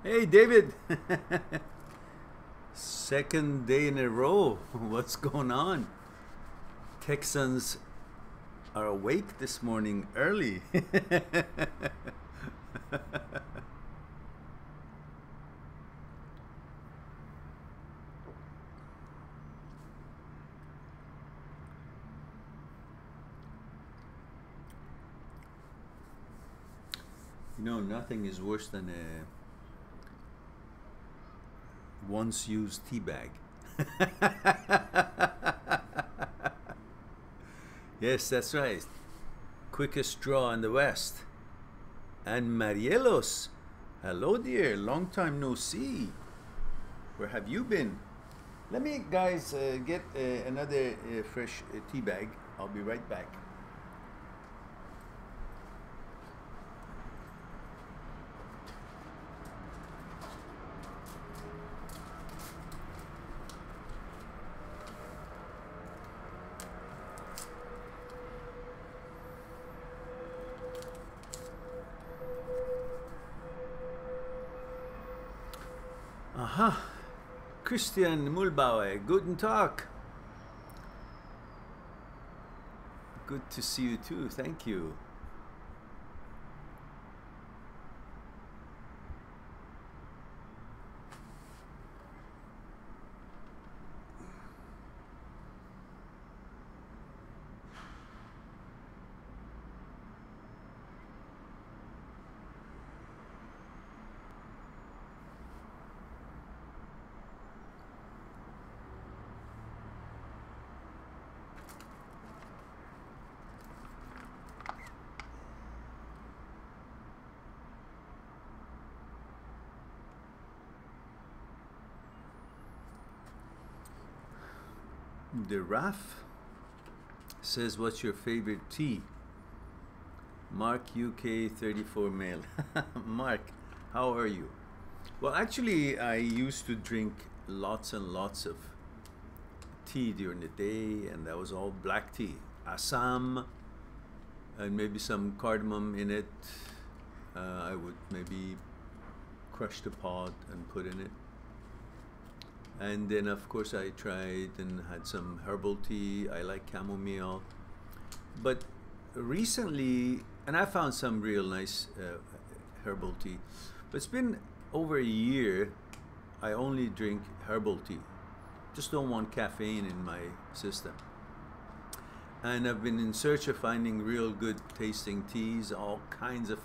Hey, David. Second day in a row. What's going on? Texans are awake this morning early. You know, nothing is worse than a once used tea bag. Yes, that's right. Quickest draw in the West. And Marielos. Hello, dear. Long time no see. Where have you been? Let me, guys, get another fresh tea bag. I'll be right back. Aha, Christian Mulbauer, guten Tag. Good to see you too, thank you. The Raf says, what's your favorite tea? Mark UK 34 male. Mark, how are you? Well, actually, I used to drink lots and lots of tea during the day, and that was all black tea. Assam, and maybe some cardamom in it. I would maybe crush the pod and put in it. And then, of course, I tried and had some herbal tea. I like chamomile. But recently, and I found some real nice herbal tea. But it's been over a year, I only drink herbal tea. Just don't want caffeine in my system. And I've been in search of finding real good tasting teas, all kinds of,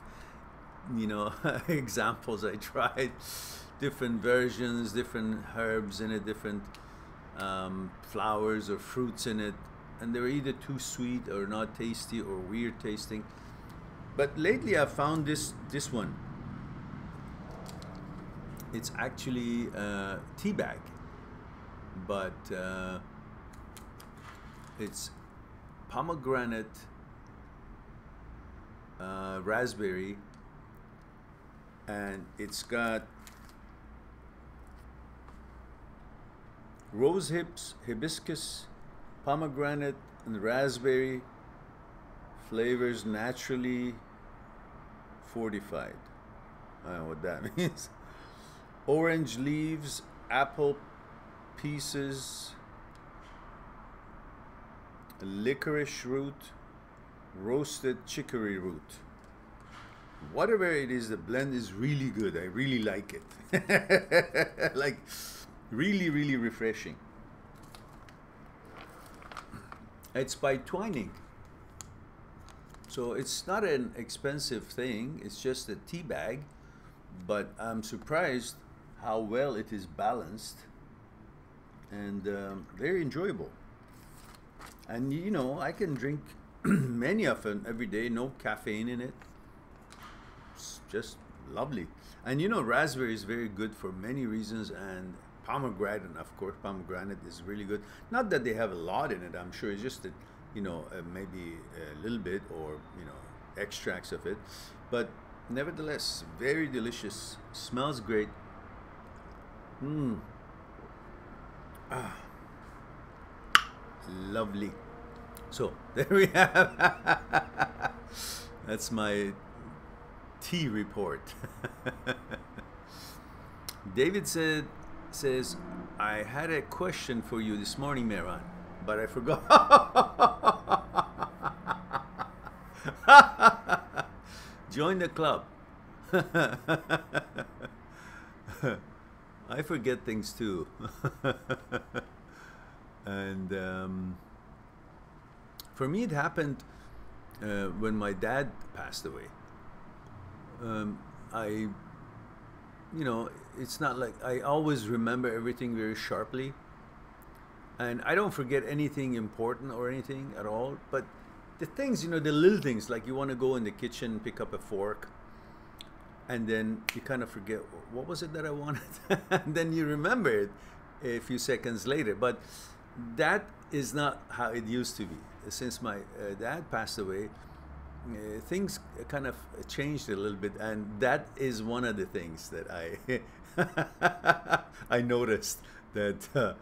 you know, examples I tried. Different versions, different herbs in it, different flowers or fruits in it, and they were either too sweet or not tasty or weird tasting. But lately I found this one. It's actually a tea bag, but it's pomegranate, raspberry, and it's got rose hips, hibiscus, pomegranate, and raspberry. Flavors naturally fortified. I don't know what that means. Orange leaves, apple pieces, licorice root, roasted chicory root. Whatever it is, the blend is really good. I really like it. Like, really, really refreshing. It's by Twining. So it's not an expensive thing. It's just a tea bag. But I'm surprised how well it is balanced and very enjoyable. And you know, I can drink many of them every day, no caffeine in it. It's just lovely. And you know, raspberry is very good for many reasons, and pomegranate, of course, pomegranate is really good. Not that they have a lot in it, I'm sure. It's just that, you know, maybe a little bit, or, you know, extracts of it. But nevertheless, very delicious. Smells great. Ah, lovely. So there we have. That's my tea report. David says, I had a question for you this morning, Mehran, but I forgot. Join the club. I forget things too. And for me, it happened when my dad passed away. You know, it's not like I always remember everything very sharply, and I don't forget anything important or anything at all, but the things, you know, the little things, like you want to go in the kitchen, pick up a fork, and then you kind of forget, what was it that I wanted? And then you remember it a few seconds later. But that is not how it used to be. Since my dad passed away, things kind of changed a little bit, and that is one of the things that I I noticed, that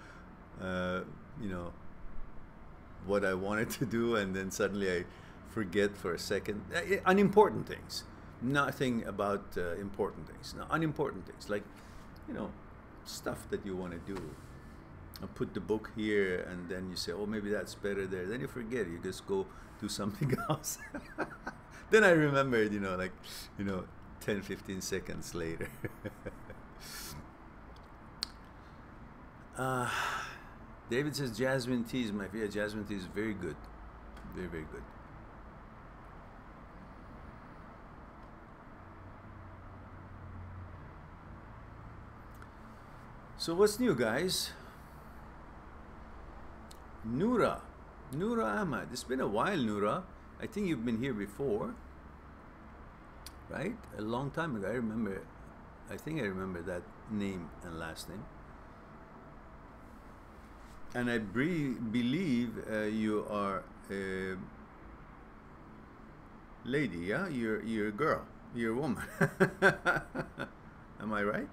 you know, what I wanted to do, and then suddenly I forget for a second. Unimportant things, nothing about important things. No, unimportant things, like, you know, stuff that you want to do. I put the book here, and then you say, oh, maybe that's better there. Then you forget. You just go do something else. Then I remembered, you know, like, you know, 10, 15 seconds later. David says jasmine tea is my favorite. Jasmine tea is very good. Very, very good. So what's new, guys? Noura Ahmad. It's been a while, Noura. I think you've been here before, right? A long time ago. I think I remember that name and last name. And I believe you are a lady, yeah? You're a girl. You're a woman. Am I right?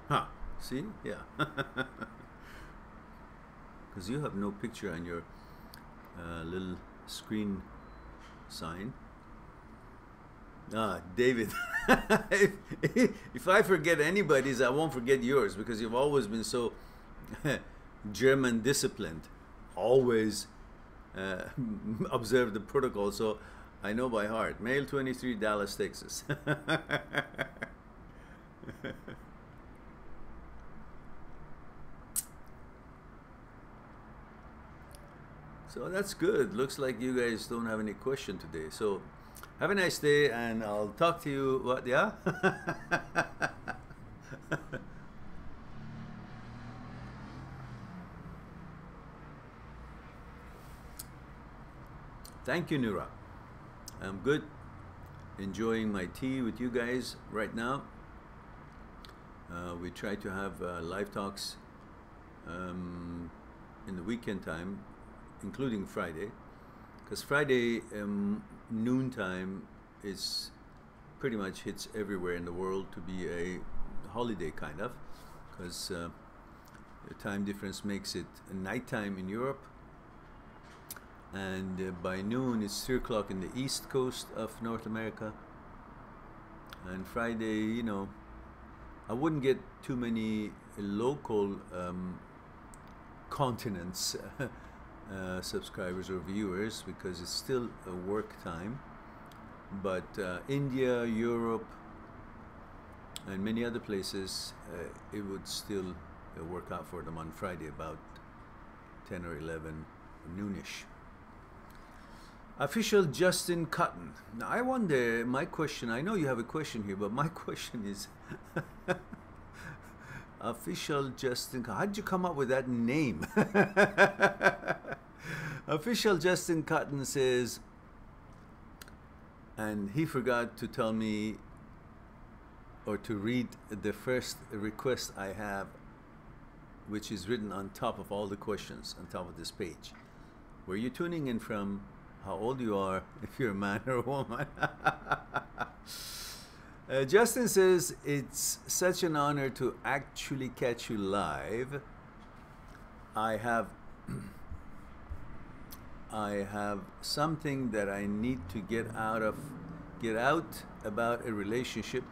Huh. See? Yeah. Because you have no picture on your little screen sign. David. if I forget anybody's, I won't forget yours, because you've always been so German disciplined. Always observe the protocol, so I know by heart. Male 23, Dallas, Texas. So that's good. Looks like you guys don't have any question today. So have a nice day, and I'll talk to you. What? Yeah? Thank you, Noura. I'm good. Enjoying my tea with you guys right now. We try to have live talks in the weekend time, including Friday, because Friday noon time is pretty much hits everywhere in the world to be a holiday, kind of, because the time difference makes it nighttime in Europe, and by noon it's 3 o'clock in the east coast of North America. And Friday, you know, I wouldn't get too many local continents subscribers or viewers, because it's still a work time. But India, Europe, and many other places, it would still work out for them on Friday about 10 or 11 noonish. Official Justin Cotton. Now I wonder, my question, I know you have a question here, but my question is Official Justin, how'd you come up with that name? Official Justin Cotton says, and he forgot to tell me or to read the first request I have, which is written on top of all the questions on top of this page. Where you tuning in from, how old you are, if you're a man or a woman. Justin says, it's such an honor to actually catch you live. I have I have something that I need to get out about a relationship.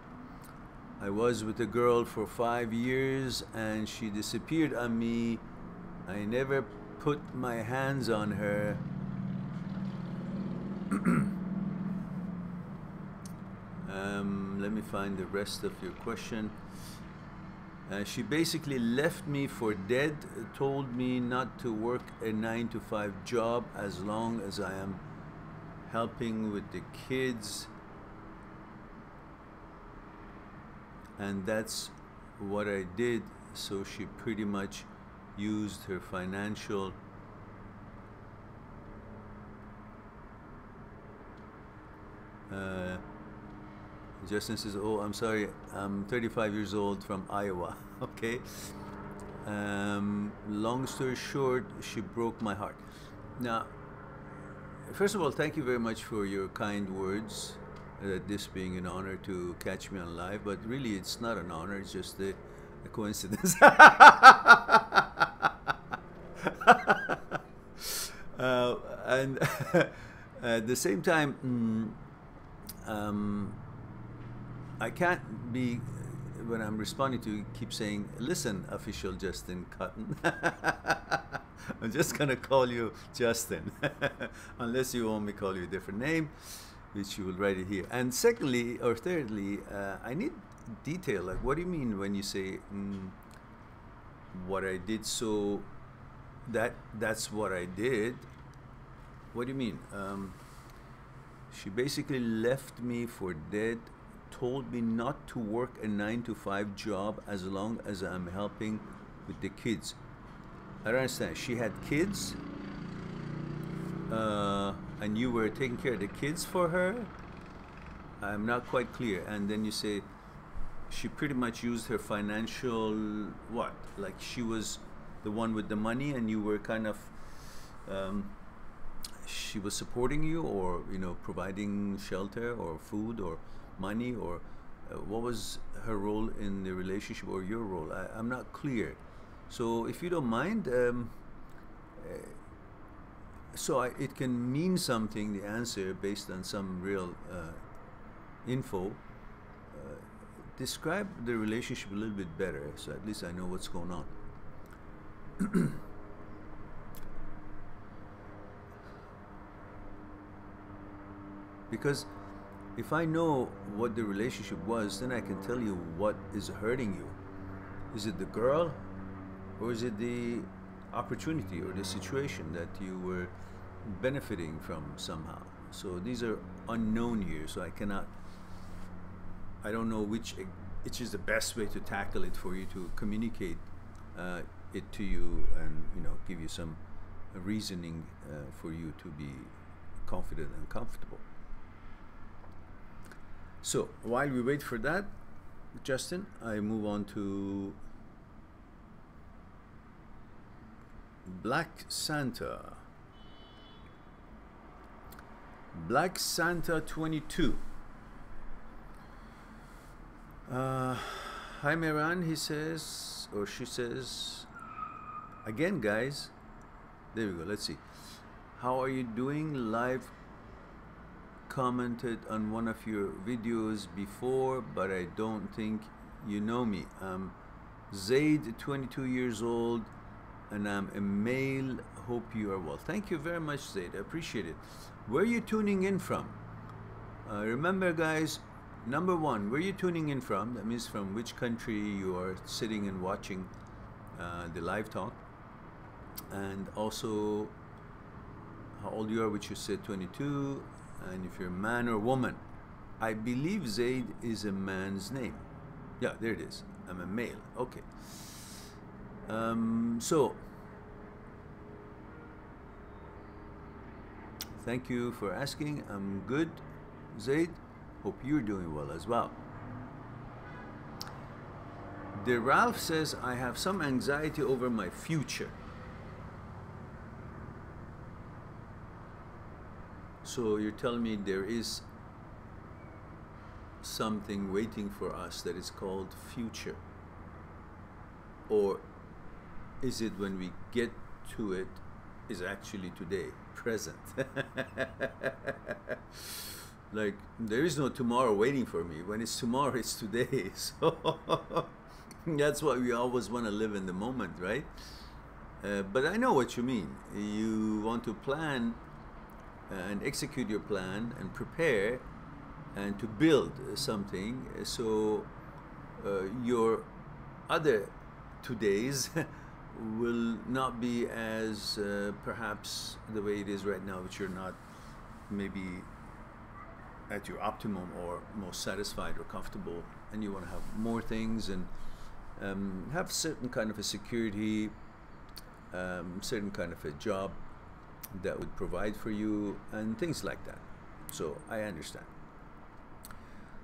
I was with a girl for 5 years and she disappeared on me. I never put my hands on her. Let me find the rest of your question. She basically left me for dead, told me not to work a 9-to-5 job as long as I am helping with the kids. And that's what I did. So she pretty much used her financial Justin says, oh, I'm sorry, I'm 35 years old from Iowa. Okay. Long story short, she broke my heart. Now, first of all, thank you very much for your kind words, this being an honor to catch me on live, but really it's not an honor, it's just a coincidence. And at the same time, I can't be, when I'm responding to you, keep saying, listen, official Justin Cotton. I'm just going to call you Justin, unless you want me to call you a different name, which you will write it here. And secondly, or thirdly, I need detail. Like, what do you mean when you say what I did? So that's what I did. What do you mean? She basically left me for dead, told me not to work a 9-to-5 job as long as I'm helping with the kids. I don't understand. She had kids, and you were taking care of the kids for her? I'm not quite clear. And then you say she pretty much used her financial, what? Like she was the one with the money and you were kind of, she was supporting you, or, you know, providing shelter or food or money, or what was her role in the relationship, or your role? I'm not clear. So if you don't mind, it can mean something, the answer, based on some real info. Describe the relationship a little bit better, so at least I know what's going on. Because if I know what the relationship was, then I can tell you what is hurting you. Is it the girl, or is it the opportunity or the situation that you were benefiting from somehow? So these are unknown here, so I don't know which is the best way to tackle it for you, to communicate it to you, and, you know, give you some reasoning for you to be confident and comfortable. So while we wait for that, Justin, I move on to Black Santa. Black Santa 22. Hi Mehran, he says, or she says, again guys, there we go, let's see. How are you doing? Live commented on one of your videos before, but I don't think you know me. I'm Zaid, 22 years old, and I'm a male. Hope you are well. Thank you very much, Zaid. I appreciate it. Where are you tuning in from? Remember, guys, number one, where are you tuning in from? That means from which country you are sitting and watching the live talk, and also how old you are, which you said 22, and if you're a man or woman. I believe Zaid is a man's name. Yeah, there it is. I'm a male. Okay. So thank you for asking. I'm good, Zaid. Hope you're doing well as well. The Ralph says, I have some anxiety over my future. So you're telling me there is something waiting for us that is called future? Or is it when we get to it is actually today, present? Like, there is no tomorrow waiting for me. When it's tomorrow, it's today. So that's why we always want to live in the moment, right? But I know what you mean. You want to plan and execute your plan and prepare and to build something, so your other todays will not be as perhaps the way it is right now, which you're not maybe at your optimum or most satisfied or comfortable, and you want to have more things and have certain kind of a security, certain kind of a job that would provide for you and things like that. So I understand.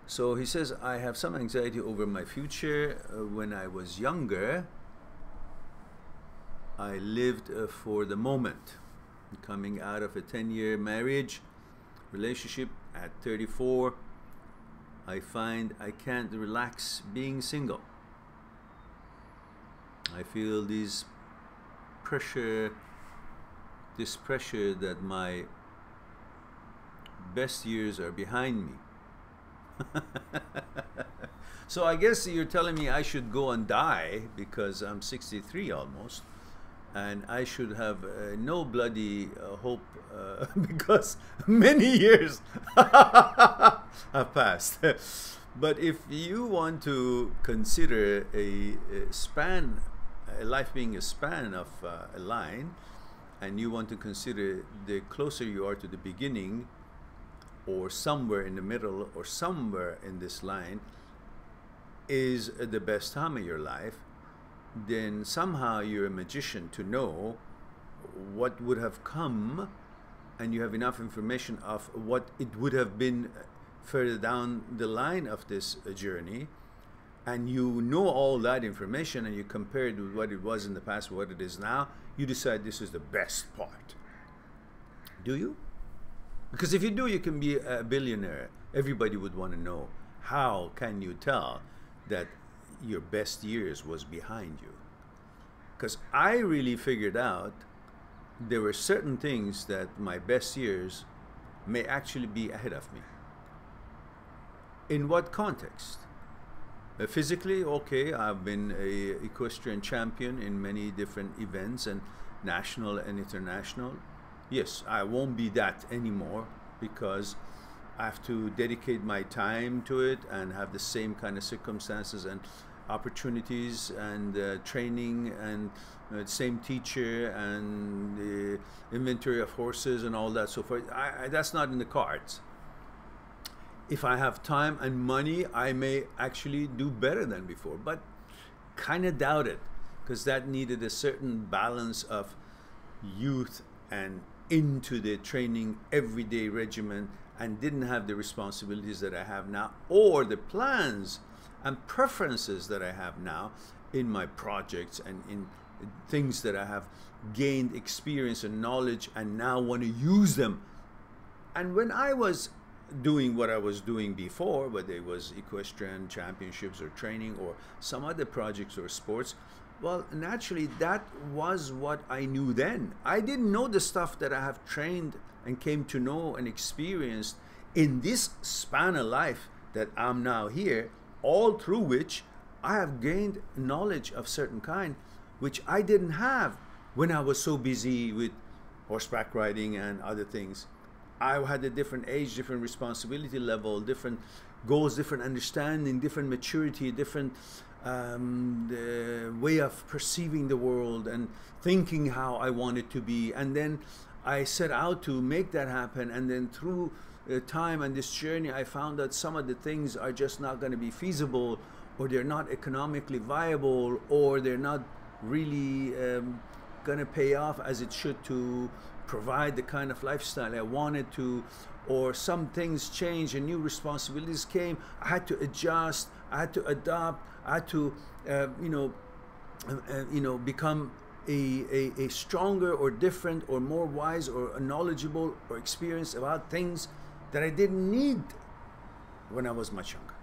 So he says, I have some anxiety over my future. When I was younger, I lived for the moment. Coming out of a 10-year marriage relationship at 34, I find I can't relax being single. I feel this pressure that my best years are behind me. So I guess you're telling me I should go and die because I'm 63 almost, and I should have no bloody hope because many years have passed. But if you want to consider a life being a span of a line, and you want to consider the closer you are to the beginning, or somewhere in the middle, or somewhere in this line is the best time of your life, then somehow you're a magician to know what would have come, and you have enough information of what it would have been further down the line of this journey, and you know all that information, and you compare it with what it was in the past, what it is now, you decide this is the best part. Do you? Because if you do, you can be a billionaire. Everybody would want to know, how can you tell that your best years was behind you? Because I really figured out there were certain things that my best years may actually be ahead of me. In what context? Physically, okay, I've been a equestrian champion in many different events, and national and international. Yes, I won't be that anymore because I have to dedicate my time to it and have the same kind of circumstances and opportunities and training and same teacher and the inventory of horses and all that so forth. That's not in the cards. If I have time and money, I may actually do better than before, but kind of doubt it, because that needed a certain balance of youth and into the training everyday regimen, and didn't have the responsibilities that I have now, or the plans and preferences that I have now in my projects and in things that I have gained experience and knowledge and now want to use them. And when I was doing what I was doing before, whether it was equestrian championships or training or some other projects or sports, well, naturally, that was what I knew then. I didn't know the stuff that I have trained and came to know and experienced in this span of life that I'm now here, all through which I have gained knowledge of certain kind, which I didn't have when I was so busy with horseback riding and other things. I had a different age, different responsibility level, different goals, different understanding, different maturity, different way of perceiving the world and thinking how I want it to be. And then I set out to make that happen, and then through time and this journey I found that some of the things are just not going to be feasible, or they're not economically viable, or they're not really going to pay off as it should to provide the kind of lifestyle I wanted to, or some things changed and new responsibilities came. I had to adjust, I had to adopt, I had to become a stronger or different or more wise or knowledgeable or experienced about things that I didn't need when I was much younger.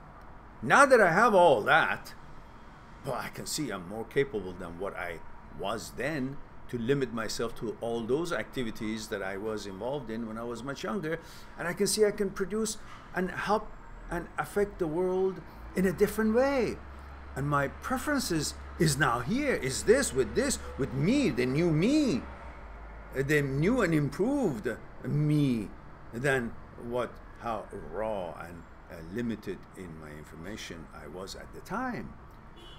Now that I have all that, well, I can see I'm more capable than what I was then to limit myself to all those activities that I was involved in when I was much younger. And I can see I can produce and help and affect the world in a different way. And my preferences is now here, is this, with me, the new me, the new and improved me than how raw and limited in my information I was at the time.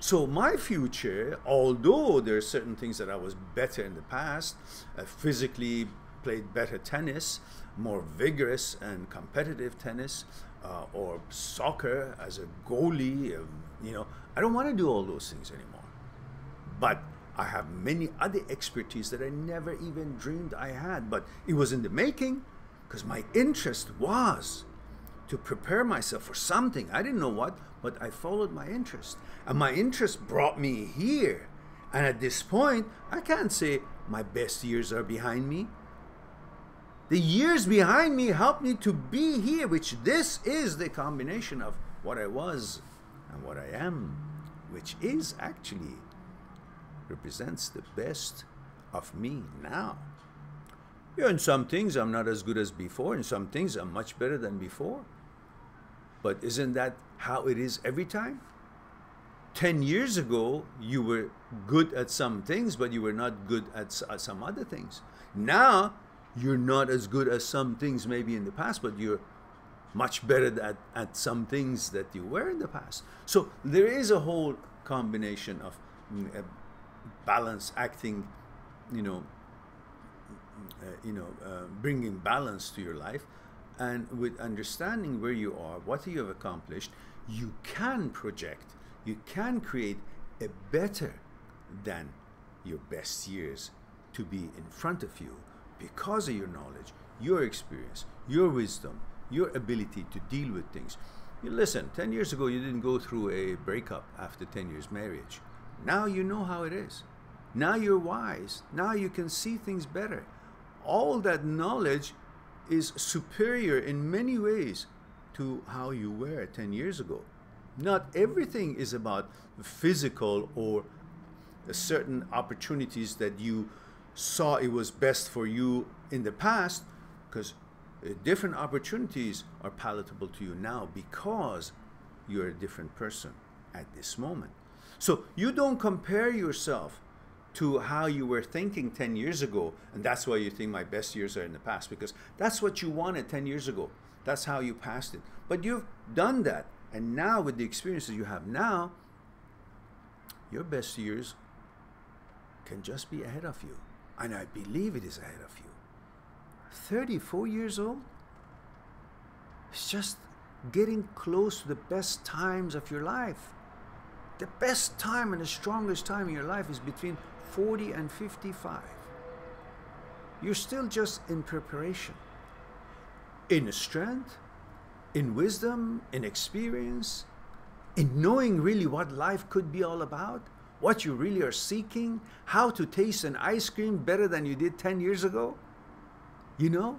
So my future, although there are certain things that I was better in the past, physically played better tennis, more vigorous and competitive tennis, or soccer as a goalie, you know, I don't want to do all those things anymore. But I have many other expertise that I never even dreamed I had, but it was in the making, because my interest was to prepare myself for something. I didn't know what, but I followed my interest. And my interest brought me here. And at this point, I can't say my best years are behind me. The years behind me helped me to be here, which this is the combination of what I was and what I am, which is actually represents the best of me now. Yeah, in some things I'm not as good as before, in some things I'm much better than before. But isn't that how it is every time? 10 years ago, you were good at some things, but you were not good at some other things. Now, you're not as good as some things maybe in the past, but you're much better at some things that you were in the past. So there is a whole combination of balance, acting, bringing balance to your life. And with understanding where you are, what you have accomplished, you can project, you can create a better than your best years to be in front of you because of your knowledge, your experience, your wisdom, your ability to deal with things. You listen, 10 years ago, you didn't go through a breakup after 10 years marriage. Now you know how it is. Now you're wise. Now you can see things better. All that knowledge is superior in many ways to how you were 10 years ago. Not everything is about physical or certain opportunities that you saw it was best for you in the past, because different opportunities are palatable to you now because you're a different person at this moment. So you don't compare yourself to how you were thinking 10 years ago, and that's why you think my best years are in the past, because that's what you wanted 10 years ago. That's how you passed it. But you've done that, and now with the experiences you have now, your best years can just be ahead of you. And I believe it is ahead of you. 34 years old? It's just getting close to the best times of your life. The best time and the strongest time in your life is between 40 and 55. You're still just in preparation. In strength, in wisdom, in experience, in knowing really what life could be all about, what you really are seeking, how to taste an ice cream better than you did 10 years ago. You know,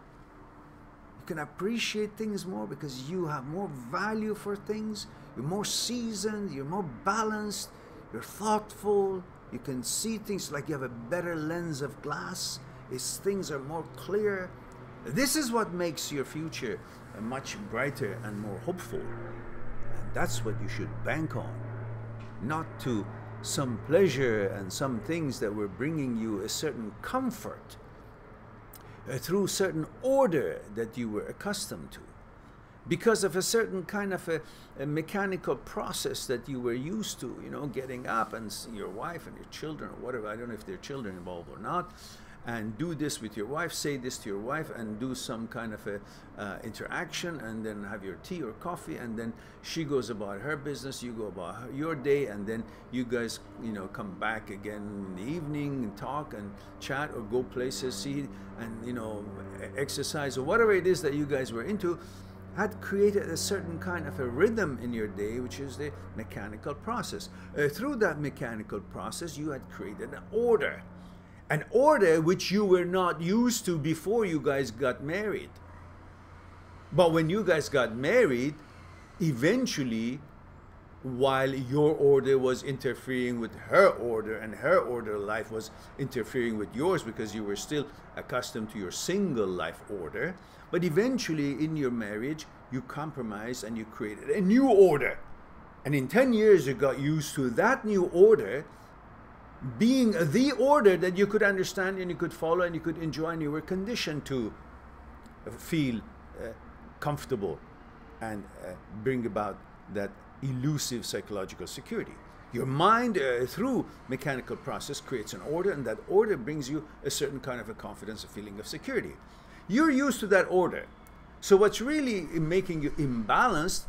you can appreciate things more because you have more value for things. You're more seasoned, you're more balanced, you're thoughtful, you can see things like you have a better lens of glass. Things are more clear. This is what makes your future much brighter and more hopeful. And that's what you should bank on, not to some pleasure and some things that were bringing you a certain comfort through certain order that you were accustomed to, because of a certain kind of a mechanical process that you were used to, you know, getting up and see your wife and your children or whatever. I don't know if there are children involved or not, and do this with your wife, say this to your wife, and do some kind of a interaction, and then have your tea or coffee, and then she goes about her business, you go about your day, and then you guys, you know, come back again in the evening and talk and chat or go places, see, and, you know, exercise or whatever it is that you guys were into, had created a certain kind of a rhythm in your day, which is the mechanical process. Through that mechanical process, you had created an order which you were not used to before you guys got married. But when you guys got married, eventually while your order was interfering with her order, and her order of life was interfering with yours because you were still accustomed to your single life order. But eventually in your marriage, you compromised and you created a new order. And in 10 years, you got used to that new order being the order that you could understand and you could follow and you could enjoy, and you were conditioned to feel comfortable and bring about that elusive psychological security. Your mind, through mechanical process, creates an order, and that order brings you a certain kind of a confidence, a feeling of security. You're used to that order. So what's really making you imbalanced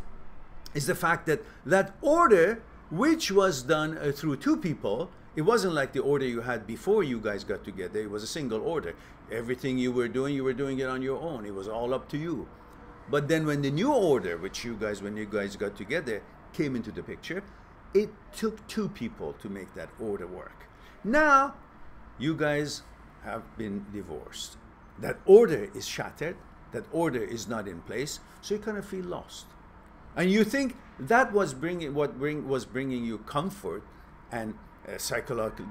is the fact that that order, which was done through two people, it wasn't like the order you had before you guys got together. It was a single order. Everything you were doing it on your own. It was all up to you. But then when the new order, which when you guys got together, came into the picture, it took two people to make that order work. Now, you guys have been divorced. That order is shattered. That order is not in place. So you kind of feel lost. And you think that was bringing you comfort and psychological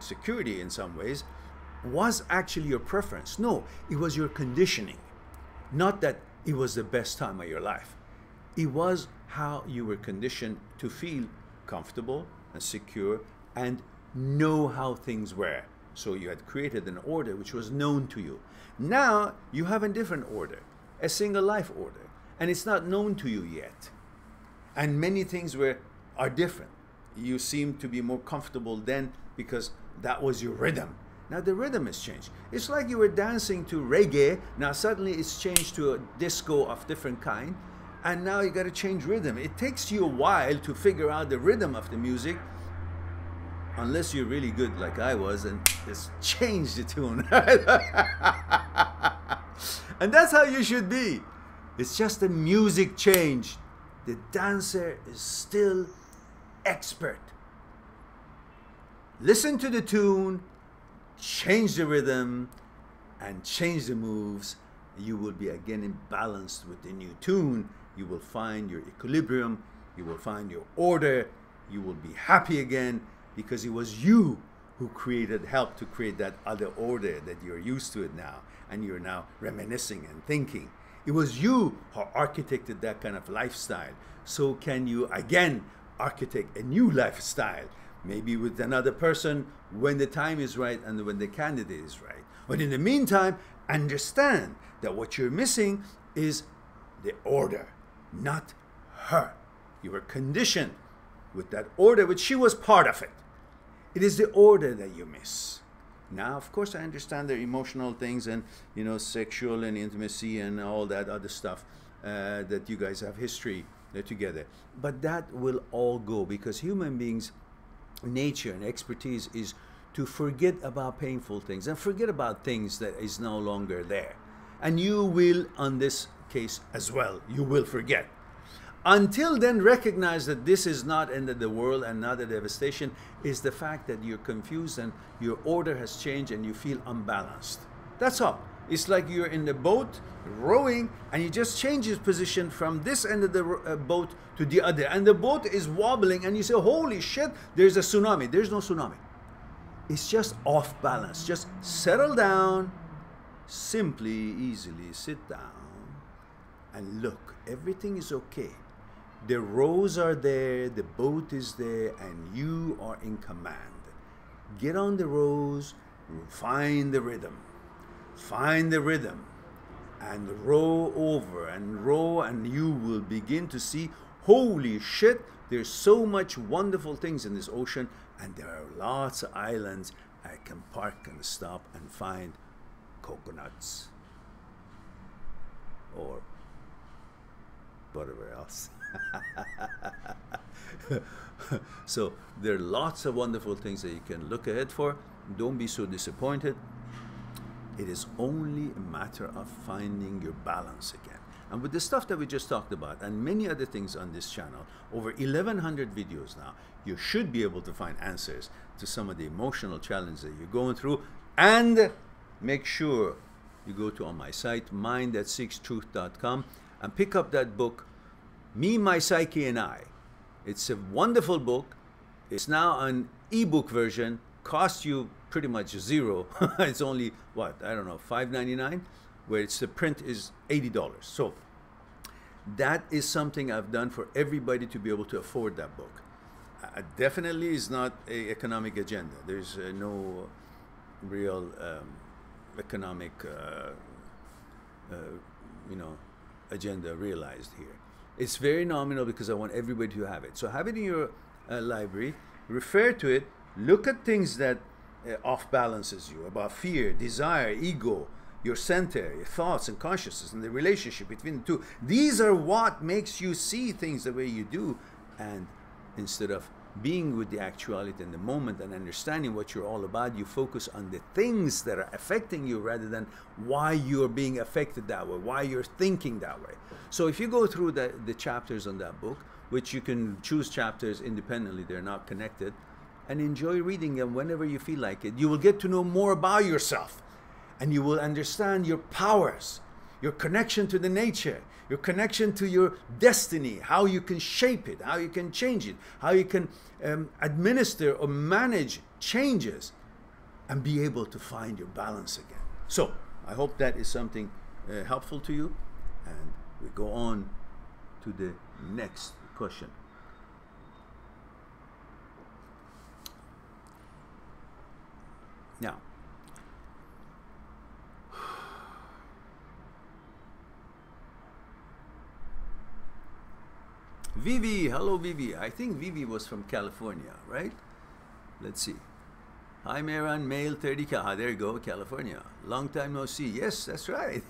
security in some ways, was actually your preference. No, it was your conditioning. Not that it was the best time of your life. It was how you were conditioned to feel comfortable and secure and know how things were. So you had created an order which was known to you. Now you have a different order, a single life order, and it's not known to you yet. And many things are different. You seem to be more comfortable then because that was your rhythm. Now the rhythm has changed. It's like you were dancing to reggae. Now suddenly it's changed to a disco of different kind. And now you got to change rhythm. It takes you a while to figure out the rhythm of the music, unless you're really good like I was and just change the tune. And that's how you should be. It's just a music change. The dancer is still expert. Listen to the tune, change the rhythm, and change the moves. You will be again in balance with the new tune. You will find your equilibrium. You will find your order. You will be happy again because it was you who helped to create that other order that you're used to it now, and you're now reminiscing and thinking. It was you who architected that kind of lifestyle. So can you again architect a new lifestyle, maybe with another person when the time is right and when the candidate is right. But in the meantime, understand that what you're missing is the order, not her. You were conditioned with that order, which she was part of it. It is the order that you miss. Now, of course, I understand the emotional things and, sexual and intimacy and all that other stuff that you guys have history together. But that will all go because human beings' nature and expertise is to forget about painful things and forget about things that is no longer there. And you will, on this case as well, you will forget. Until then, recognize that this is not end of the world and not a devastation, is the fact that you're confused and your order has changed and you feel unbalanced. That's all. It's like you're in the boat rowing and you just change your position from this end of the boat to the other. And the boat is wobbling and you say, holy shit, there's a tsunami. There's no tsunami. It's just off balance. Just settle down, simply, easily sit down and look. Everything is okay. The rows are there, the boat is there, and you are in command. Get on the rows, find the rhythm. Find the rhythm and row over and row, and you will begin to see, holy shit, there's so much wonderful things in this ocean, and there are lots of islands I can park and stop and find coconuts or whatever else. So there are lots of wonderful things that you can look ahead for. Don't be so disappointed. It is only a matter of finding your balance again. And with the stuff that we just talked about and many other things on this channel, over 1,100 videos now, you should be able to find answers to some of the emotional challenges that you're going through. And make sure you go to on my site, mind@seekstruth.com, and pick up that book, Me, My Psyche, and I. It's a wonderful book. It's now an ebook version. Costs you pretty much zero. It's only, what, I don't know, $5.99, where it's the print is $80. So that is something I've done for everybody to be able to afford that book. Definitely is not an economic agenda. There's no real economic agenda realized here. It's very nominal because I want everybody to have it. So have it in your library, refer to it, look at things that off balances you, about fear, desire, ego, your center, your thoughts and consciousness, and the relationship between the two. These are what makes you see things the way you do. And instead of being with the actuality in the moment and understanding what you're all about, you focus on the things that are affecting you rather than why you're being affected that way, why you're thinking that way. So if you go through the chapters on that book, which you can choose chapters independently, they're not connected, and enjoy reading them whenever you feel like it, you will get to know more about yourself, and you will understand your powers, your connection to the nature, your connection to your destiny, how you can shape it, how you can change it, how you can administer or manage changes and be able to find your balance again. So I hope that is something helpful to you, and we go on to the next question. Now, Vivi, hello Vivi. I think Vivi was from California, right? Let's see. Hi Mehran, male 30K. Ah, there you go, California. Long time no see. Yes, that's right.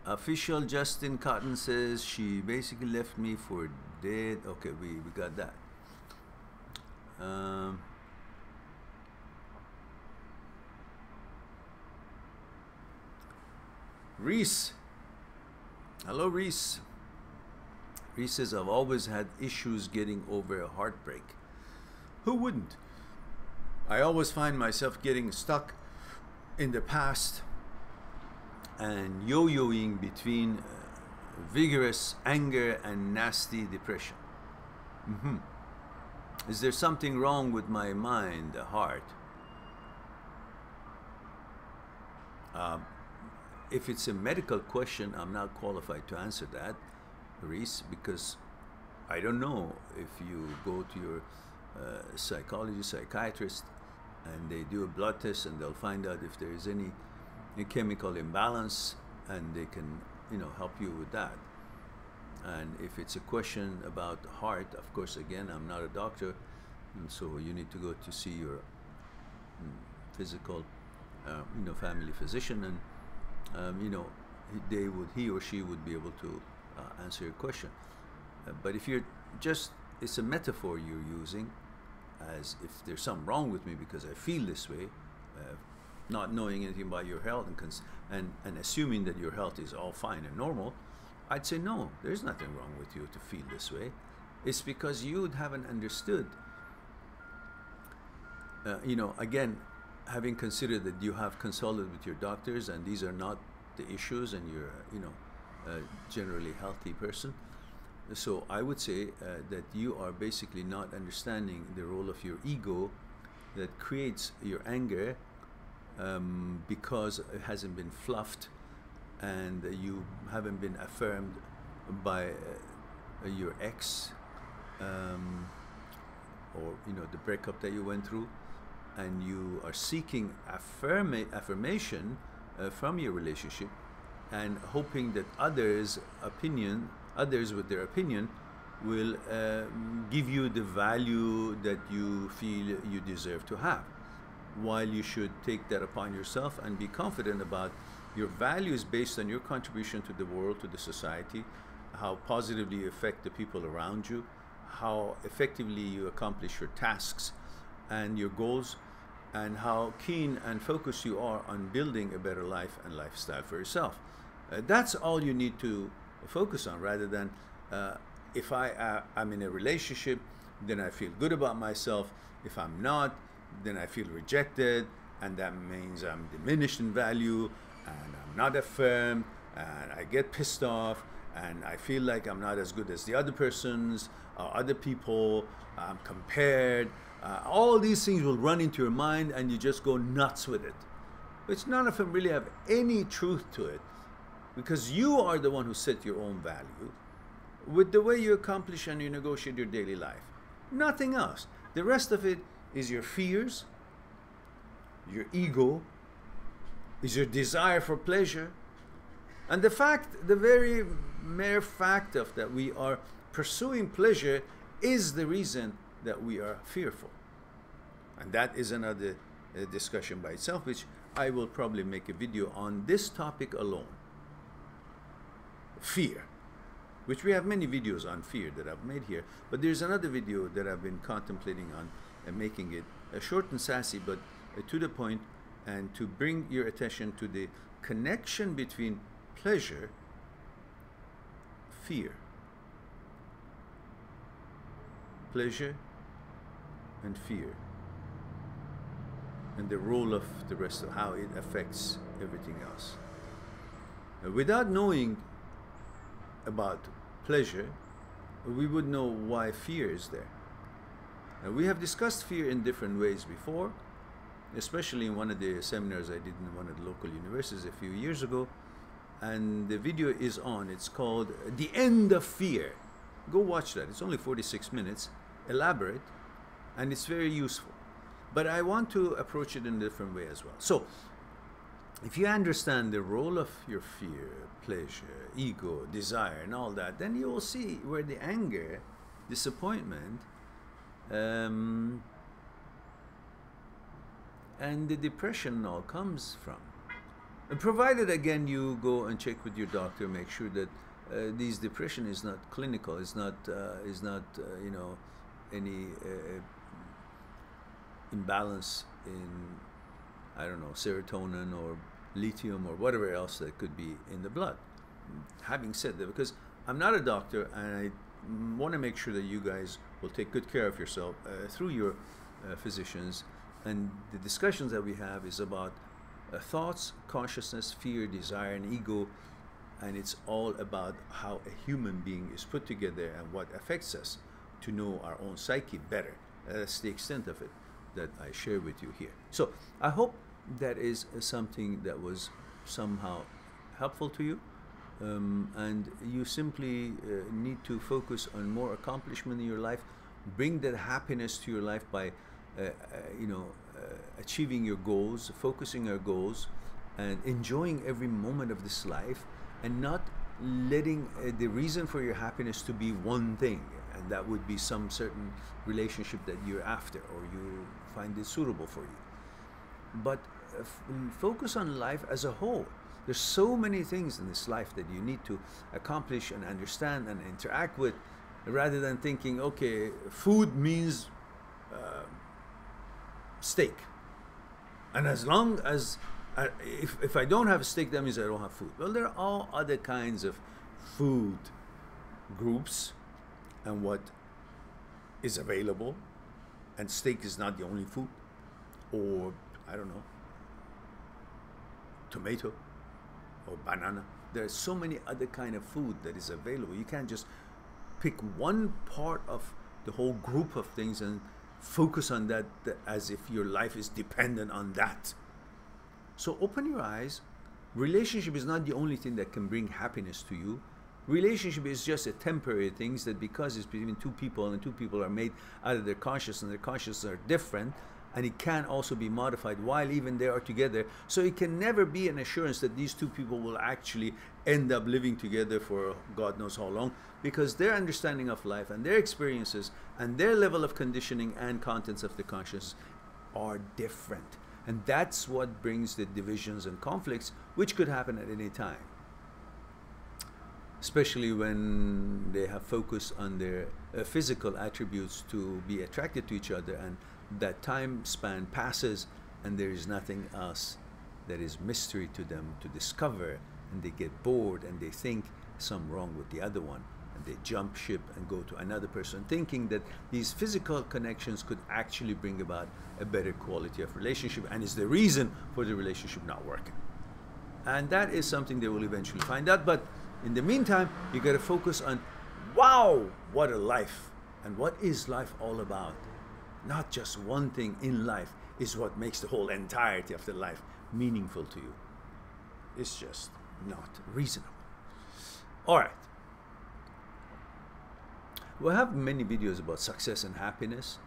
Official Justin Cotton says she basically left me for dead. Okay, we got that. Reese. Hello, Reese. Reese says, I've always had issues getting over a heartbreak. Who wouldn't? I always find myself getting stuck in the past and yo-yoing between vigorous anger and nasty depression. Is there something wrong with my mind, the heart? If it's a medical question, I'm not qualified to answer that, Reese, because I don't know. If you go to your psychologist, psychiatrist, and they do a blood test, and they'll find out if there is any chemical imbalance, and they can, help you with that. And if it's a question about the heart, of course, again, I'm not a doctor, and so you need to go to see your physical, family physician, and he or she would be able to answer your question. But if you're it's a metaphor you're using, as if there's something wrong with me because I feel this way, not knowing anything about your health and assuming that your health is all fine and normal, I'd say no, there's nothing wrong with you to feel this way. It's because you haven't understood. Again, having considered that you have consulted with your doctors and these are not the issues, and you're a generally healthy person, so I would say that you are basically not understanding the role of your ego that creates your anger, because it hasn't been fluffed and you haven't been affirmed by your ex, or the breakup that you went through, and you are seeking affirmation from your relationship and hoping that others with their opinion will give you the value that you feel you deserve to have, while you should take that upon yourself and be confident about your values based on your contribution to the world, to the society, how positively you affect the people around you, how effectively you accomplish your tasks and your goals, and how keen and focused you are on building a better life and lifestyle for yourself. That's all you need to focus on, rather than if I'm in a relationship, then I feel good about myself. If I'm not, then I feel rejected, and that means I'm diminished in value, and I'm not affirmed, and I get pissed off, and I feel like I'm not as good as the other persons, other people, I'm compared. All these things will run into your mind, and you just go nuts with it. Which none of them really have any truth to it, because you are the one who set your own value with the way you accomplish and you negotiate your daily life. Nothing else. The rest of it is your fears, your ego, is your desire for pleasure, and the very mere fact of that we are pursuing pleasure is the reason that we are fearful. And that is another discussion by itself, which I will probably make a video on this topic alone. Fear, which we have many videos on fear that I've made here, but there's another video that I've been contemplating on and making it short and sassy, but to the point, and to bring your attention to the connection between pleasure, fear, pleasure and fear, and the role of the rest of how it affects everything else. Without knowing about pleasure, we would know why fear is there. We have discussed fear in different ways before, especially in one of the seminars I did in one of the local universities a few years ago, and the video is on. It's called The End of Fear. Go watch that. It's only 46 minutes, elaborate, and it's very useful. But I want to approach it in a different way as well. So, if you understand the role of your fear, pleasure, ego, desire, and all that, then you will see where the anger, disappointment, and the depression all comes from. And provided, again, you go and check with your doctor, make sure that this depression is not clinical, is not you know, any imbalance in, I don't know, serotonin or lithium or whatever else that could be in the blood. Having said that, because I'm not a doctor, and I want to make sure that you guys will take good care of yourself through your physicians, and the discussions that we have is about thoughts, consciousness, fear, desire, and ego, and it's all about how a human being is put together and what affects us to know our own psyche better. That's the extent of it that I share with you here. So I hope that is something that was somehow helpful to you, and you simply need to focus on more accomplishment in your life. Bring that happiness to your life by you know, achieving your goals, focusing your goals, and enjoying every moment of this life, and not letting the reason for your happiness to be one thing, and that would be some certain relationship that you're after or you find it suitable for you. But focus on life as a whole. There's so many things in this life that you need to accomplish and understand and interact with, rather than thinking, okay, food means steak, and as long as if I don't have a steak, that means I don't have food. Well, there are all other kinds of food groups and what is available, and steak is not the only food, or I don't know, tomato or banana. There are so many other kind of food that is available. You can't just pick one part of the whole group of things and focus on that as if your life is dependent on that. So open your eyes. Relationship is not the only thing that can bring happiness to you. Relationship is just a temporary thing, that because it's between two people, and two people are made out of their conscious, and their conscious are different, and it can also be modified while even they are together. So it can never be an assurance that these two people will actually end up living together for God knows how long, because their understanding of life and their experiences and their level of conditioning and contents of the conscious are different. And that's what brings the divisions and conflicts, which could happen at any time, especially when they have focused on their physical attributes to be attracted to each other, and that time span passes and there is nothing else that is mystery to them to discover, and they get bored and they think some wrong with the other one, and they jump ship and go to another person, thinking that these physical connections could actually bring about a better quality of relationship and is the reason for the relationship not working. And that is something they will eventually find out. But in the meantime, you got to focus on, wow, what a life, and what is life all about. Not just one thing in life is what makes the whole entirety of the life meaningful to you. It's just not reasonable. All right. We have many videos about success and happiness.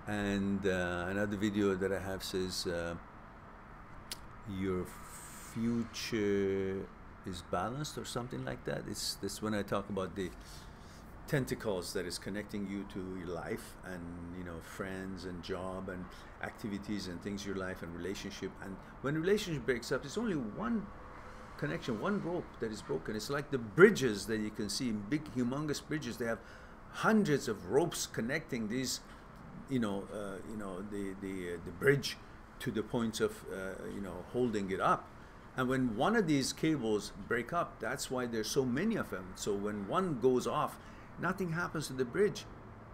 And another video that I have says, your future is balanced, or something like that. It's this when I talk about the tentacles that is connecting you to your life, and you know, friends and job and activities and things, your life and relationship. And when relationship breaks up, it's only one connection, one rope that is broken. It's like the bridges that you can see, big humongous bridges. They have hundreds of ropes connecting these, the bridge to the points of holding it up. And when one of these cables break up, that's why there's so many of them. So when one goes off, nothing happens to the bridge.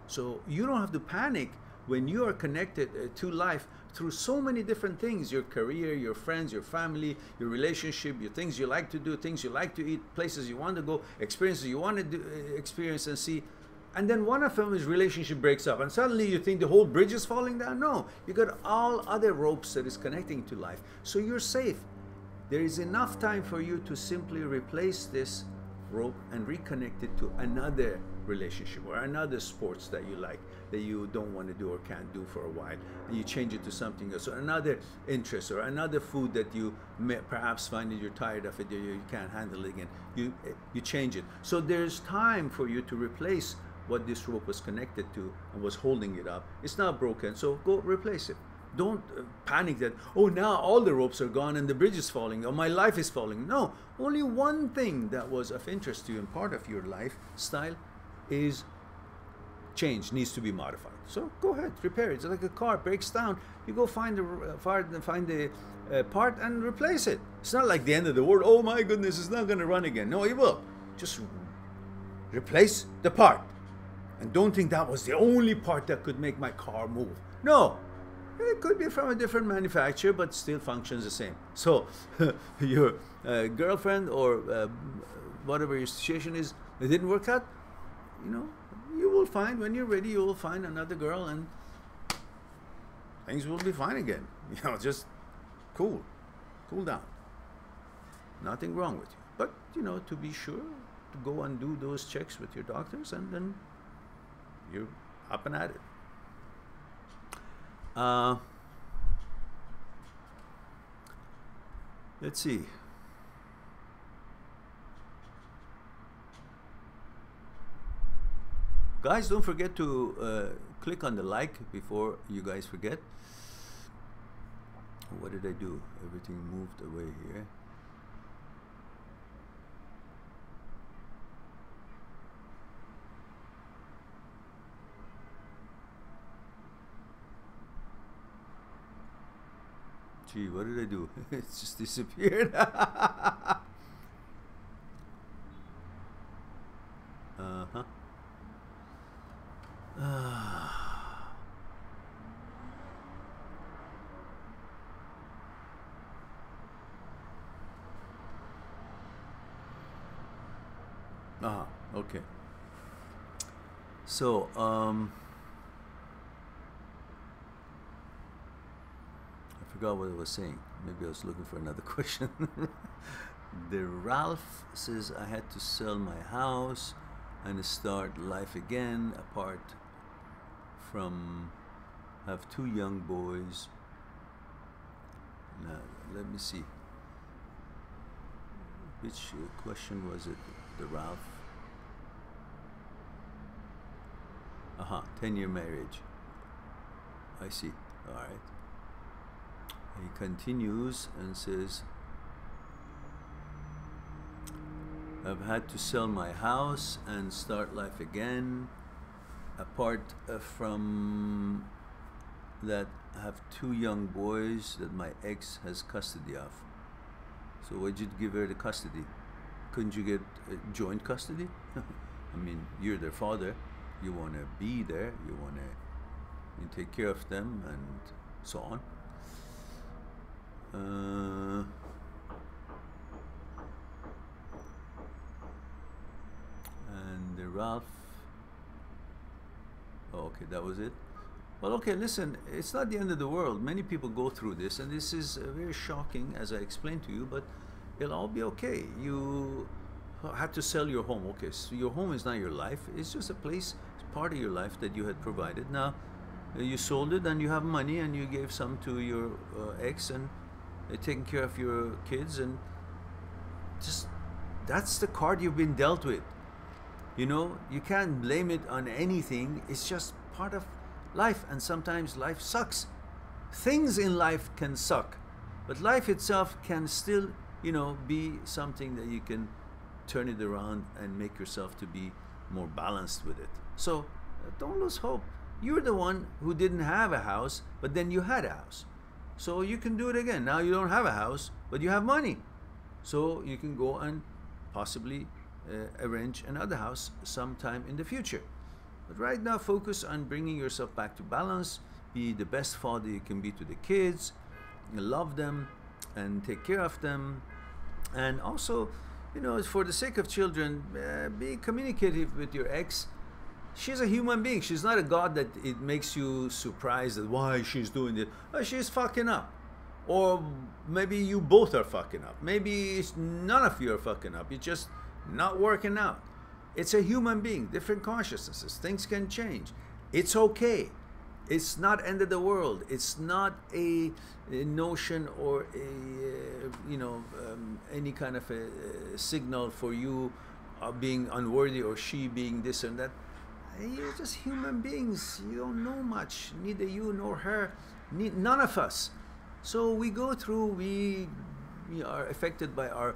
So you don't have to panic when you are connected to life through so many different things: your career, your friends, your family, your relationship, your things you like to do, things you like to eat, places you want to go, experiences you want to do, experience and see. And then one of them is relationship breaks up, and suddenly you think the whole bridge is falling down. No, you got all other ropes that is connecting to life. So you're safe. There is enough time for you to simply replace this rope and reconnect it to another relationship or another sports that you like, that you don't want to do or can't do for a while, and you change it to something else, or another interest, or another food that you may perhaps find that you're tired of it, you can't handle it again. You change it. So there's time for you to replace what this rope was connected to and was holding it up. It's not broken, so go replace it. Don't panic that, oh, now all the ropes are gone and the bridge is falling, or my life is falling. No, only one thing that was of interest to you and part of your lifestyle is changed, needs to be modified. So go ahead, repair it. It's like a car breaks down. You go find the part and replace it. It's not like the end of the world. Oh my goodness, it's not going to run again. No, it will. Just replace the part. And don't think that was the only part that could make my car move. No. It could be from a different manufacturer, but still functions the same. So your girlfriend or whatever your situation is, it didn't work out, you will find, when you're ready, you will find another girl and things will be fine again. Just cool down. Nothing wrong with you. But, to be sure, to go and do those checks with your doctors, and then you're up and at it. Let's see. Guys, don't forget to click on the like before you guys forget. What did I do? Everything moved away here. Gee, what did I do? It's just disappeared. Uh-huh. Okay. So, I forgot what I was saying. Maybe I was looking for another question. The Ralph says, I had to sell my house and start life again, apart from, have 2 young boys. Now, let me see. Which question was it, the Ralph? 10-year marriage. I see. All right. He continues and says, I've had to sell my house and start life again. Apart from that, I have 2 young boys that my ex has custody of. So why'd you give her the custody? Couldn't you get joint custody? I mean, you're their father. You want to be there. You want to take care of them and so on. And Ralph. Oh, okay, that was it. Well, okay, listen, it's not the end of the world. Many people go through this, and this is very shocking, as I explained to you, but it'll all be okay. You had to sell your home. Okay, so your home is not your life. It's just a place, it's part of your life that you had provided. Now, you sold it, and you have money, and you gave some to your ex, and taking care of your kids, and just that's the card you've been dealt with. You know, you can't blame it on anything. It's just part of life, and sometimes life sucks. Things in life can suck, but life itself can still, you know, be something that you can turn it around and make yourself to be more balanced with it. So don't lose hope. You're the one who didn't have a house, but then you had a house. So you can do it again. Now you don't have a house, but you have money. So you can go and possibly arrange another house sometime in the future. But right now, focus on bringing yourself back to balance. Be the best father you can be to the kids. Love them and take care of them. And also, you know, for the sake of children, be communicative with your ex. She's a human being. She's not a god that it makes you surprised that why she's doing it. Oh, she's fucking up. Or maybe you both are fucking up. Maybe none of you are fucking up. You're just not working out. It's a human being, different consciousnesses. Things can change. It's okay. It's not end of the world. It's not a notion or a, any kind of a signal for you being unworthy or she being this and that. You're just human beings. You don't know much. Neither you nor her. None of us. So we go through, we are affected by our,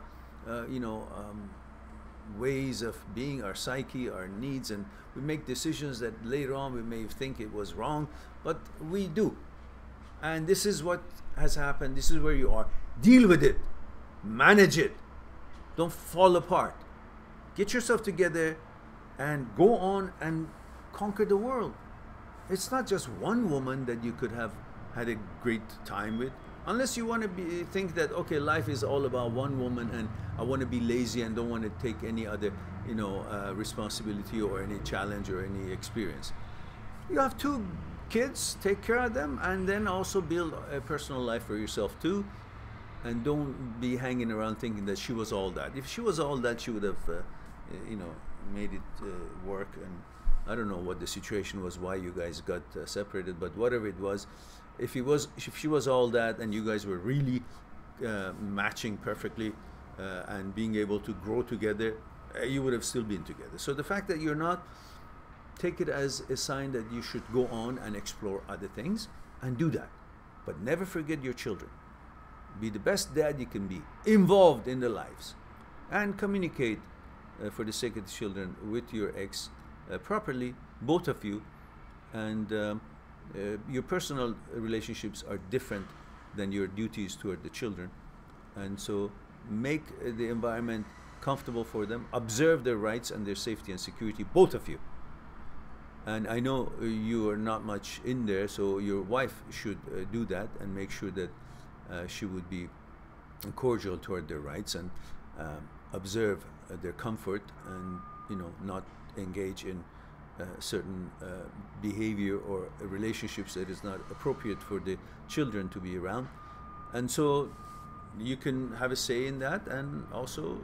ways of being, our psyche, our needs, and we make decisions that later on we may think it was wrong, but we do. And this is what has happened. This is where you are. Deal with it. Manage it. Don't fall apart. Get yourself together and go on and conquer the world. It's not just one woman that you could have had a great time with. Unless you want to think that, okay, life is all about one woman and I want to be lazy and don't want to take any other, responsibility or any challenge or any experience. You have 2 kids, take care of them, and then also build a personal life for yourself too. And don't be hanging around thinking that she was all that. If she was all that, she would have, made it work. And I don't know what the situation was, why you guys got separated, but whatever it was, if she was all that and you guys were really matching perfectly and being able to grow together, you would have still been together. So the fact that you're not, take it as a sign that you should go on and explore other things and do that. But never forget your children. Be the best dad you can be, involved in their lives, and communicate for the sake of the children with your ex properly, both of you. And your personal relationships are different than your duties toward the children, and so make the environment comfortable for them. Observe their rights and their safety and security, both of you. And I know you are not much in there, so your wife should do that and make sure that she would be cordial toward their rights and observe their comfort, and not engage in certain behavior or relationships that is not appropriate for the children to be around. And so you can have a say in that, and also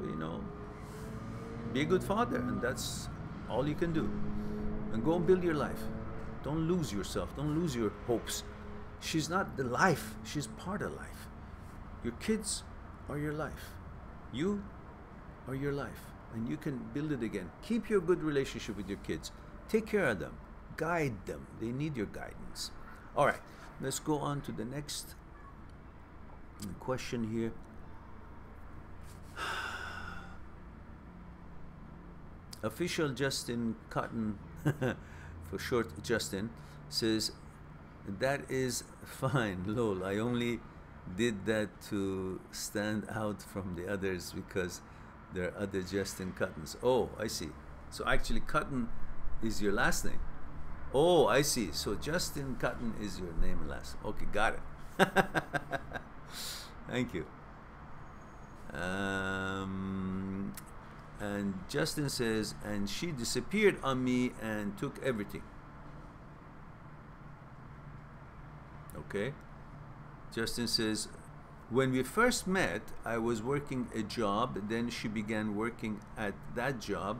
be a good father, and that's all you can do. And go and build your life. Don't lose yourself. Don't lose your hopes. She's not the life. She's part of life. Your kids are your life. You are your life, and you can build it again. Keep your good relationship with your kids. Take care of them. Guide them. They need your guidance. All right, let's go on to the next question here. Official Justin Cotton, for short Justin, says, that is fine, lol. I only did that to stand out from the others because there are other Justin Cottons. Oh, I see. So actually Cotton is your last name. Oh, I see. So Justin Cotton is your name and last name. Okay, got it. Thank you. And Justin says, and she disappeared on me and took everything. Okay. Justin says, when we first met, I was working a job, then she began working at that job,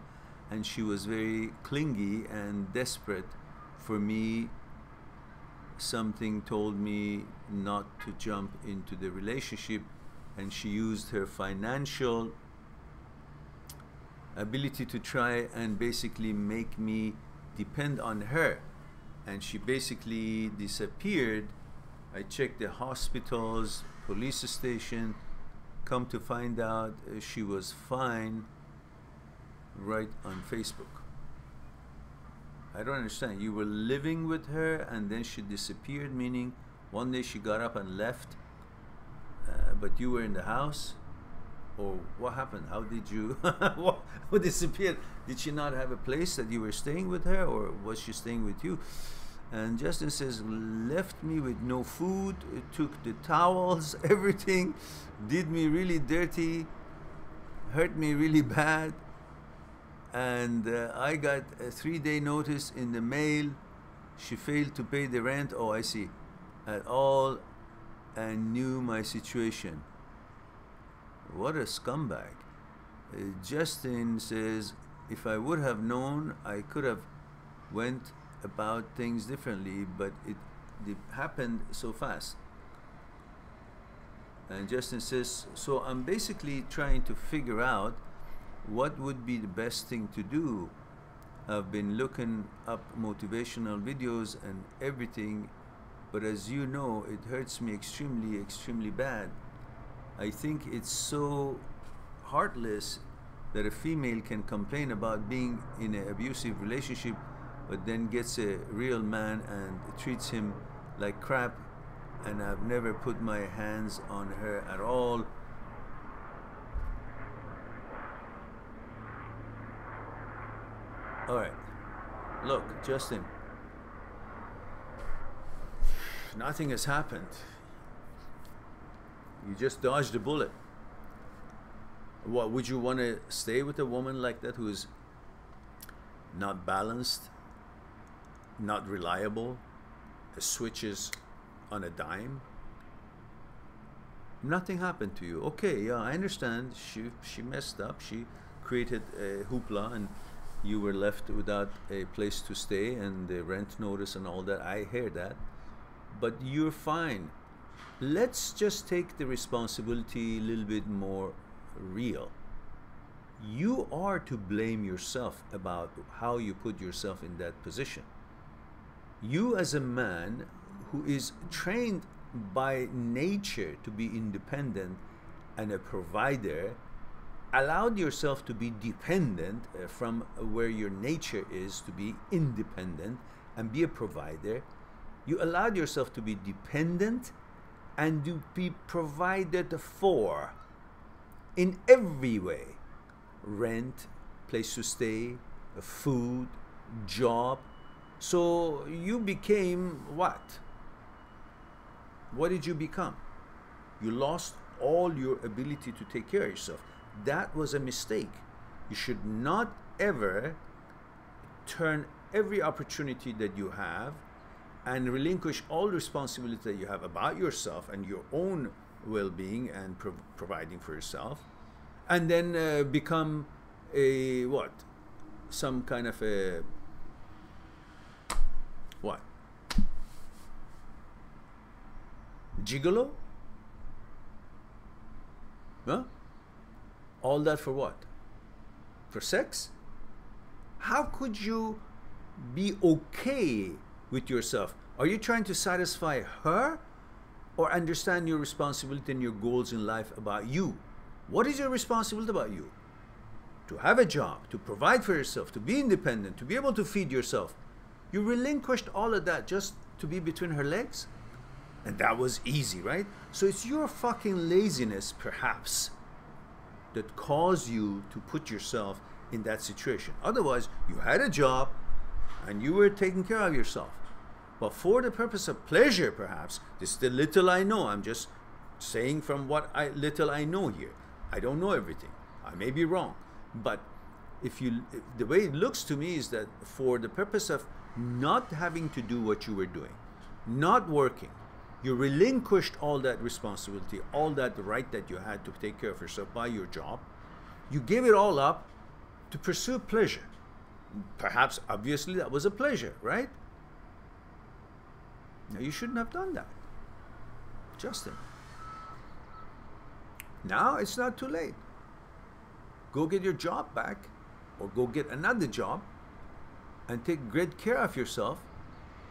and she was very clingy and desperate for me. Something told me not to jump into the relationship, and she used her financial ability to try and basically make me depend on her, and she basically disappeared. I checked the hospitals, police station, come to find out she was fine right on Facebook. I don't understand. You were living with her and then she disappeared, meaning one day she got up and left, but you were in the house? Or what happened? How did you what disappeared? Did she not have a place that you were staying with her, or was she staying with you? And Justin says, left me with no food, took the towels, everything, did me really dirty, hurt me really bad, and I got a 3-day notice in the mail. She failed to pay the rent, oh I see, at all, and knew my situation. What a scumbag. Justin says, if I would have known, I could have went about things differently, but it happened so fast. And Justin says, so I'm basically trying to figure out what would be the best thing to do. I've been looking up motivational videos and everything, but as you know, it hurts me extremely, extremely bad. I think it's so heartless that a female can complain about being in an abusive relationship, but then gets a real man and treats him like crap, and I've never put my hands on her at all. All right, look, Justin, nothing has happened. You just dodged a bullet. What, would you want to stay with a woman like that who is not balanced, not reliable, switches on a dime? Nothing happened to you. Okay, yeah, I understand. She messed up. She created a hoopla, and you were left without a place to stay and the rent notice and all that. I hear that, but you're fine. Let's just take the responsibility a little bit more real. You are to blame yourself about how you put yourself in that position. You as a man who is trained by nature to be independent and a provider, allowed yourself to be dependent from where your nature is to be independent and be a provider. You allowed yourself to be dependent and to be provided for in every way. Rent, place to stay, food, job. So you became what? What did you become? You lost all your ability to take care of yourself. That was a mistake. You should not ever turn every opportunity that you have and relinquish all responsibility that you have about yourself and your own well-being and providing for yourself, and then become a what? Some kind of a what? Gigolo? Huh? All that for what? For sex? How could you be okay with yourself? Are you trying to satisfy her, or understand your responsibility and your goals in life about you? What is your responsibility about you? To have a job, to provide for yourself, to be independent, to be able to feed yourself. You relinquished all of that just to be between her legs? And that was easy, right? So it's your fucking laziness, perhaps, that caused you to put yourself in that situation. Otherwise, you had a job and you were taking care of yourself. But for the purpose of pleasure, perhaps, this is the little I know. I'm just saying from what little I know here. I don't know everything. I may be wrong. But the way it looks to me is that for the purpose of not having to do what you were doing, not working, you relinquished all that responsibility, all that right that you had to take care of yourself by your job. You gave it all up to pursue pleasure. Perhaps, obviously, that was a pleasure, right? Now, you shouldn't have done that, Justin. Now it's not too late. Go get your job back, or go get another job and take great care of yourself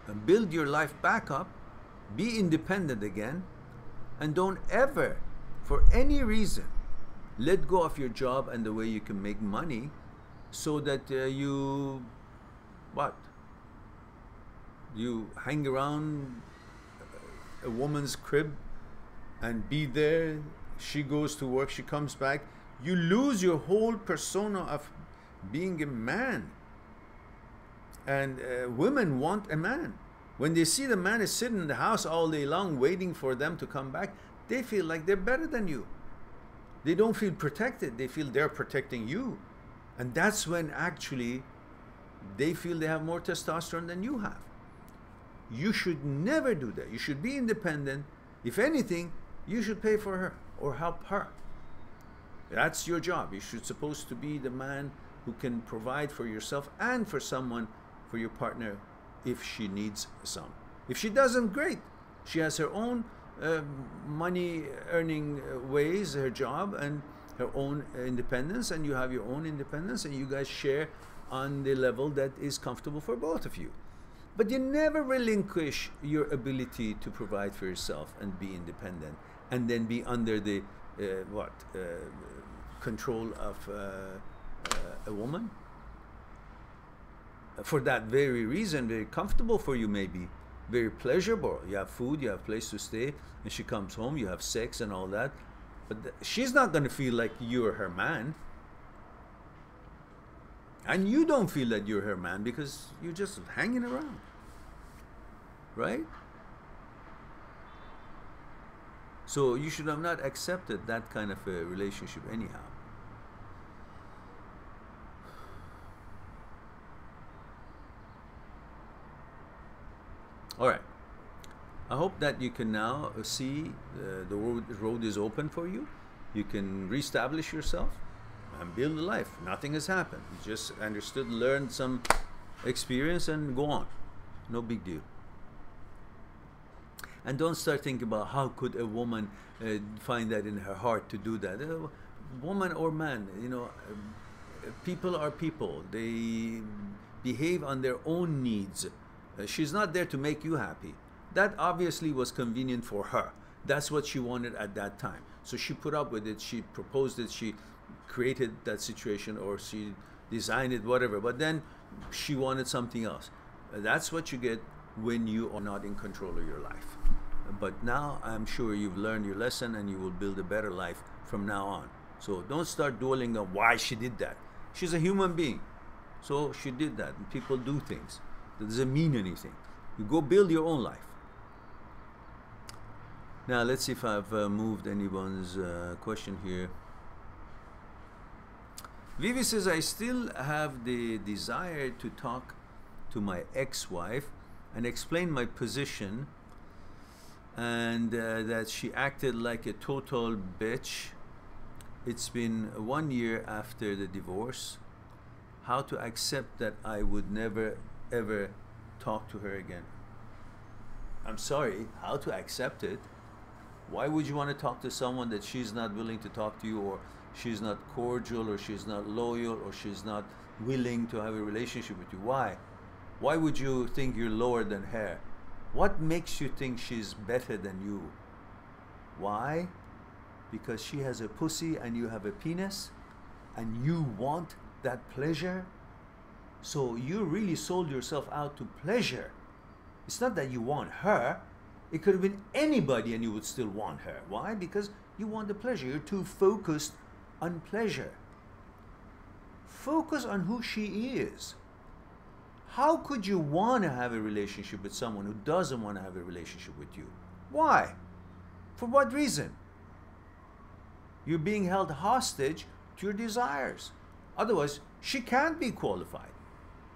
and build your life back up, be independent again, and don't ever, for any reason, let go of your job and the way you can make money so that you hang around a woman's crib and be there. She goes to work, she comes back. You lose your whole persona of being a man. And women want a man. When they see the man is sitting in the house all day long waiting for them to come back, they feel like they're better than you. They don't feel protected. They feel they're protecting you. And that's when actually they feel they have more testosterone than you have. You should never do that. You should be independent. If anything, you should pay for her or help her. That's your job. You should supposed to be the man who can provide for yourself and for someone, for your partner, if she needs some. If she doesn't, great. She has her own money earning ways, her job, and her own independence, and you have your own independence, and you guys share on the level that is comfortable for both of you. But you never relinquish your ability to provide for yourself and be independent, and then be under the control of a woman. For that very reason, very comfortable for you maybe, very pleasurable. You have food, you have a place to stay, and she comes home, you have sex and all that. But she's not going to feel like you're her man. And you don't feel that you're her man because you're just hanging around. Right? So you should have not accepted that kind of a relationship anyhow. All right. I hope that you can now see the road is open for you. You can reestablish yourself and build a life. Nothing has happened. You just understood, learned some experience, and go on. No big deal. And don't start thinking about how could a woman find that in her heart to do that. Woman or man, you know, people are people. They behave on their own needs. She's not there to make you happy. That obviously was convenient for her. That's what she wanted at that time. So she put up with it, she proposed it, she created that situation, or she designed it, whatever. But then she wanted something else. That's what you get when you are not in control of your life. But now I'm sure you've learned your lesson and you will build a better life from now on. So don't start dwelling on why she did that. She's a human being. So she did that. And people do things. That doesn't mean anything. You go build your own life. Now let's see if I've moved anyone's question here. Vivi says, I still have the desire to talk to my ex-wife and explain my position, and that she acted like a total bitch. It's been 1 year after the divorce. How to accept that I would never ever talk to her again? I'm sorry, how to accept it? Why would you want to talk to someone that she's not willing to talk to you, or she's not cordial, or she's not loyal, or she's not willing to have a relationship with you? Why? Why would you think you're lower than her? What makes you think she's better than you? Why? Because she has a pussy and you have a penis, and you want that pleasure? So you really sold yourself out to pleasure. It's not that you want her. It could have been anybody and you would still want her. Why? Because you want the pleasure. You're too focused on pleasure. Focus on who she is. How could you want to have a relationship with someone who doesn't want to have a relationship with you? Why? For what reason? You're being held hostage to your desires. Otherwise, she can't be qualified.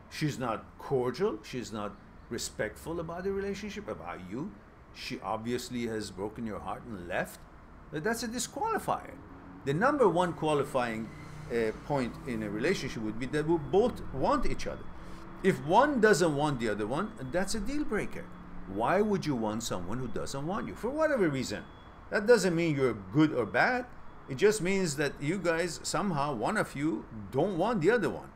She's not cordial. She's not respectful about the relationship, about you. She obviously has broken your heart and left. That's a disqualifier. The number one qualifying point in a relationship would be that we both want each other. If one doesn't want the other one, that's a deal breaker. Why would you want someone who doesn't want you? For whatever reason. That doesn't mean you're good or bad. It just means that you guys, somehow, one of you don't want the other one.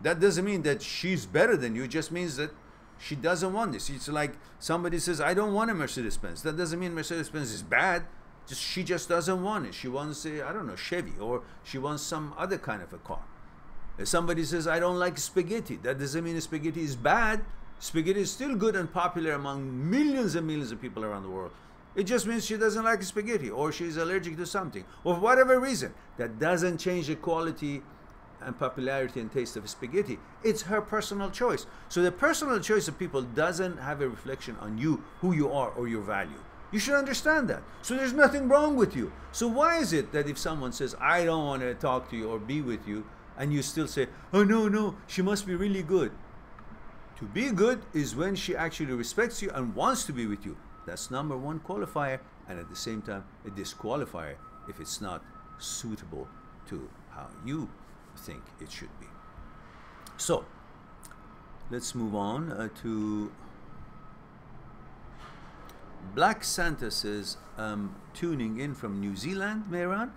That doesn't mean that she's better than you. It just means that she doesn't want this. It's like somebody says, I don't want a Mercedes-Benz. That doesn't mean Mercedes-Benz is bad. She just doesn't want it. She wants a, I don't know, Chevy, or she wants some other kind of a car. If somebody says, I don't like spaghetti, that doesn't mean spaghetti is bad. Spaghetti is still good and popular among millions and millions of people around the world. It just means she doesn't like spaghetti, or she's allergic to something, or for whatever reason. That doesn't change the quality and popularity and taste of spaghetti. It's her personal choice. So the personal choice of people doesn't have a reflection on you, who you are, or your value. You should understand that. So there's nothing wrong with you. So why is it that if someone says, I don't want to talk to you or be with you, and you still say, oh no, she must be really good. To be good is when she actually respects you and wants to be with you. That's number one qualifier, and at the same time a disqualifier if it's not suitable to how you think it should be. So let's move on to Black Santa says, tuning in from New Zealand, Mehran.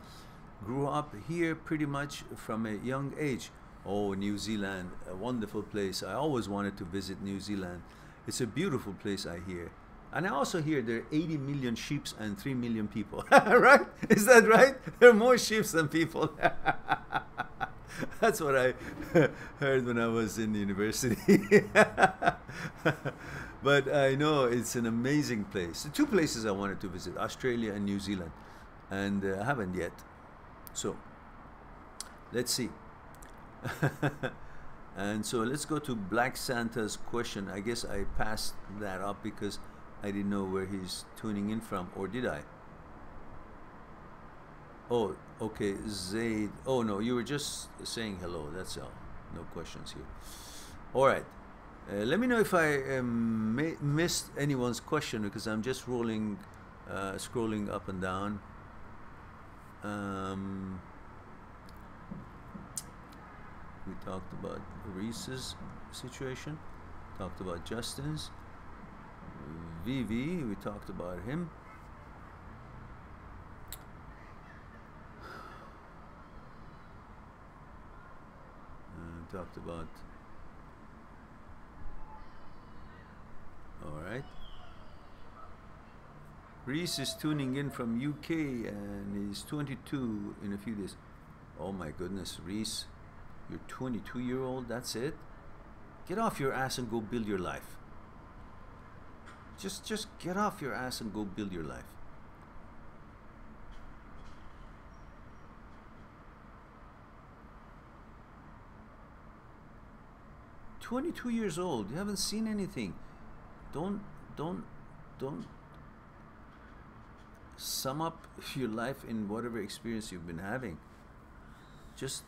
Grew up here pretty much from a young age. Oh, New Zealand, a wonderful place. I always wanted to visit New Zealand. It's a beautiful place, I hear. And I also hear there are 80 million sheep and 3 million people. Right? Is that right? There are more sheep than people. That's what I heard when I was in university. But I know it's an amazing place. The two places I wanted to visit, Australia and New Zealand. And I haven't yet. So, let's see. And so let's go to Black Santa's question. I guess I passed that up because I didn't know where he's tuning in from, or did I? Oh, okay, Zaid. Oh no, you were just saying hello, that's all. No questions here. All right. Let me know if I missed anyone's question, because I'm just scrolling up and down. We talked about Reese's situation, talked about Justin's, Vivi, we talked about him. Talked about, all right. Reese is tuning in from UK and he's 22 in a few days. Oh my goodness, Reese, you're 22-year-old, that's it? Get off your ass and go build your life. Just get off your ass and go build your life. You're 22 years old, you haven't seen anything. Don't sum up your life in whatever experience you've been having. Just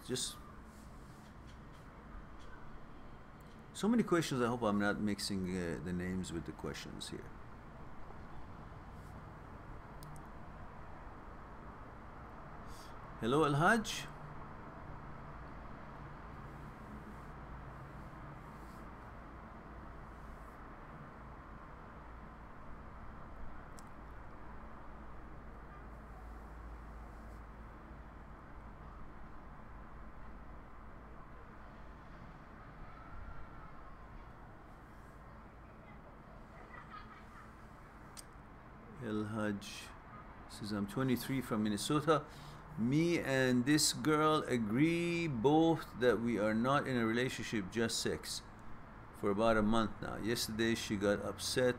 so many questions. I hope I'm not mixing the names with the questions here. Hello, El Hajj. El Hajj says, I'm 23 from Minnesota. Me and this girl agree both that we are not in a relationship, just sex, for about a month now. Yesterday she got upset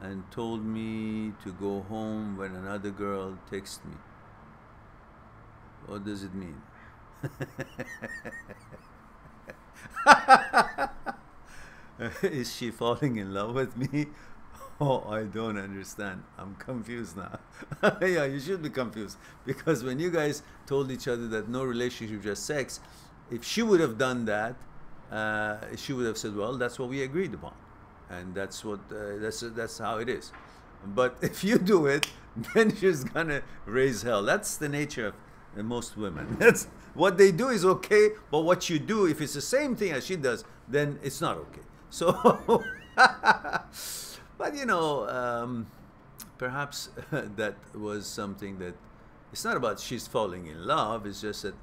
and told me to go home when another girl texted me. What does it mean? Is she falling in love with me? Oh, I don't understand. I'm confused now. Yeah, you should be confused because when you guys told each other that no relationship, just sex, if she would have done that, she would have said, "Well, that's what we agreed upon," and that's what that's how it is. But if you do it, then she's gonna raise hell. That's the nature of most women. That's what they do is okay, but what you do, if it's the same thing as she does, then it's not okay. So, but you know, perhaps that was something that it's not about she's falling in love. It's just that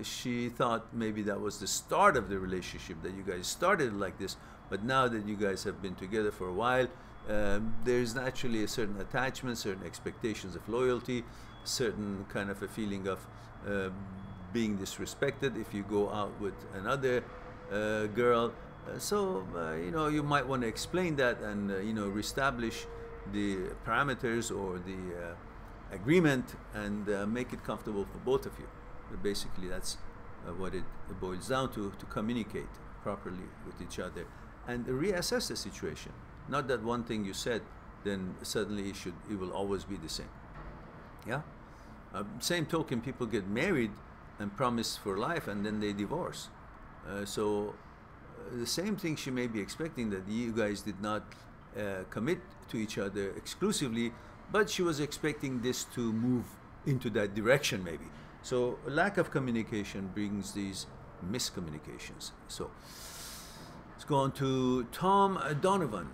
she thought maybe that was the start of the relationship, that you guys started like this, but now that you guys have been together for a while, there's naturally a certain attachment, certain expectations of loyalty, certain kind of a feeling of being disrespected if you go out with another girl. You know, you might want to explain that and you know, reestablish the parameters or the agreement and make it comfortable for both of you. Basically, that's what it boils down to communicate properly with each other and reassess the situation. Not that one thing you said, then suddenly it will always be the same. Yeah. Same token, people get married and promise for life, and then they divorce. The same thing she may be expecting, that you guys did not commit to each other exclusively, but she was expecting this to move into that direction maybe. So lack of communication brings these miscommunications. So let's go on to Tom Donovan.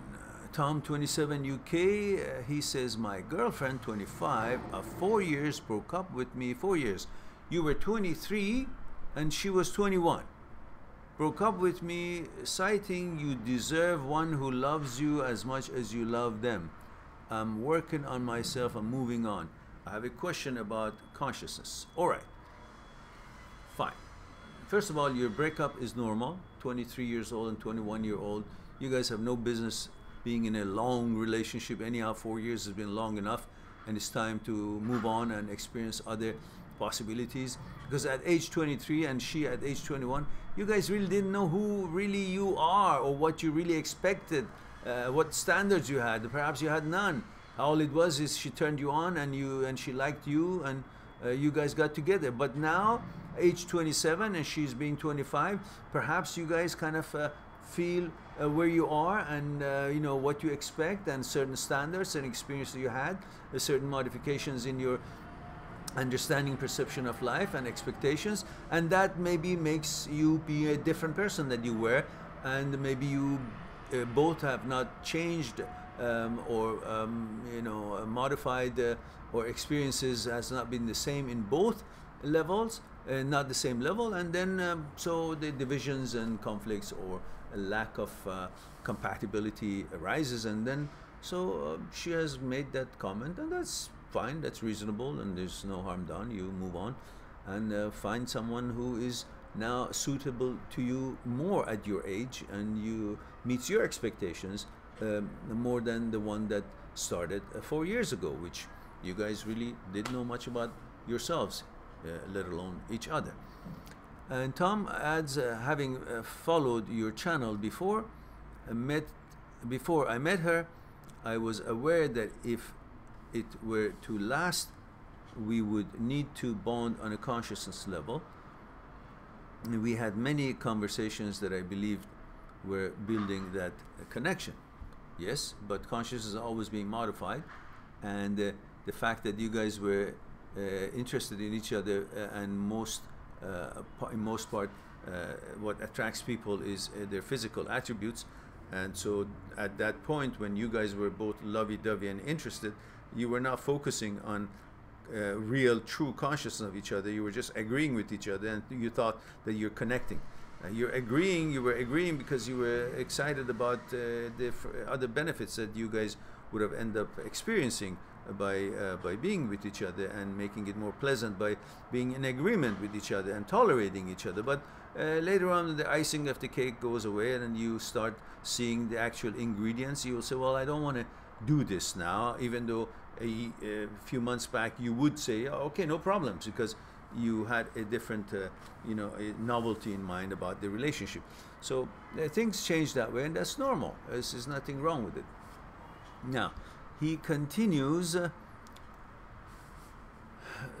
Tom, 27, UK. He says, my girlfriend, 25, of 4 years, broke up with me. 4 years. You were 23 and she was 21. Broke up with me, citing you deserve one who loves you as much as you love them. I'm working on myself. I'm moving on. I have a question about consciousness. All right. Fine. First of all, your breakup is normal. 23 years old and 21-year-old. You guys have no business being in a long relationship. Anyhow, 4 years has been long enough, and it's time to move on and experience other possibilities. Because at age 23 and she at age 21, you guys really didn't know who really you are or what you really expected, what standards you had. Perhaps you had none. All it was is she turned you on and she liked you, and you guys got together. But now, age 27 and she's being 25, perhaps you guys kind of feel where you are and you know what you expect, and certain standards and experiences you had, certain modifications in your understanding, perception of life and expectations, and that maybe makes you be a different person than you were, and maybe you both have not changed you know, modified or experiences has not been the same in both levels, not the same level, and then so the divisions and conflicts or a lack of compatibility arises, and then so she has made that comment, and that's fine, that's reasonable, and there's no harm done. You move on and find someone who is now suitable to you more at your age, and you meets your expectations more than the one that started 4 years ago, which you guys really didn't know much about yourselves, let alone each other. And Tom adds, having followed your channel before I met her, I was aware that if it were to last, we would need to bond on a consciousness level. And we had many conversations that I believed were building that connection. Yes, but consciousness is always being modified, and the fact that you guys were interested in each other, and in most part, what attracts people is their physical attributes. And so at that point, when you guys were both lovey-dovey and interested, you were not focusing on real, true consciousness of each other. You were just agreeing with each other, and you thought that you're connecting. You were agreeing because you were excited about the other benefits that you guys would have ended up experiencing by being with each other, and making it more pleasant by being in agreement with each other and tolerating each other. But later on, the icing of the cake goes away, and you start seeing the actual ingredients. You will say, well, I don't want to do this now, even though a few months back you would say, oh, okay, no problems, because you had a different, you know, a novelty in mind about the relationship. So things change that way, and that's normal. There's nothing wrong with it. Now, he continues,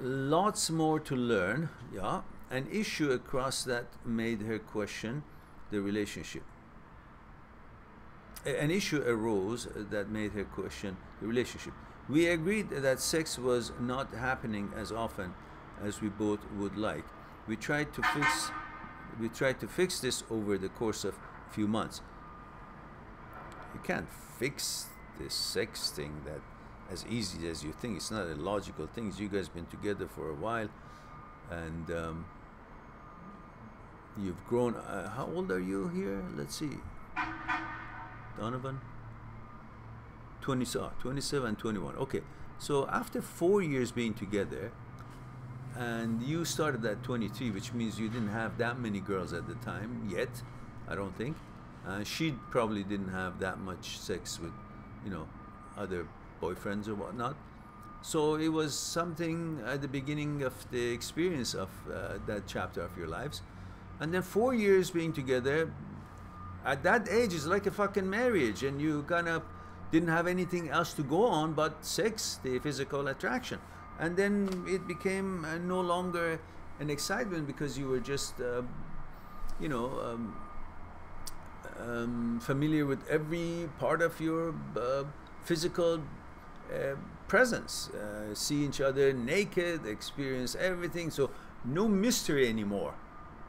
lots more to learn, yeah. An issue across that made her question the relationship. An issue arose that made her question the relationship. We agreed that sex was not happening as often as we both would like. We tried to fix this over the course of a few months. You can't fix this sex thing that as easy as you think. It's not a logical thing. You guys been together for a while, and you've grown. How old are you here? Let's see. Donovan? 27, 21. Okay, so after 4 years being together, and you started at 23, which means you didn't have that many girls at the time yet, I don't think. She probably didn't have that much sex with, you know, other boyfriends or whatnot. So it was something at the beginning of the experience of that chapter of your lives. And then 4 years being together, at that age, it's like a fucking marriage, and you kind of didn't have anything else to go on but sex, the physical attraction. And then it became no longer an excitement because you were just, you know, familiar with every part of your physical presence. See each other naked, experience everything, so no mystery anymore.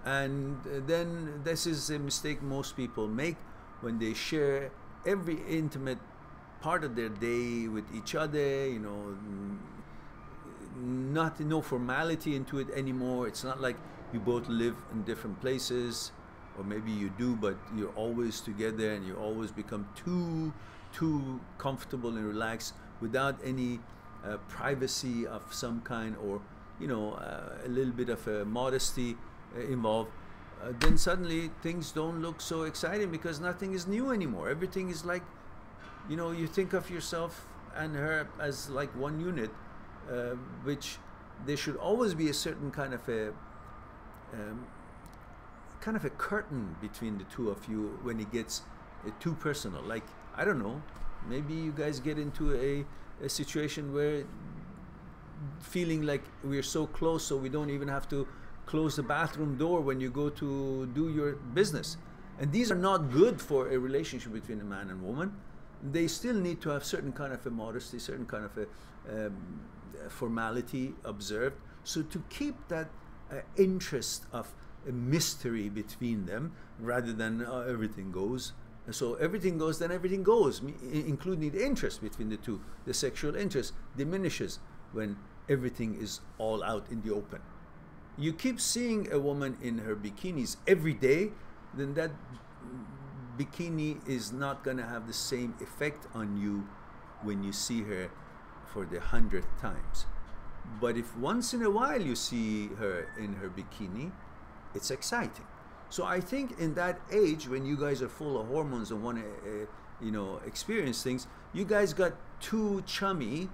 And then this is a mistake most people make when they share every intimate part of their day with each other, you know, no formality into it anymore. It's not like you both live in different places, or maybe you do, but you're always together and you always become too comfortable and relaxed without any privacy of some kind, or, you know, a little bit of a modesty involved. Then suddenly things don't look so exciting because nothing is new anymore. Everything is like, you know, you think of yourself and her as like one unit, which there should always be a certain kind of a curtain between the two of you when it gets too personal. Like, I don't know, maybe you guys get into a situation where feeling like we're so close, so we don't even have to close the bathroom door when you go to do your business. And these are not good for a relationship between a man and woman. They still need to have certain kind of a modesty, certain kind of a formality observed. So to keep that interest of a mystery between them, rather than everything goes. So everything goes, then everything goes, including the interest between the two. The sexual interest diminishes when everything is all out in the open. You keep seeing a woman in her bikinis every day, then that bikini is not going to have the same effect on you when you see her for the 100th times. But if once in a while you see her in her bikini, it's exciting. So I think in that age, when you guys are full of hormones and want to, you know, experience things, you guys got too chummy,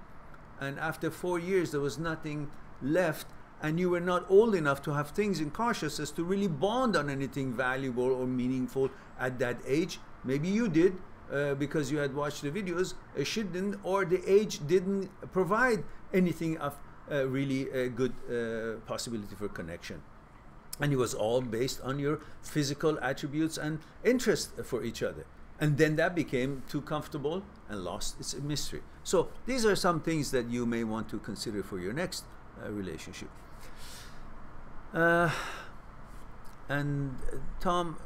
and after 4 years there was nothing left, and you were not old enough to have things in consciousness to really bond on anything valuable or meaningful at that age. Maybe you did because you had watched the videos, she didn't, or the age didn't provide anything of really a good possibility for connection. And it was all based on your physical attributes and interest for each other. And then that became too comfortable and lost its mystery. So these are some things that you may want to consider for your next relationship. And Tom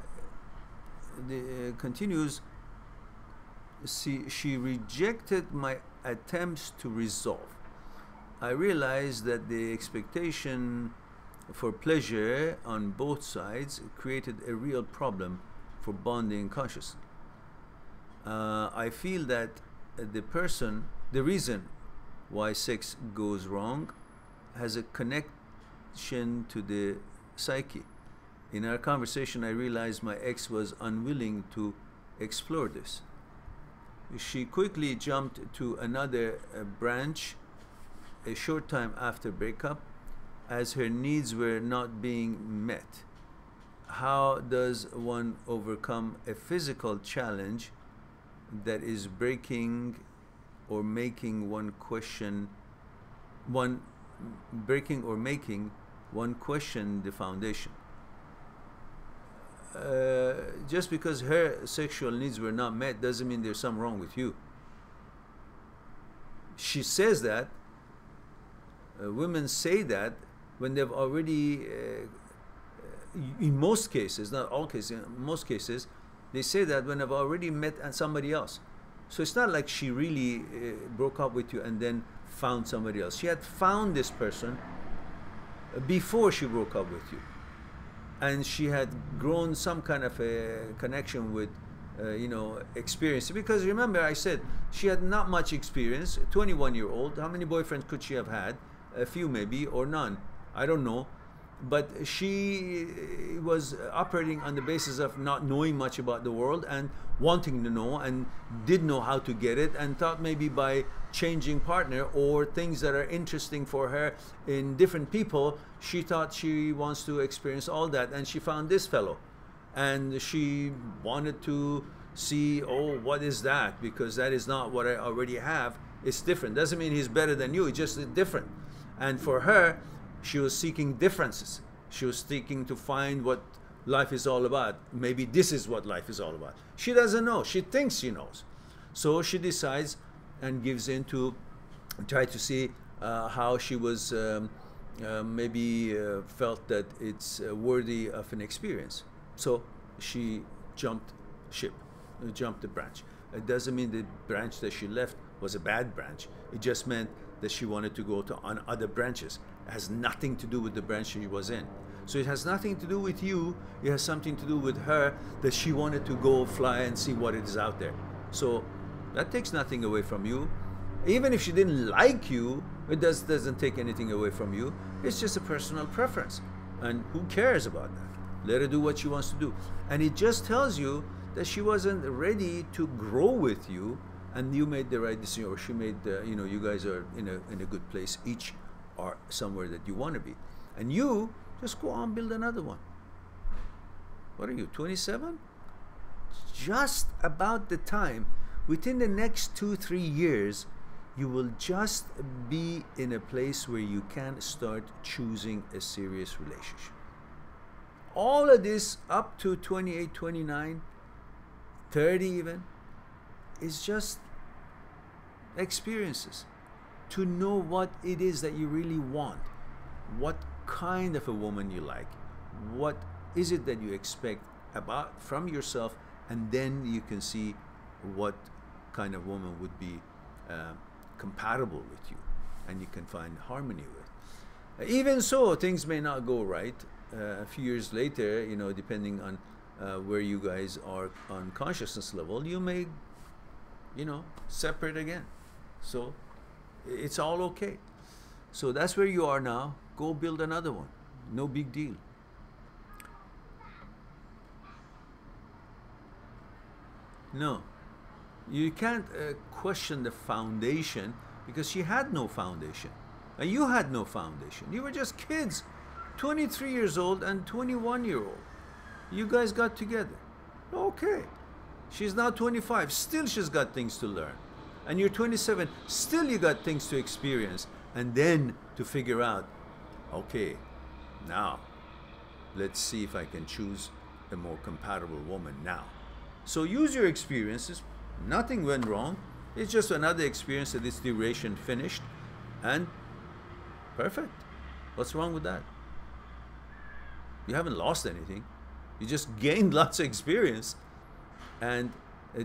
continues, she rejected my attempts to resolve. I realized that the expectation for pleasure on both sides created a real problem for bonding consciousness. I feel that the reason why sex goes wrong has a connection to the psyche. In our conversation, I realized my ex was unwilling to explore this. She quickly jumped to another branch a short time after breakup. as her needs were not being met. How does one overcome a physical challenge that is breaking or making one question the foundation? Just because her sexual needs were not met doesn't mean there's something wrong with you. She says that, women say that when they've already, in most cases, not all cases, in most cases, they say that when they've already met somebody else. So it's not like she really broke up with you and then found somebody else. She had found this person before she broke up with you. And she had grown some kind of a connection with, experience. Because remember, I said she had not much experience, 21-year-old. How many boyfriends could she have had? A few maybe, or none. I don't know. But she was operating on the basis of not knowing much about the world and wanting to know, and did know how to get it, and thought maybe by changing partner or things that are interesting for her in different people, she thought she wants to experience all that. And she found this fellow, and she wanted to see, oh, what is that? Because that is not what I already have. It's different. Doesn't mean he's better than you, it's just different. And for her, she was seeking differences. She was seeking to find what life is all about. Maybe this is what life is all about. She doesn't know. She thinks she knows. So she decides and gives in to try to see how she was maybe felt that it's worthy of an experience. So she jumped ship, jumped the branch. It doesn't mean the branch that she left was a bad branch. It just meant that she wanted to go to on other branches. It has nothing to do with the branch she was in. So it has nothing to do with you. It has something to do with her, that she wanted to go fly and see what is out there. So that takes nothing away from you. Even if she didn't like you, it doesn't take anything away from you. It's just a personal preference. And who cares about that? Let her do what she wants to do. And it just tells you that she wasn't ready to grow with you, and you made the right decision, or she made you guys are in a good place. Each are somewhere that you want to be. And you just go on, build another one. What are you, 27? Just about the time, within the next 2-3 years, you will just be in a place where you can start choosing a serious relationship. All of this up to 28, 29, 30 even, is just experiences to know what it is that you really want, what kind of a woman you like, what is it that you expect from yourself, and then you can see what kind of woman would be compatible with you and you can find harmony with. Even so, things may not go right. A few years later, depending on where you guys are on consciousness level, you may separate again. So it's all okay. So that's where you are now. Go build another one. No big deal. No, you can't question the foundation, because she had no foundation and you had no foundation. You were just kids, 23 years old and 21-year-old. You guys got together. Okay. She's now 25. Still she's got things to learn. And you're 27. Still you got things to experience. And then to figure out, okay, now let's see if I can choose a more compatible woman now. So use your experiences. Nothing went wrong. It's just another experience that this duration finished. And perfect. What's wrong with that? You haven't lost anything. You just gained lots of experience. And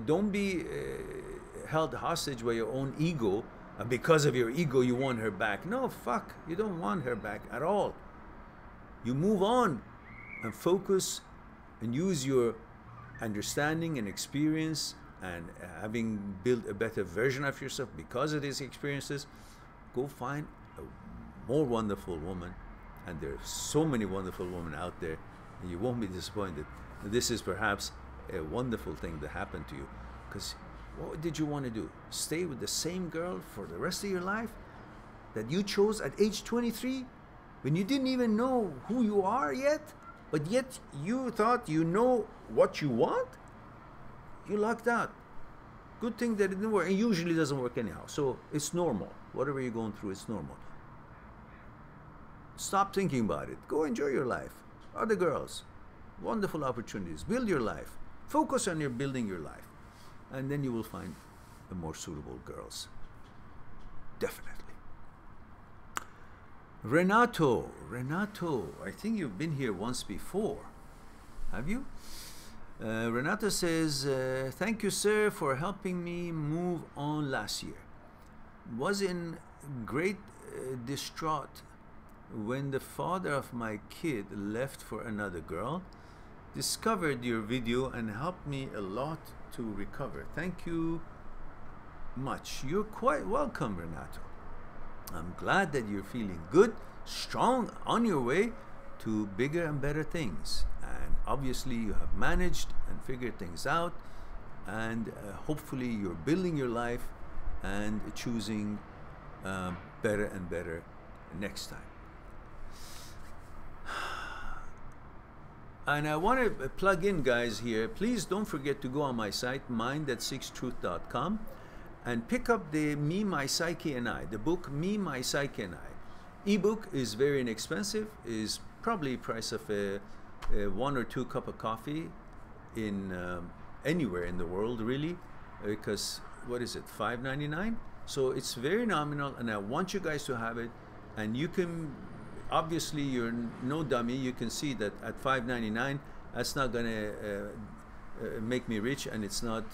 don't be held hostage by your own ego. And because of your ego, you want her back. No, fuck. You don't want her back at all. You move on and focus and use your understanding and experience, and having built a better version of yourself because of these experiences. Go find a more wonderful woman. And there are so many wonderful women out there, and you won't be disappointed. This is perhaps a wonderful thing that happened to you, because what did you want to do? Stay with the same girl for the rest of your life that you chose at age 23? when you didn't even know who you are yet, but yet you thought you know what you want, you lucked out. Good thing that it didn't work. It usually doesn't work anyhow. So it's normal. Whatever you're going through, it's normal. Stop thinking about it. Go enjoy your life. Other girls, wonderful opportunities. Build your life. Focus on your building your life. And then you will find the more suitable girls. Definitely. Renato, I think you've been here once before. Have you? Renato says, thank you, sir, for helping me move on last year. Was in great distraught when the father of my kid left for another girl. Discovered your video and helped me a lot to recover. Thank you much. You're quite welcome, Renato. I'm glad that you're feeling good, strong, on your way to bigger and better things. And obviously you have managed and figured things out, and hopefully you're building your life and choosing better and better next time. And I want to plug in, guys, here. Please don't forget to go on my site, mind@6truth.com, and pick up the Me, My Psyche and I, the book Me, My Psyche and I. Ebook is very inexpensive, is probably price of a 1 or 2 cup of coffee in anywhere in the world, really, because what is it, $5.99? So it's very nominal, and I want you guys to have it. And you can, obviously you're no dummy, you can see that at $5.99 that's not gonna make me rich, and it's not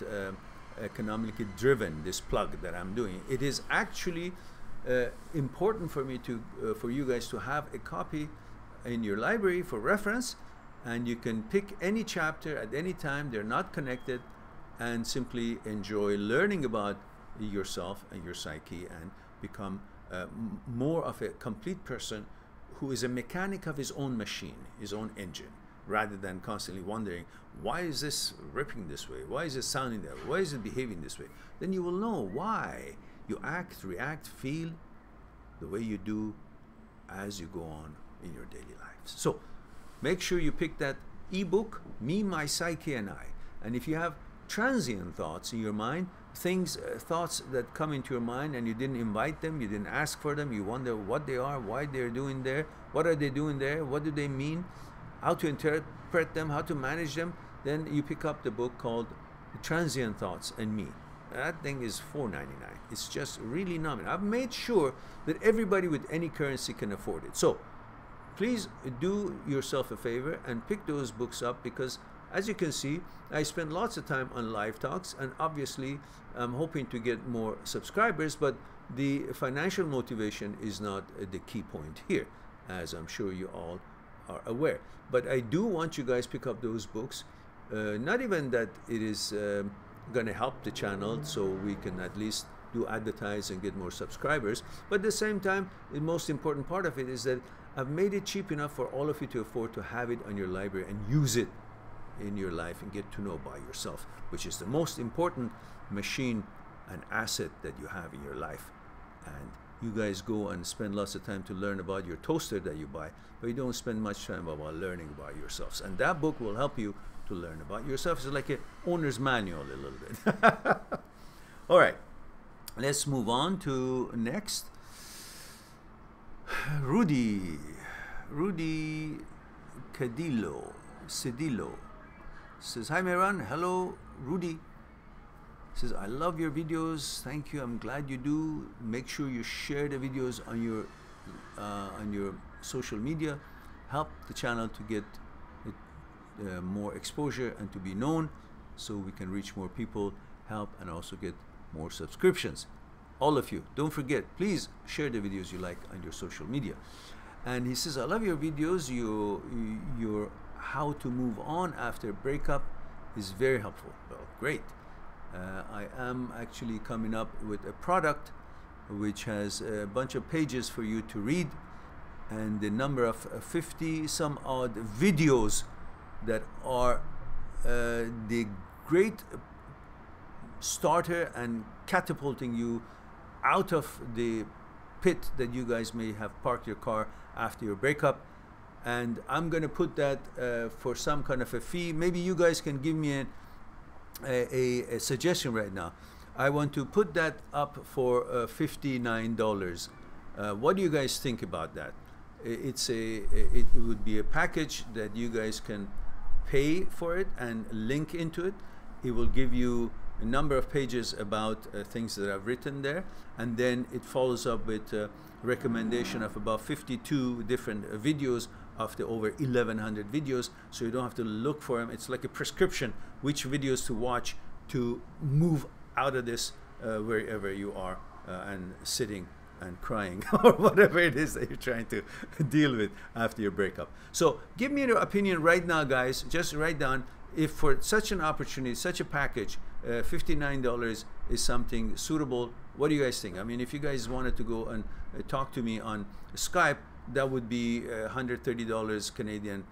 economically driven, this plug that I'm doing. It is actually important for me to for you guys to have a copy in your library for reference, and you can pick any chapter at any time. They're not connected, and simply enjoy learning about yourself and your psyche and become more of a complete person who is a mechanic of his own machine, his own engine, rather than constantly wondering, why is this ripping this way? Why is it sounding that way? Why is it behaving this way? Then you will know why you act, react, feel the way you do as you go on in your daily lives. So make sure you pick that ebook, Me, My Psyche and I. And if you have transient thoughts in your mind, things, thoughts that come into your mind and you didn't invite them, you didn't ask for them, you wonder what they are, why they're doing there, what are they doing there, what do they mean, how to interpret them, how to manage them, then you pick up the book called Transient Thoughts and Me. That thing is $4.99. It's just really nominal. I've made sure that everybody with any currency can afford it. So please do yourself a favor and pick those books up, because as you can see, I spend lots of time on live talks, and obviously I'm hoping to get more subscribers, but the financial motivation is not the key point here, as I'm sure you all are aware. But I do want you guys pick up those books, not even that it is going to help the channel so we can at least do advertise and get more subscribers, but at the same time, the most important part of it is that I've made it cheap enough for all of you to afford to have it on your library and use it in your life and get to know by yourself, which is the most important machine and asset that you have in your life. And you guys go and spend lots of time to learn about your toaster that you buy, but you don't spend much time about learning about yourselves. And that book will help you to learn about yourself. It's like an owner's manual a little bit. All right, let's move on to next. Rudy Cedillo says, hi Mehran. Hello Rudy. Says, I love your videos. Thank you. I'm glad you do. Make sure you share the videos on your social media. Help the channel to get more exposure and to be known, so we can reach more people, help, and also get more subscriptions. All of you, don't forget, please share the videos you like on your social media. And he says, I love your videos. Your how to move on after breakup is very helpful. Well, great. I am actually coming up with a product which has a bunch of pages for you to read, and the number of 50 some odd videos that are the great starter and catapulting you out of the pit that you guys may have parked your car after your breakup. And I'm going to put that for some kind of a fee. Maybe you guys can give me a suggestion right now. I want to put that up for $59. What do you guys think about that? It would be a package that you guys can pay for it and link into it. It will give you a number of pages about things that I've written there, and then it follows up with a recommendation of about 52 different videos of the over 1100 videos, so you don't have to look for them. It's like a prescription which videos to watch to move out of this wherever you are and sitting and crying or whatever it is that you're trying to deal with after your breakup. So give me your opinion right now, guys. Just write down if for such an opportunity, such a package, $59 is something suitable. What do you guys think? I mean, if you guys wanted to go and talk to me on Skype, that would be $130 Canadian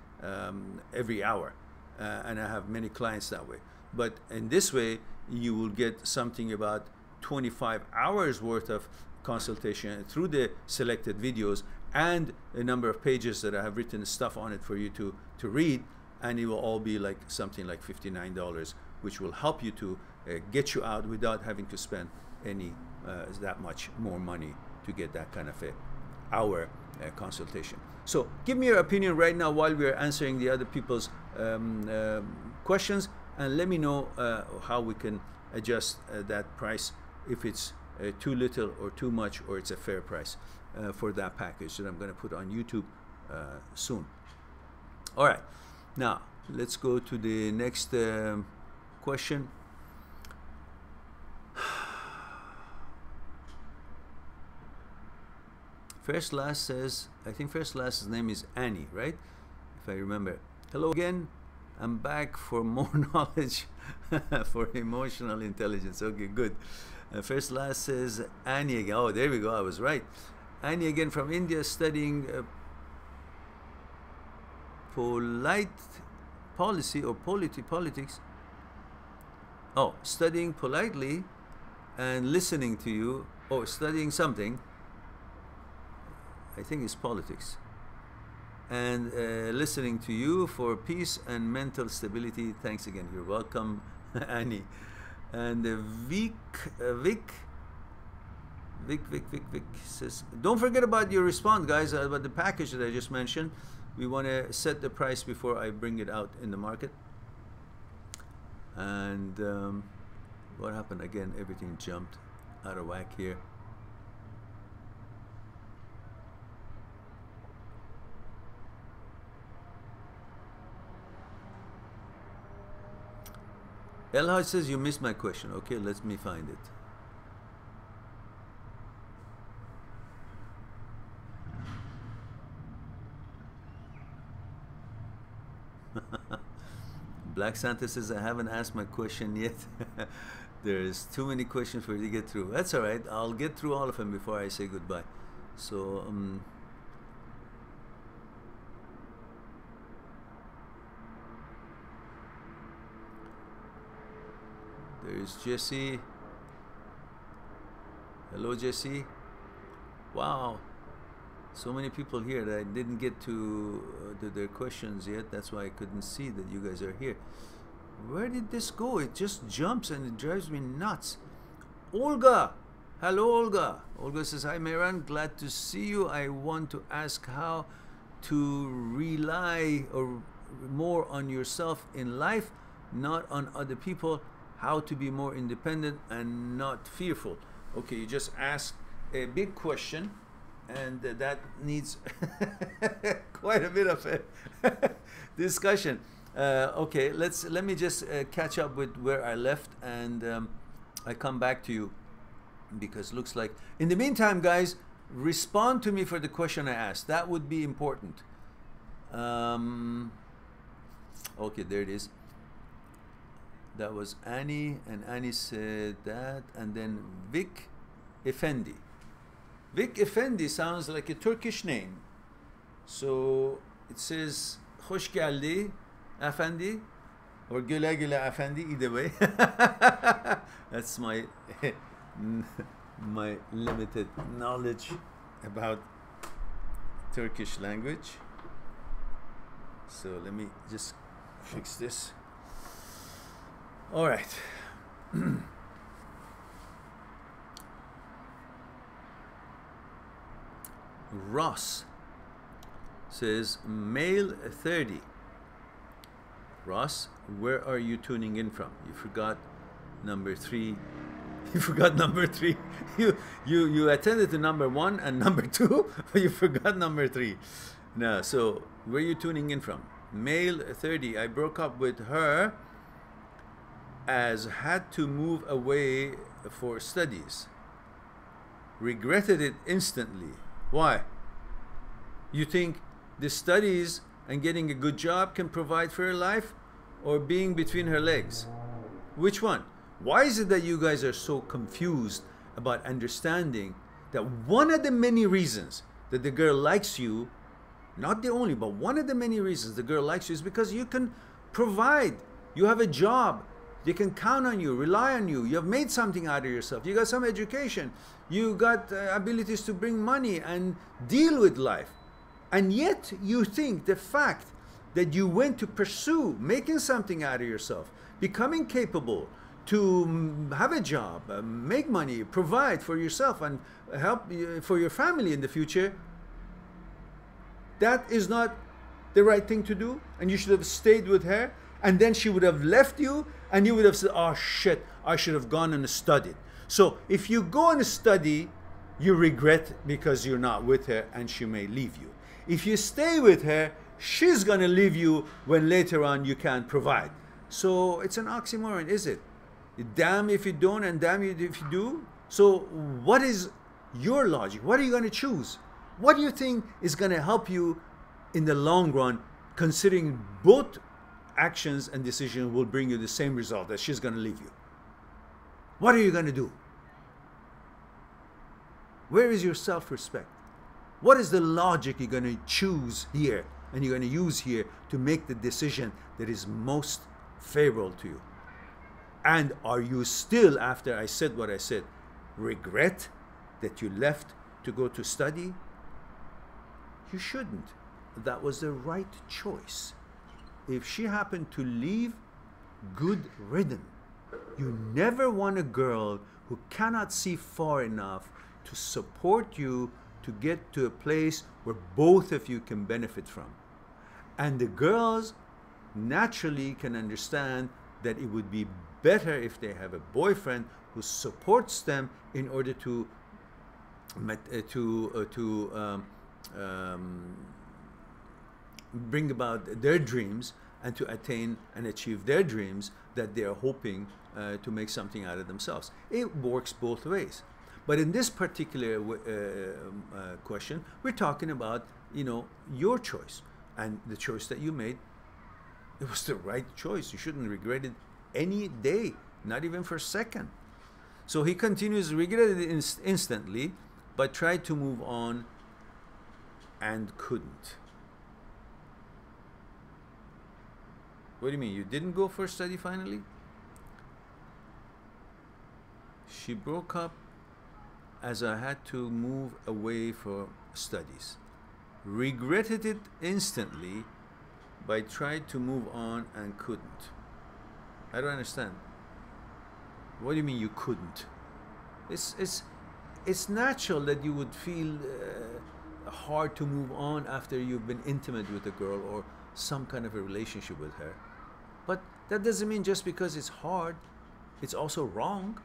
every hour. And I have many clients that way. But in this way, you will get something about 25 hours worth of consultation through the selected videos and a number of pages that I have written stuff on it for you to read, and it will all be like something like $59, which will help you to get you out without having to spend any that much more money to get that kind of a hour consultation. So give me your opinion right now while we're answering the other people's questions, and let me know how we can adjust that price, if it's too little or too much, or it's a fair price for that package that I'm going to put on YouTube soon. All right, now let's go to the next question. First Last says, I think First Last's name is Annie, right? If I remember. Hello again. I'm back for more knowledge for emotional intelligence. Okay, good. First Last says Annie again. Oh, there we go. I was right. Annie again from India, studying polite policy or politics. Oh, studying politely and listening to you. Oh, studying something. I think it's politics. And listening to you for peace and mental stability. Thanks again. You're welcome, Annie. And Vic says, don't forget about your response, guys, about the package that I just mentioned. We want to set the price before I bring it out in the market. And what happened again? Everything jumped out of whack here. Elhaj says you missed my question. Okay, let me find it. Black Santa says I haven't asked my question yet. There's too many questions for you to get through. That's all right. I'll get through all of them before I say goodbye. So there's Jesse. Hello, Jesse. Wow, so many people here that I didn't get to their questions yet. That's why I couldn't see that you guys are here. Where did this go? It just jumps and it drives me nuts. Olga. Hello, Olga. Olga says, hi, Mehran. Glad to see you. I want to ask how to rely more on yourself in life, not on other people. How to be more independent and not fearful. Okay, you just asked a big question, and that needs quite a bit of a discussion. Okay, let me just catch up with where I left, and I come back to you, because looks like in the meantime, guys, respond to me for the question I asked. That would be important. Okay, there it is. That was Annie, and Annie said that, and then Vic Effendi. Vic Effendi sounds like a Turkish name. So it says Hoş geldi Efendi, or Güle Güle Efendi, either way. That's my my limited knowledge about Turkish language. So let me just fix this. All right. Ross says, male 30. Ross, where are you tuning in from? You forgot number 3. You forgot number 3. You attended to number 1 and number 2, but you forgot number 3. No, so where are you tuning in from? Male 30. I broke up with her as had to move away for studies. Regretted it instantly. Why? You think the studies and getting a good job can provide for her life, or being between her legs? Which one? Why is it that you guys are so confused about understanding that one of the many reasons that the girl likes you, not the only, but one of the many reasons the girl likes you is because you can provide. You have a job. They can count on you, rely on you. You have made something out of yourself. You got some education. You got abilities to bring money and deal with life. And yet you think the fact that you went to pursue making something out of yourself, becoming capable to have a job, make money, provide for yourself and help for your family in the future, that is not the right thing to do, and you should have stayed with her, and then she would have left you, and you would have said, oh shit, I should have gone and studied. So if you go and study, you regret because you're not with her and she may leave you. If you stay with her, she's gonna leave you when later on you can't provide. So it's an oxymoron, is it? Damn if you don't and damn if you do. So what is your logic? What are you gonna choose? What do you think is gonna help you in the long run, considering both actions and decisions will bring you the same result, that she's gonna leave you? What are you gonna do? Where is your self-respect? What is the logic you're gonna choose here and you're gonna use here to make the decision that is most favorable to you? And are you still, after I said what I said, regret that you left to go to study? You shouldn't. That was the right choice. If she happened to leave, good riddance. You never want a girl who cannot see far enough to support you to get to a place where both of you can benefit from. And the girls naturally can understand that it would be better if they have a boyfriend who supports them in order to bring about their dreams and to attain and achieve their dreams that they are hoping to make something out of themselves. It works both ways. But in this particular question, we're talking about, you know, your choice and the choice that you made. It was the right choice. You shouldn't regret it any day, not even for a second. So he continues, regretted it instantly, but tried to move on and couldn't. What do you mean? You didn't go for study finally? She broke up as I had to move away for studies. Regretted it instantly, but tried to move on and couldn't. I don't understand. What do you mean you couldn't? It's natural that you would feel hard to move on after you've been intimate with a girl or some kind of a relationship with her. But that doesn't mean just because it's hard, it's also wrong.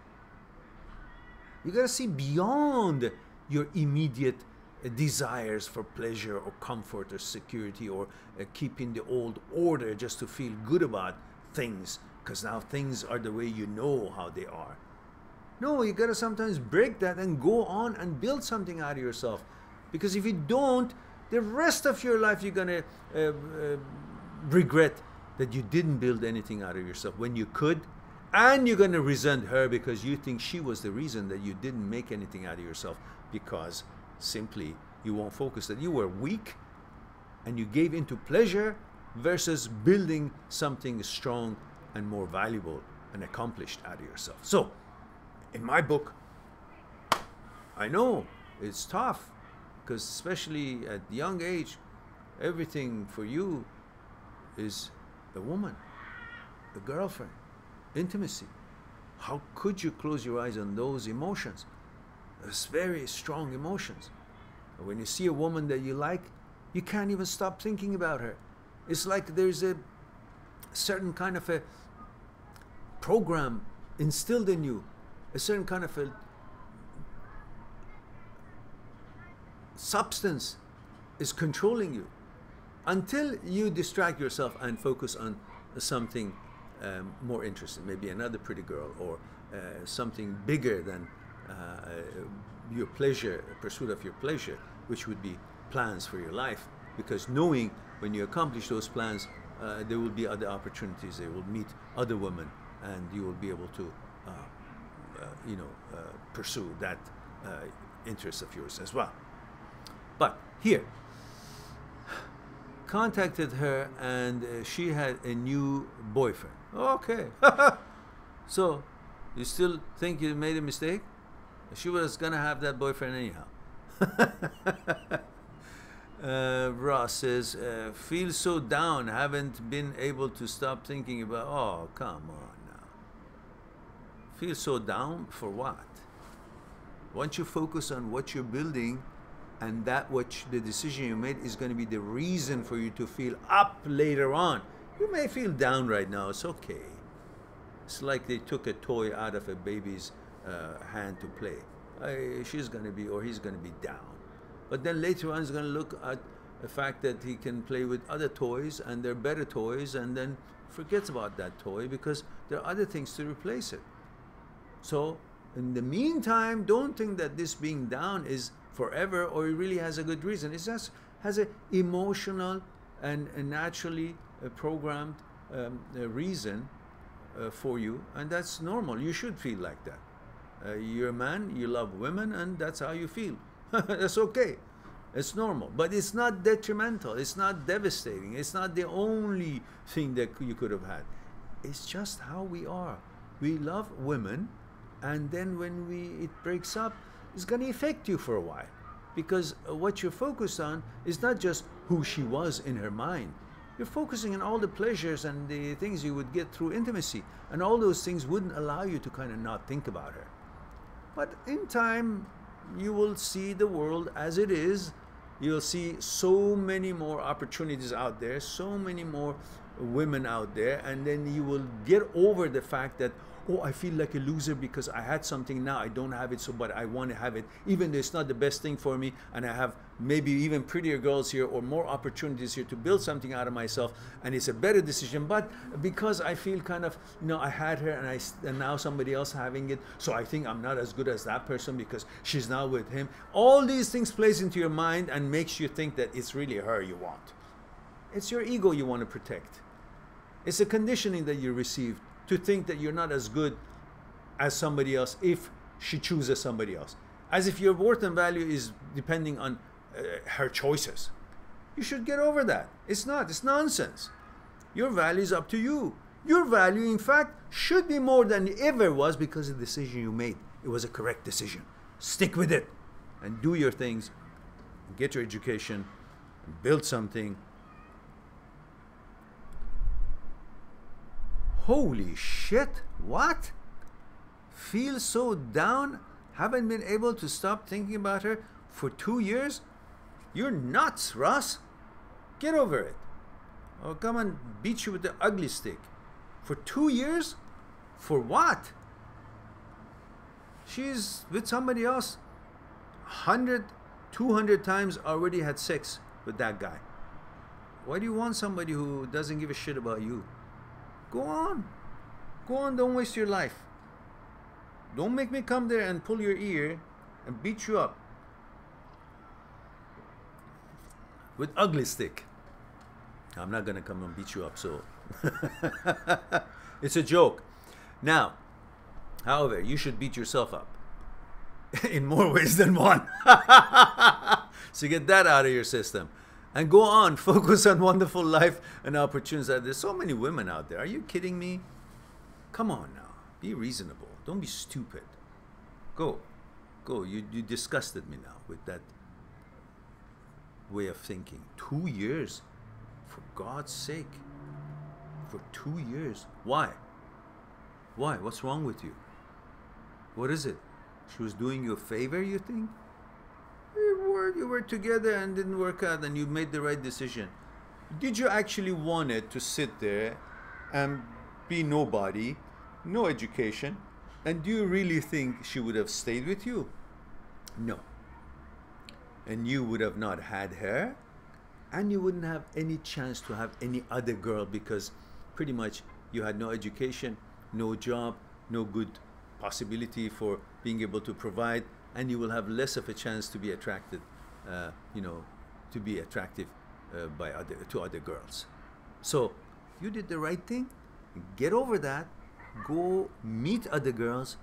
You gotta see beyond your immediate desires for pleasure or comfort or security or keeping the old order just to feel good about things, because now things are the way you know how they are. No, you gotta sometimes break that and go on and build something out of yourself. Because if you don't, the rest of your life you're gonna regret that you didn't build anything out of yourself when you could, and you're gonna resent her because you think she was the reason that you didn't make anything out of yourself, because simply you won't focus that you were weak and you gave into pleasure versus building something strong and more valuable and accomplished out of yourself. So in my book, I know it's tough. Because especially at young age, everything for you is the woman, the girlfriend, intimacy. How could you close your eyes on those emotions? Those very strong emotions. When you see a woman that you like, you can't even stop thinking about her. It's like there's a certain kind of a program instilled in you, a certain kind of a substance is controlling you until you distract yourself and focus on something more interesting, maybe another pretty girl, or something bigger than your pleasure, pursuit of your pleasure, which would be plans for your life. Because knowing when you accomplish those plans, there will be other opportunities, they will meet other women, and you will be able to pursue that interest of yours as well. But here, contacted her and she had a new boyfriend. Okay. So you still think you made a mistake? She was gonna have that boyfriend anyhow. Ross says, feel so down, haven't been able to stop thinking about, oh, come on now. Feel so down for what? Once you focus on what you're building, and that the decision you made is going to be the reason for you to feel up later on. You may feel down right now, it's okay. It's like they took a toy out of a baby's hand to play. She's going to be, or he's going to be down. But then later on he's going to look at the fact that he can play with other toys, and they're better toys, and then forgets about that toy because there are other things to replace it. So in the meantime, don't think that this being down is forever, or it really has a good reason. It just has an emotional and a naturally programmed reason for you, and that's normal. You should feel like that. You're a man, you love women, and that's how you feel. That's okay. It's normal, but it's not detrimental. It's not devastating. It's not the only thing that you could have had. It's just how we are. We love women, and then when it breaks up, it's going to affect you for a while, because what you're focused on is not just who she was in her mind. You're focusing on all the pleasures and the things you would get through intimacy, and all those things wouldn't allow you to kind of not think about her. But in time, you will see the world as it is. You'll see so many more opportunities out there, so many more women out there, and then you will get over the fact that, oh, I feel like a loser because I had something, now I don't have it, so but I want to have it, even though it's not the best thing for me, and I have maybe even prettier girls here or more opportunities here to build something out of myself, and it's a better decision. But because I feel kind of, I had her, and now somebody else having it, so I think I'm not as good as that person because she's now with him. All these things plays into your mind and makes you think that it's really her you want. It's your ego you want to protect. It's a conditioning that you received to think that you're not as good as somebody else if she chooses somebody else. As if your worth and value is depending on her choices. You should get over that. It's not. It's nonsense. Your value is up to you. Your value, in fact, should be more than it ever was because of the decision you made. It was a correct decision. Stick with it and do your things. Get your education. Build something. Holy shit, what? Feel so down? Haven't been able to stop thinking about her for 2 years? You're nuts, Ross. Get over it. I'll come and beat you with the ugly stick. For 2 years? For what? She's with somebody else. 100, 200 times already had sex with that guy. Why do you want somebody who doesn't give a shit about you? Go on. Go on, don't waste your life. Don't make me come there and pull your ear and beat you up with ugly stick. I'm not gonna come and beat you up, so it's a joke. Now, however, you should beat yourself up in more ways than one. So get that out of your system. And go on, focus on wonderful life and opportunities. There's so many women out there. Are you kidding me? Come on now. Be reasonable. Don't be stupid. Go. Go. You disgusted me now with that way of thinking. 2 years? For God's sake. For 2 years. Why? Why? What's wrong with you? What is it? She was doing you a favor, you think? You were together and didn't work out and you made the right decision. Did you actually want it to sit there and be nobody, no education? And do you really think she would have stayed with you? No. And you would have not had her, and you wouldn't have any chance to have any other girl, because pretty much you had no education, no job, no good possibility for being able to provide, and you will have less of a chance to be attracted, to be attractive to other girls. So you did the right thing. Get over that. Go meet other girls,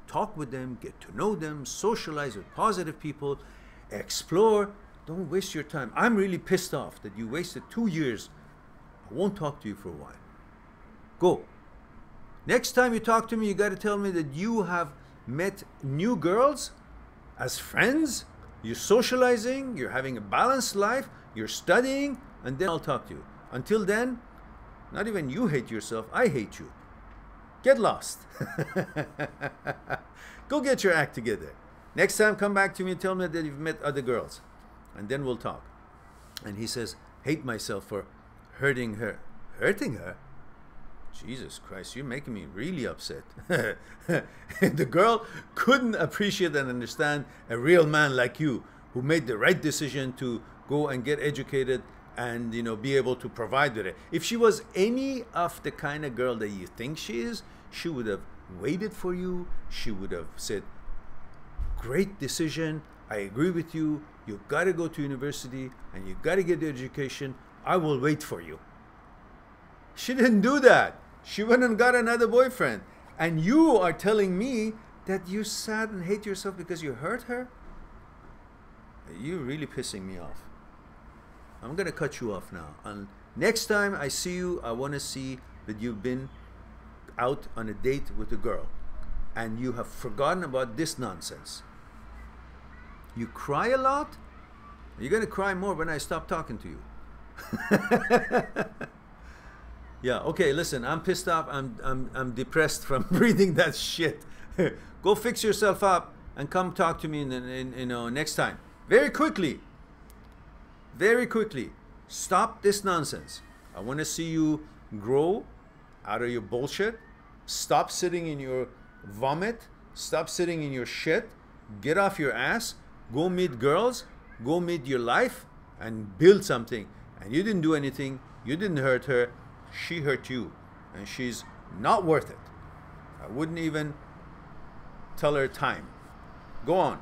talk with them, get to know them, socialize with positive people, explore. Don't waste your time. I'm really pissed off that you wasted 2 years. I won't talk to you for a while. Go. Next time you talk to me, you got to tell me that you have met new girls as friends, you're socializing, you're having a balanced life, you're studying, and then I'll talk to you. Until then, not even you hate yourself, I hate you. Get lost. Go get your act together. Next time, come back to me and tell me that you've met other girls, and then we'll talk. And he says, hate myself for hurting her. Hurting her? Jesus Christ, you're making me really upset. The girl couldn't appreciate and understand a real man like you, who made the right decision to go and get educated and be able to provide with it. If she was any of the kind of girl that you think she is, she would have waited for you. She would have said, great decision, I agree with you, you got to go to university and you got to get the education, I will wait for you. She didn't do that. She went and got another boyfriend. And you are telling me that you sad and hate yourself because you hurt her? You're really pissing me off. I'm going to cut you off now. And next time I see you, I want to see that you've been out on a date with a girl and you have forgotten about this nonsense. You cry a lot? You're going to cry more when I stop talking to you. Yeah, okay, listen, I'm pissed off. I'm depressed from reading that shit. Go fix yourself up and come talk to me next time. Very quickly. Very quickly. Stop this nonsense. I want to see you grow out of your bullshit. Stop sitting in your vomit. Stop sitting in your shit. Get off your ass. Go meet girls. Go meet your life and build something. And you didn't do anything. You didn't hurt her. She hurt you. And she's not worth it. I wouldn't even tell her time. Go on.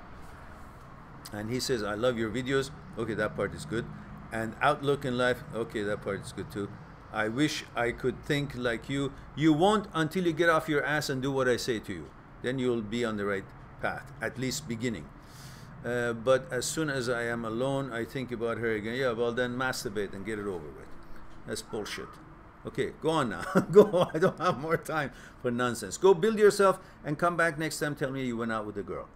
And he says, I love your videos. Okay, that part is good. And outlook in life. Okay, that part is good too. I wish I could think like you. You won't until you get off your ass and do what I say to you. Then you'll be on the right path, at least beginning. But as soon as I am alone, I think about her again. Yeah, well then masturbate and get it over with. That's bullshit. Okay, go on now. Go. I don't have more time for nonsense. Go build yourself and come back next time. Tell me you went out with a girl.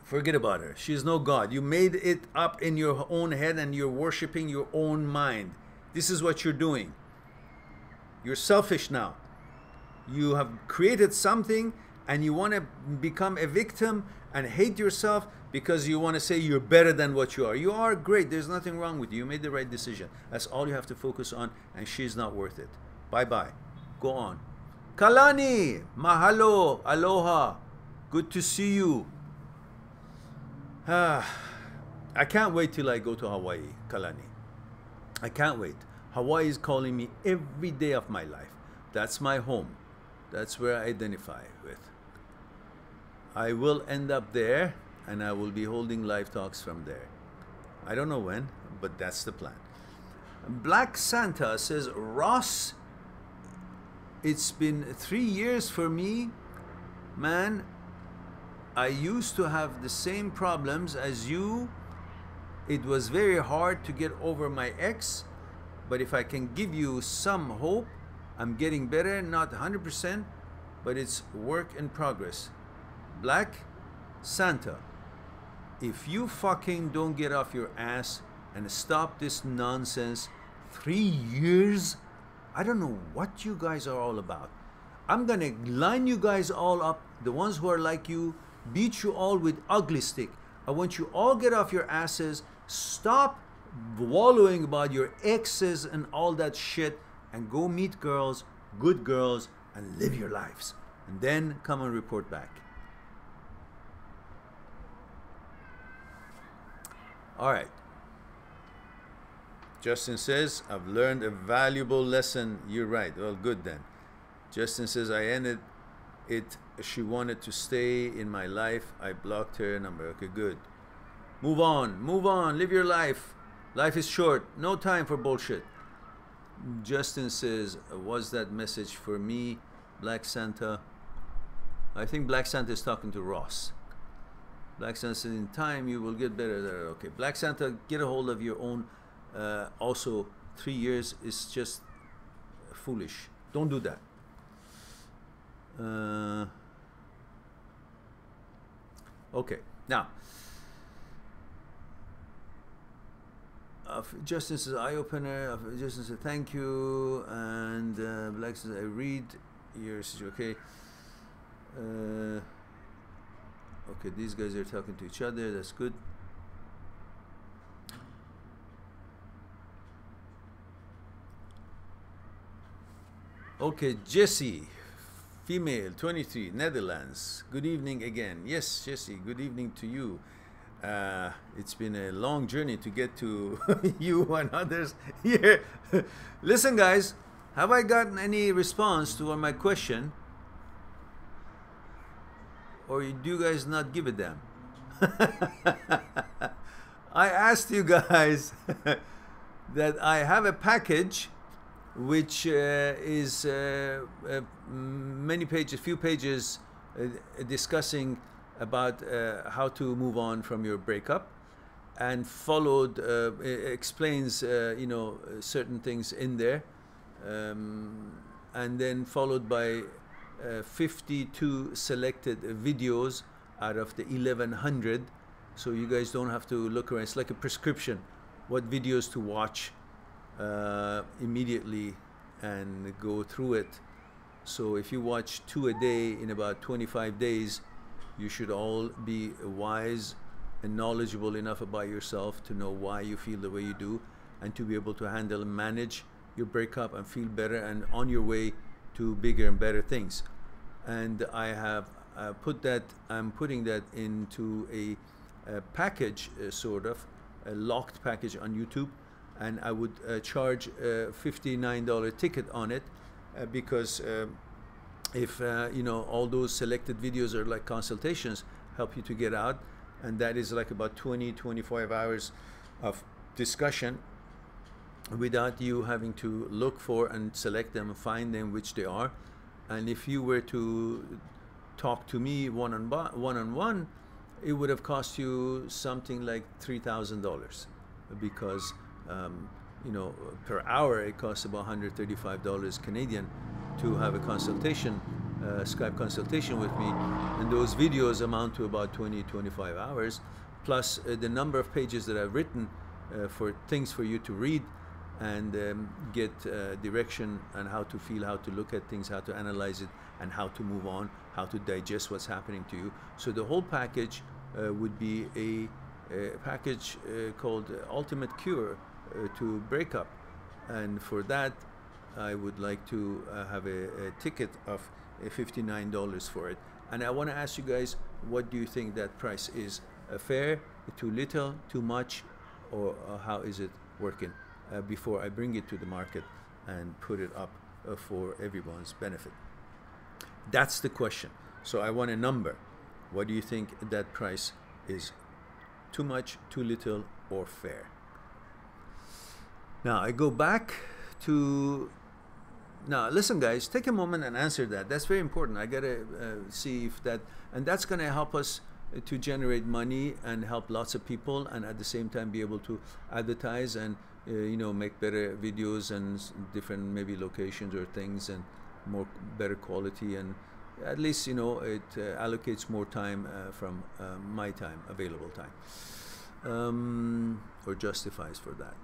Forget about her. She's no God. You made it up in your own head and you're worshiping your own mind. This is what you're doing. You're selfish now. You have created something and you want to become a victim and hate yourself because you want to say you're better than what you are. You are great. There's nothing wrong with you. You made the right decision. That's all you have to focus on, and she's not worth it. Bye-bye. Go on. Kalani, mahalo, aloha. Good to see you. I can't wait till I go to Hawaii, Kalani. I can't wait. Hawaii is calling me every day of my life. That's my home. That's where I identify with. I will end up there, and I will be holding live talks from there. I don't know when, but that's the plan. Black Santa says, Ross, it's been 3 years for me, man. I used to have the same problems as you. It was very hard to get over my ex, but if I can give you some hope, I'm getting better, not 100%, but it's work in progress. Black Santa, if you fucking don't get off your ass and stop this nonsense, 3 years, I don't know what you guys are all about. I'm gonna line you guys all up, the ones who are like you, beat you all with ugly stick. I want you all get off your asses, stop wallowing about your exes and all that shit, and go meet girls, good girls, and live your lives. And then come and report back. All right. Justin says, I've learned a valuable lesson. You're right. Well, good then. Justin says, I ended it. She wanted to stay in my life. I blocked her number. Okay, good. Move on. Move on. Live your life. Life is short. No time for bullshit. Justin says, was that message for me, Black Santa? I think Black Santa is talking to Ross. Black Santa says, in time you will get better. Okay, Black Santa, get a hold of your own. Also, 3 years is just foolish. Don't do that. Okay, now, Justin says, eye-opener. Justin says, thank you. And Black says, I read yours. Okay. Okay, these guys are talking to each other. That's good. Okay, Jessie, female, 23, Netherlands. Good evening again. Yes, Jessie, good evening to you. It's been a long journey to get to you and others here. Listen, guys, have I gotten any response to my question? Or do you guys not give a damn? I asked you guys that I have a package which is many pages, few pages discussing about how to move on from your breakup, and followed explains you know, certain things in there, and then followed by 52 selected videos out of the 1100, so you guys don't have to look around. It's like a prescription, what videos to watch immediately and go through it. So if you watch 2 a day in about 25 days, you should all be wise and knowledgeable enough about yourself to know why you feel the way you do, and to be able to handle and manage your breakup and feel better and on your way to bigger and better things. And I have put that, I'm putting that into a package, sort of a locked package on YouTube, and I would charge a $59 ticket on it, because if you know, all those selected videos are like consultations, help you to get out, and that is like about 20-25 hours of discussion without you having to look for and select them and find them, which they are. And if you were to talk to me one-on-one, it would have cost you something like $3,000, because you know, per hour it costs about $135 Canadian to have a consultation, Skype consultation with me, and those videos amount to about 20-25 hours, plus the number of pages that I've written for things for you to read and get direction on how to feel, how to look at things, how to analyze it, and how to move on, how to digest what's happening to you. So the whole package would be a package called Ultimate Cure to Breakup, and for that I would like to have a ticket of $59 for it. And I want to ask you guys, what do you think that price is? Fair, too little, too much, or how is it working? Before I bring it to the market and put it up for everyone's benefit. That's the question. So I want a number. What do you think that price is? Too much, too little, or fair? Now I go back to, now listen guys, take a moment and answer that. That's very important. I gotta see if that, and that's gonna help us to generate money and help lots of people, and at the same time be able to advertise and you know, make better videos and different maybe locations or things, and more better quality, and at least, you know, it allocates more time from my time, available time, or justifies for that.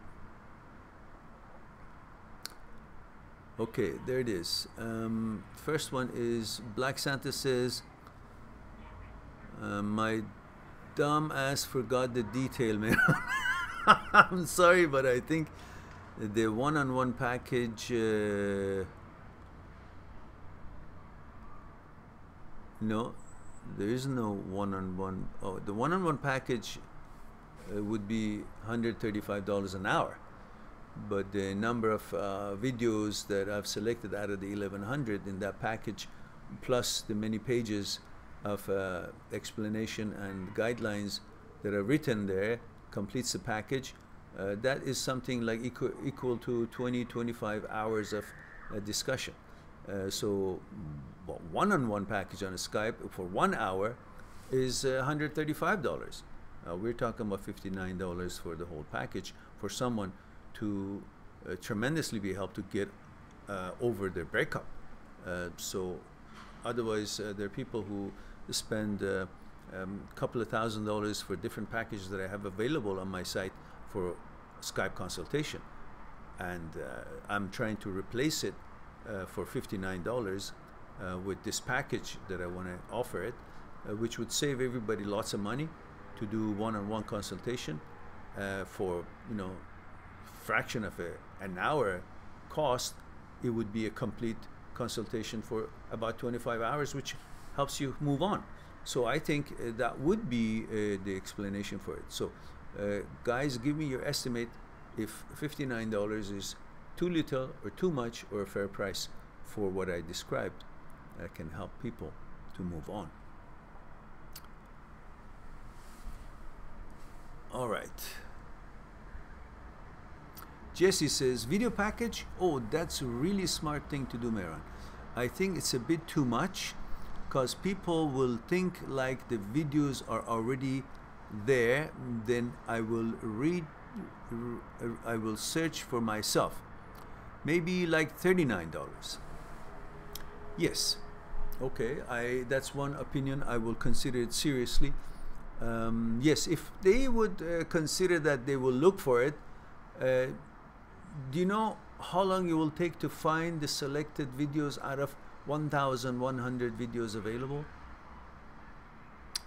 Okay, there it is. First one is Black Santa says, my dumb ass forgot the detail, man. I'm sorry, but I think the one-on-one package, no, there is no one-on-one. Oh, the one-on-one package would be $135 an hour. But the number of videos that I've selected out of the 1100 in that package, plus the many pages of explanation and guidelines that are written there, completes the package. That is something like equal to 20-25 hours of discussion. So one-on-one package on a Skype for 1 hour is $135. We're talking about $59 for the whole package for someone to tremendously be helped to get over their breakup. So otherwise, there are people who spend a couple of $1,000s for different packages that I have available on my site for Skype consultation, and I'm trying to replace it for $59 with this package that I want to offer it, which would save everybody lots of money to do one-on-one consultation for, you know, fraction of an hour cost. It would be a complete consultation for about 25 hours, which helps you move on. So I think that would be the explanation for it. So guys, give me your estimate if $59 is too little or too much, or a fair price for what I described that can help people to move on. All right. Jesse says, video package? Oh, that's a really smart thing to do, Mehran. I think it's a bit too much, because people will think like the videos are already there. Then I will search for myself. Maybe like $39. Yes. Okay, that's one opinion. I will consider it seriously. Yes, if they would consider that, they will look for it. Do you know how long it will take to find the selected videos out of 1,100 videos available?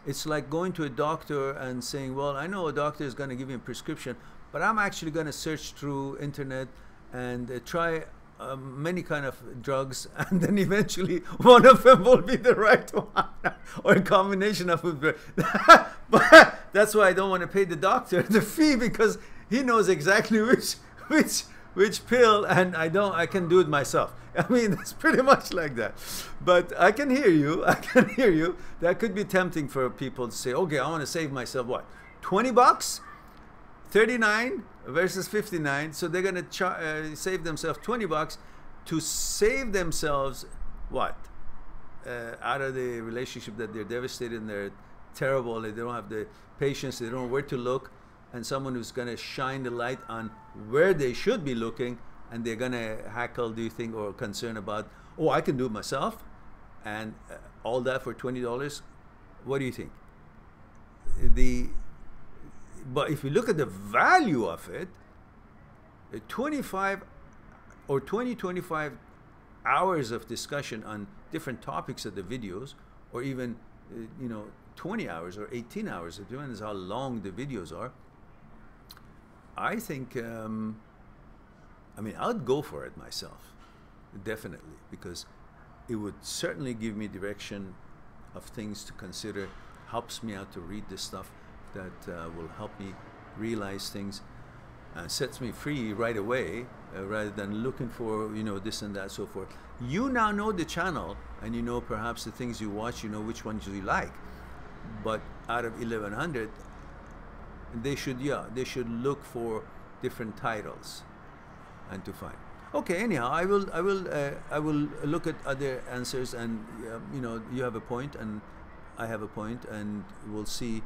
It's like going to a doctor and saying, well, I know a doctor is going to give me a prescription, but I'm actually going to search through internet and try many kind of drugs, and then eventually one of them will be the right one, or a combination of them. But that's why I don't want to pay the doctor the fee, because he knows exactly which pill, and I can do it myself. I mean, it's pretty much like that. But I can hear you. That could be tempting for people to say, okay, I want to save myself what, 20 bucks? 39 versus 59. So they're going to save themselves 20 bucks to save themselves what? Out of the relationship that they're devastated and they're terrible. They don't have the patience. They don't know where to look. And someone who's going to shine the light on where they should be looking, and they're going to hackle, do you think, or concern about, oh, I can do it myself, and all that for $20. What do you think? But if you look at the value of it, 25 hours of discussion on different topics of the videos, or even 20 hours or 18 hours, it depends how long the videos are. I think, I mean, I'd go for it myself, definitely, because it would certainly give me direction of things to consider, helps me out to read this stuff that will help me realize things, sets me free right away, rather than looking for, this and that, so forth. You now know the channel, and you know perhaps the things you watch, you know which ones you like. But out of 1,100, they should look for different titles and to find. Okay, anyhow, I will look at other answers, and you have a point and I have a point, and we'll see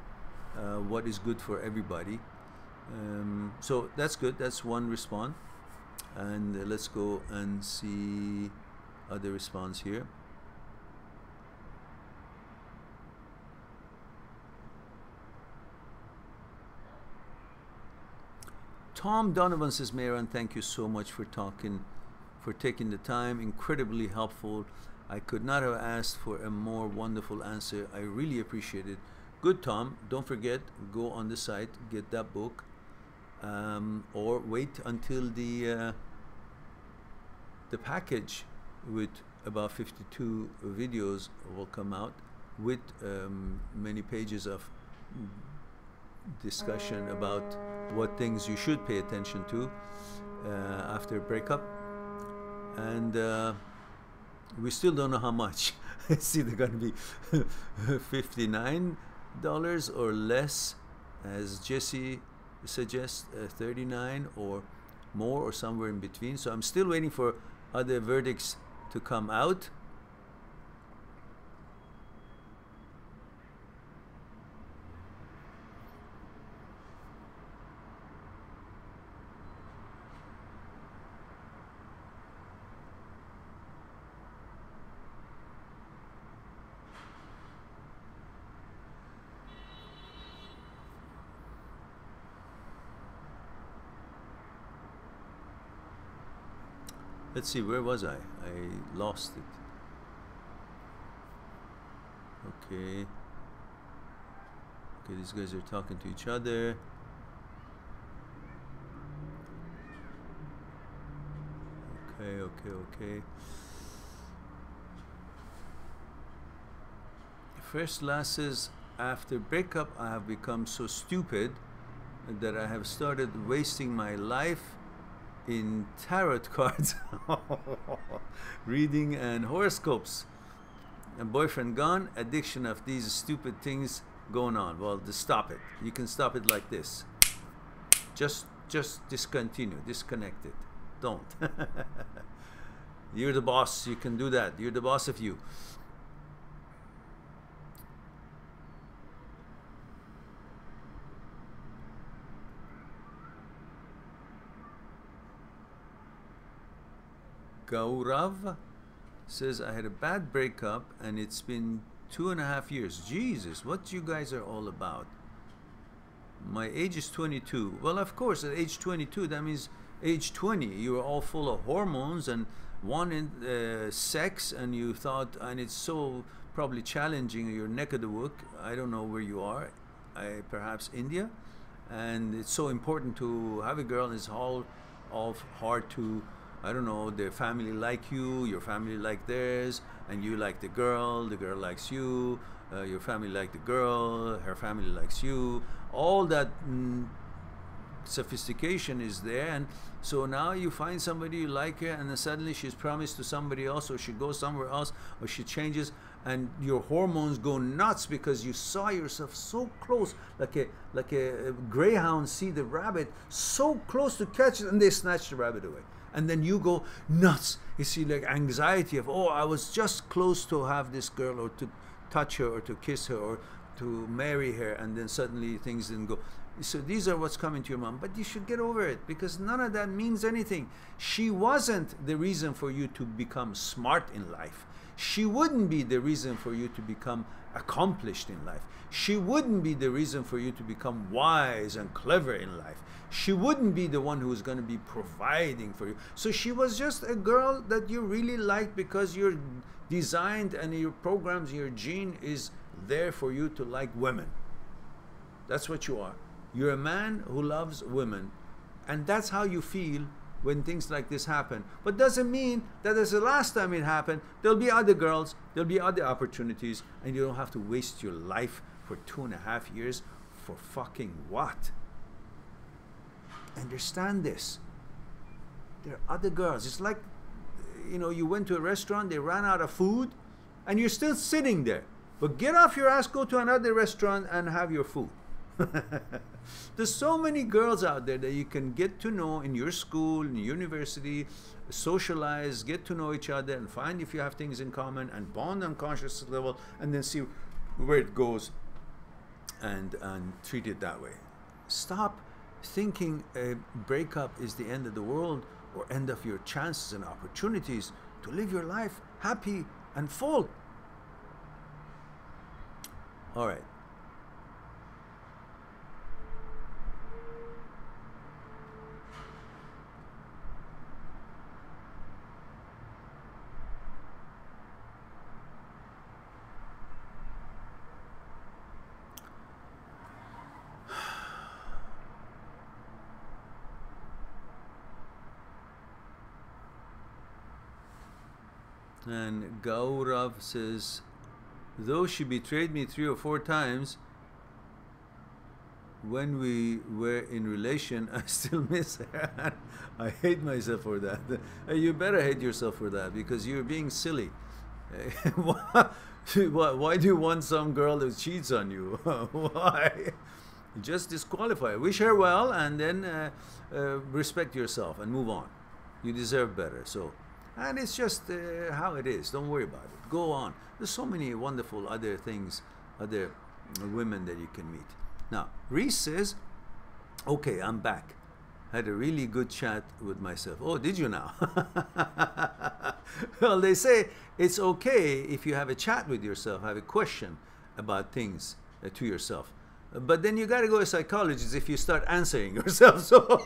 what is good for everybody. So that's good. That's one response, and let's go and see other response here. Tom Donovan says, Mehran, thank you so much for taking the time. Incredibly helpful. I could not have asked for a more wonderful answer. I really appreciate it. Good, Tom. Don't forget, go on the site, get that book, or wait until the package with about 52 videos will come out with many pages of discussion about what things you should pay attention to after a breakup. And we still don't know how much. It's either going to be $59 or less, as Jesse suggests, 39 or more, or somewhere in between. So I'm still waiting for other verdicts to come out. Let's see, where was I? I lost it. Okay. Okay, these guys are talking to each other. Okay. First last says, after breakup, I have become so stupid that I have started wasting my life in tarot cards, reading and horoscopes. A boyfriend gone, addiction of these stupid things going on. Well, just stop it. You can stop it like this. Just discontinue, disconnect it. Don't. You're the boss, you can do that. You're the boss of you. Gaurav says, I had a bad breakup and it's been 2.5 years. Jesus, what you guys are all about. My age is 22. Well, of course, at age 22, that means age 20, you were all full of hormones and wanted sex, and you thought, and it's so probably challenging, your neck of the wood. I don't know where you are, perhaps India, and it's so important to have a girl, and it's all hard to, I don't know, their family like you, your family like theirs, and you like the girl likes you, your family like the girl, her family likes you. All that sophistication is there, and so now you find somebody, you like her, and then suddenly she's promised to somebody else, or she goes somewhere else, or she changes, and your hormones go nuts because you saw yourself so close, like a greyhound see the rabbit, so close to catch it, and they snatch the rabbit away. And then you go nuts. You see, like anxiety of, oh, I was just close to have this girl, or to touch her, or to kiss her, or to marry her, and then suddenly things didn't go. So these are what's coming to your mom. But you should get over it, because none of that means anything. She wasn't the reason for you to become smart in life. She wouldn't be the reason for you to become accomplished in life. She wouldn't be the reason for you to become wise and clever in life. She wouldn't be the one who's going to be providing for you. So she was just a girl that you really liked because you're designed, and your programs, your gene is there for you to like women. That's what you are. You're a man who loves women, and that's how you feel when things like this happen. But doesn't mean that as the last time it happened, there'll be other girls, there'll be other opportunities, and you don't have to waste your life for 2.5 years for fucking what? Understand this. There are other girls. It's like, you know, you went to a restaurant, they ran out of food, and you're still sitting there. But get off your ass, go to another restaurant and have your food. There's so many girls out there that you can get to know in your school, in your university, socialize, get to know each other, and find if you have things in common, and bond on conscious level, and then see where it goes, and treat it that way. Stop thinking a breakup is the end of the world, or end of your chances and opportunities to live your life happy and full. All right. And Gaurav says, though she betrayed me 3 or 4 times when we were in relation, I still miss her. I hate myself for that. You better hate yourself for that, because you're being silly. Why do you want some girl that cheats on you? Why? Just disqualify her. Wish her well, and then respect yourself and move on. You deserve better. So, and it's just how it is. Don't worry about it. Go on. There's so many wonderful other things, other women that you can meet. Now, Reese says, okay, I'm back. Had a really good chat with myself. Oh, did you now? Well, they say it's okay if you have a chat with yourself, have a question about things to yourself. But then you got to go to a psychologist if you start answering yourself. So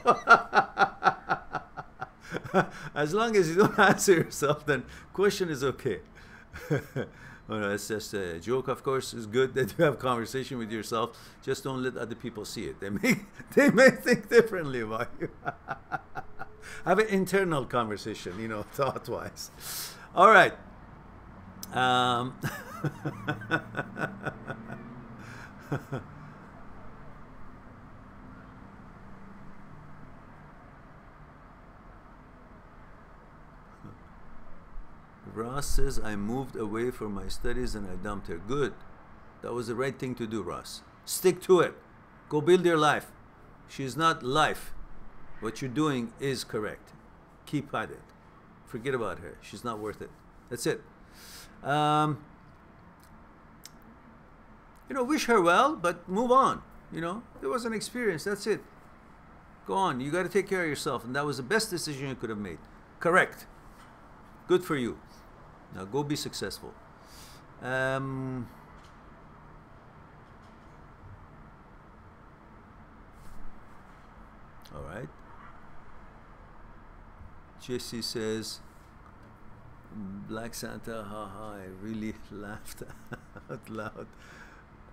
as long as you don't answer yourself, then question is okay. Well, it's just a joke, of course. It's good that you have conversation with yourself. Just don't let other people see it. They may think differently about you. Have an internal conversation, you know, thought-wise. All right. Ross says, I moved away from my studies and I dumped her. Good. That was the right thing to do, Ross. Stick to it. Go build your life. She's not life. What you're doing is correct. Keep at it. Forget about her. She's not worth it. That's it. You know, wish her well, but move on. You know, it was an experience. That's it. Go on. You got to take care of yourself. And that was the best decision you could have made. Correct. Good for you. Now go be successful. All right. Jesse says, Black Santa, haha, I really laughed out loud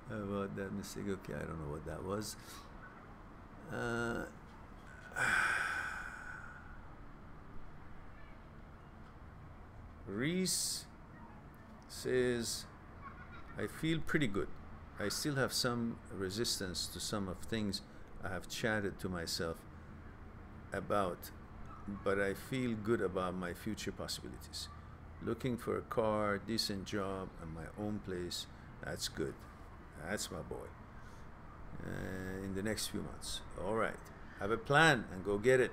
about that mistake. Okay, I don't know what that was. Reese says, I feel pretty good. I still have some resistance to some of things I have chatted to myself about, but I feel good about my future possibilities. Looking for a car, decent job, and my own place. That's good. That's my boy. In the next few months. All right. Have a plan and go get it.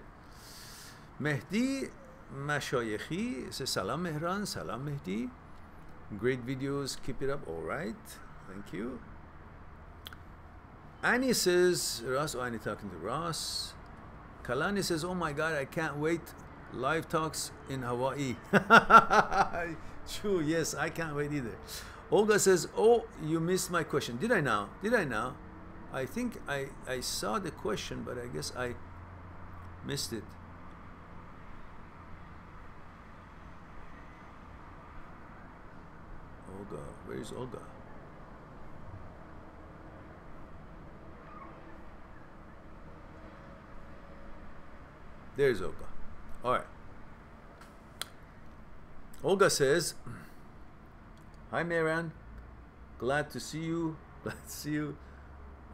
Mehdi Mashayekhi says, Salam Mehran, Salam Mehdi. Great videos, keep it up. All right, thank you. Annie says, Ross, oh, Annie talking to Ross. Kalani says, oh my God, I can't wait. Live talks in Hawaii. True, yes, I can't wait either. Olga says, oh, you missed my question. Did I now? Did I now? I think I saw the question, but I guess I missed it. Olga, where is Olga? There's Olga. All right. Olga says, hi Mehran, glad to see you. Glad to see you.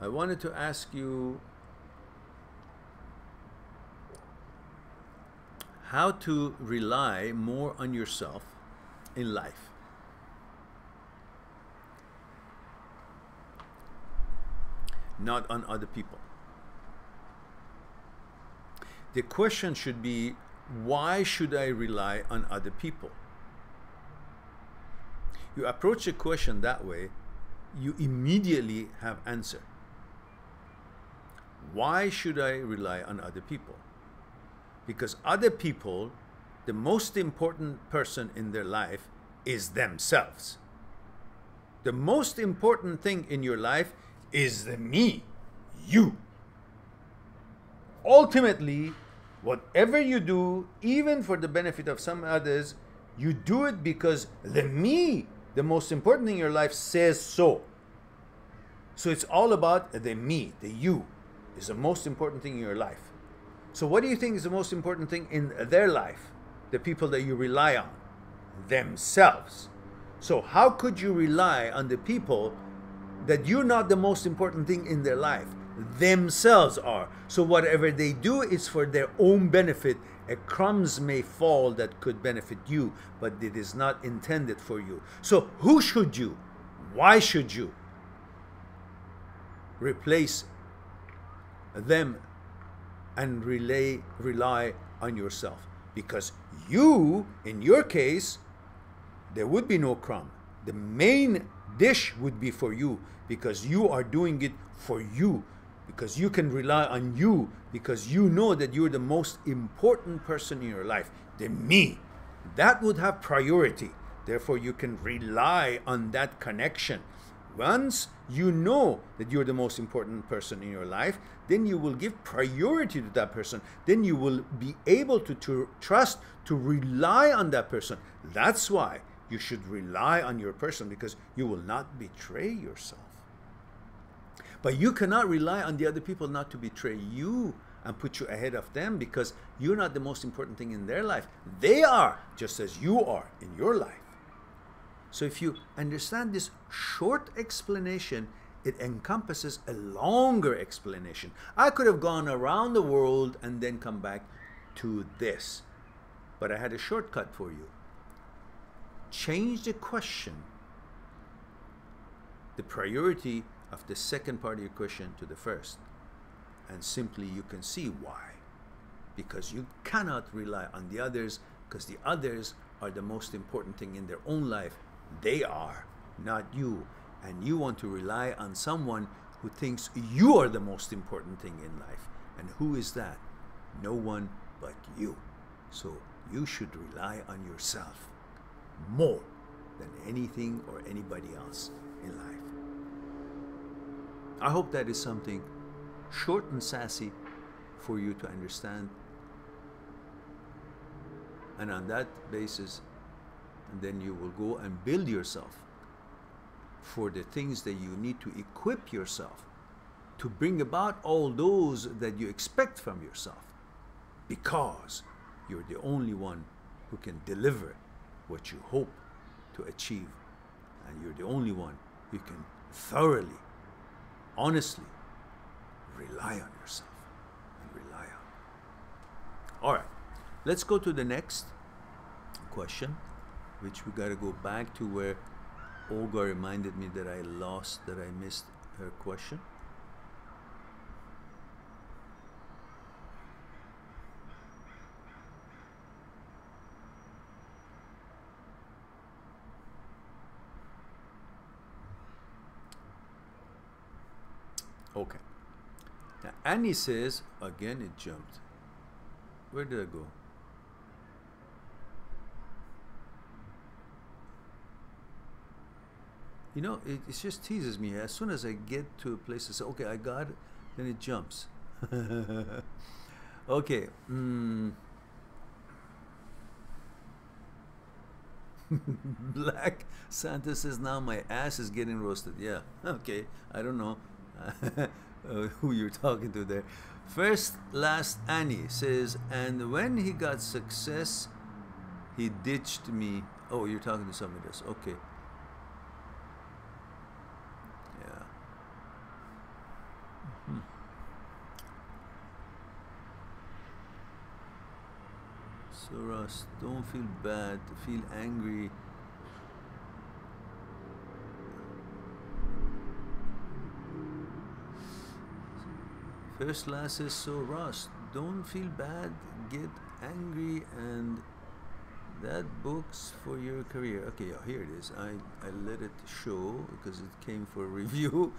I wanted to ask you how to rely more on yourself in life. Not on other people. The question should be, why should I rely on other people? You approach a question that way, you immediately have answer. Why should I rely on other people? Because other people, the most important person in their life is themselves. The most important thing in your life is the me, you. Ultimately, whatever you do, even for the benefit of some others, you do it because the me, the most important thing in your life, says so. So it's all about the me, the you, is the most important thing in your life. So what do you think is the most important thing in their life, the people that you rely on? themselves. So how could you rely on the people that you're not the most important thing in their life? Themselves are. So whatever they do is for their own benefit. A crumbs may fall that could benefit you, but it is not intended for you. So who should you, why should you replace them and rely on yourself? Because you, in your case, there would be no crumb. The main dish would be for you, because you are doing it for you, because you can rely on you, because you know that you're the most important person in your life. The me, that would have priority. Therefore, you can rely on that connection. Once you know that you're the most important person in your life, then you will give priority to that person. Then you will be able to trust, to rely on that person. That's why you should rely on your person, because you will not betray yourself. But you cannot rely on the other people not to betray you and put you ahead of them, because you're not the most important thing in their life. They are, just as you are in your life. So if you understand this short explanation, it encompasses a longer explanation. I could have gone around the world and then come back to this, but I had a shortcut for you. Change the question, the priority of the second part of your question to the first, and simply you can see why. Because you cannot rely on the others, because the others are the most important thing in their own life. They are, not you. And you want to rely on someone who thinks you are the most important thing in life. And who is that? No one but you. So you should rely on yourself more than anything or anybody else in life. I hope that is something short and sassy for you to understand. And on that basis, and then you will go and build yourself for the things that you need to equip yourself to bring about all those that you expect from yourself, because you're the only one who can deliver what you hope to achieve, and you're the only one who can thoroughly, honestly rely on yourself and rely on. All right, let's go to the next question, which we got to go back to where Olga reminded me that I missed her question. Okay. Now Annie says, again it jumped. Where did I go? You know, it just teases me. As soon as I get to a place to say, okay, I got it, then it jumps. Okay. Black Santa says, now my ass is getting roasted. Yeah, okay. I don't know who you're talking to there. First, last Annie says, and when he got success, he ditched me. Oh, you're talking to somebody else. Okay. So Ross, don't feel bad, feel angry. First last is, so Ross, don't feel bad, get angry, and that book's for your career. Okay, yeah, here it is. I let it show because it came for review.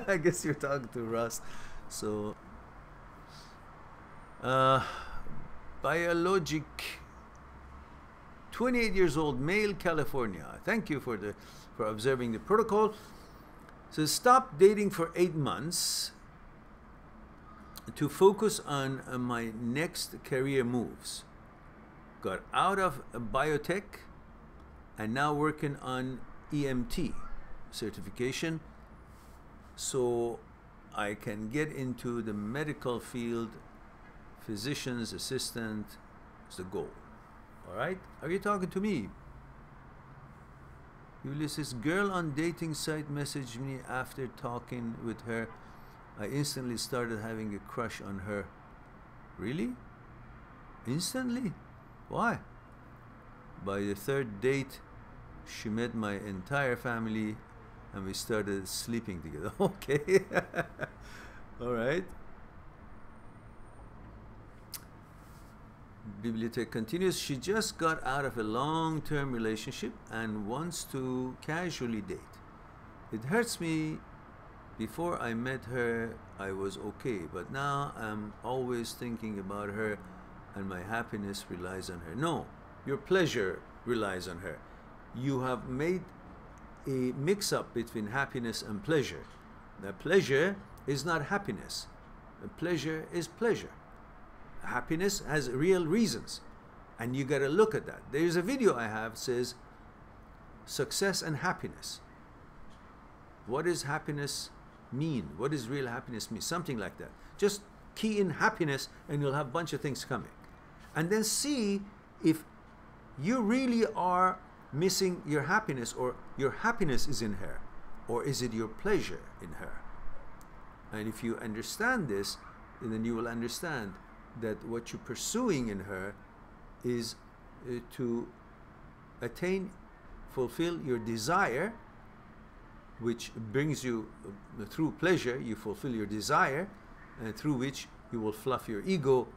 I guess you're talking to Ross. So Biologic, 28 years old, male, California. Thank you for observing the protocol. So stop dating for 8 months to focus on my next career moves. Got out of biotech and now working on EMT certification so I can get into the medical field. Physician's assistant is the goal. All right? Are you talking to me? Ulysses, girl on dating site messaged me after talking with her. I instantly started having a crush on her. Really? Instantly? Why? By the third date, she met my entire family and we started sleeping together. Okay. All right. Bibliothèque continues. She just got out of a long-term relationship and wants to casually date. It hurts me. Before I met her, I was okay, but now I'm always thinking about her and my happiness relies on her. No, your pleasure relies on her. You have made a mix-up between happiness and pleasure. The pleasure is not happiness. The pleasure is pleasure. Happiness has real reasons, and you got to look at that. There's a video I have says success and happiness. What does happiness mean? What does real happiness mean? Something like that. Just key in happiness and you'll have a bunch of things coming, and then see if you really are missing your happiness, or your happiness is in her, or is it your pleasure in her. And if you understand this, then you will understand that what you're pursuing in her is to attain, fulfill your desire, which brings you through pleasure. You fulfill your desire, and through which you will fluff your ego,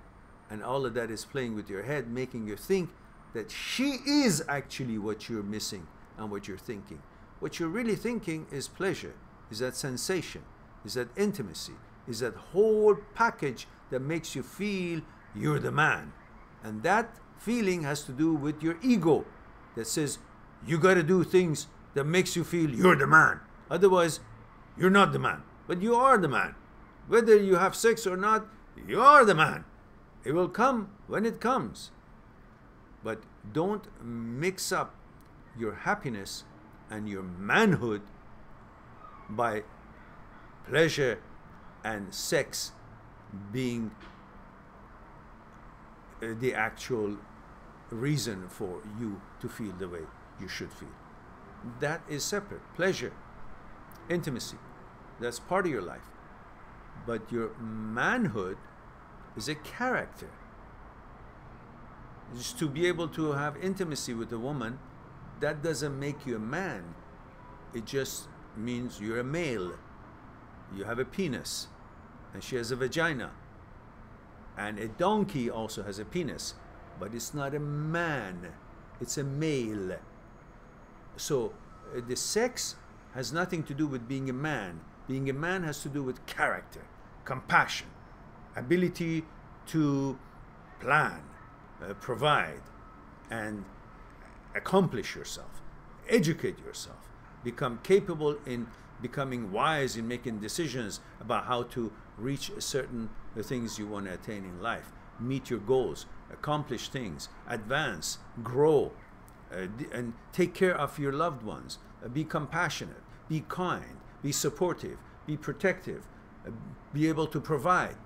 and all of that is playing with your head, making you think that she is actually what you're missing and what you're thinking. What you're really thinking is pleasure, is that sensation, is that intimacy, is that whole package that makes you feel you're the man. And that feeling has to do with your ego that says you got to do things that makes you feel you're the man. Otherwise, you're not the man. But you are the man. Whether you have sex or not, you are the man. It will come when it comes. But don't mix up your happiness and your manhood by pleasure and sex being the actual reason for you to feel the way you should feel. That is separate. Pleasure, intimacy, that's part of your life. But your manhood is a character. Just to be able to have intimacy with a woman, that doesn't make you a man. It just means you're a male. You have a penis, and she has a vagina. And a donkey also has a penis, but it's not a man, it's a male. So the sex has nothing to do with being a man. Being a man has to do with character, compassion, ability to plan, provide, and accomplish yourself, educate yourself, become capable in becoming wise in making decisions about how to reach certain things you want to attain in life, meet your goals, accomplish things, advance, grow, and take care of your loved ones, be compassionate, be kind, be supportive, be protective, be able to provide.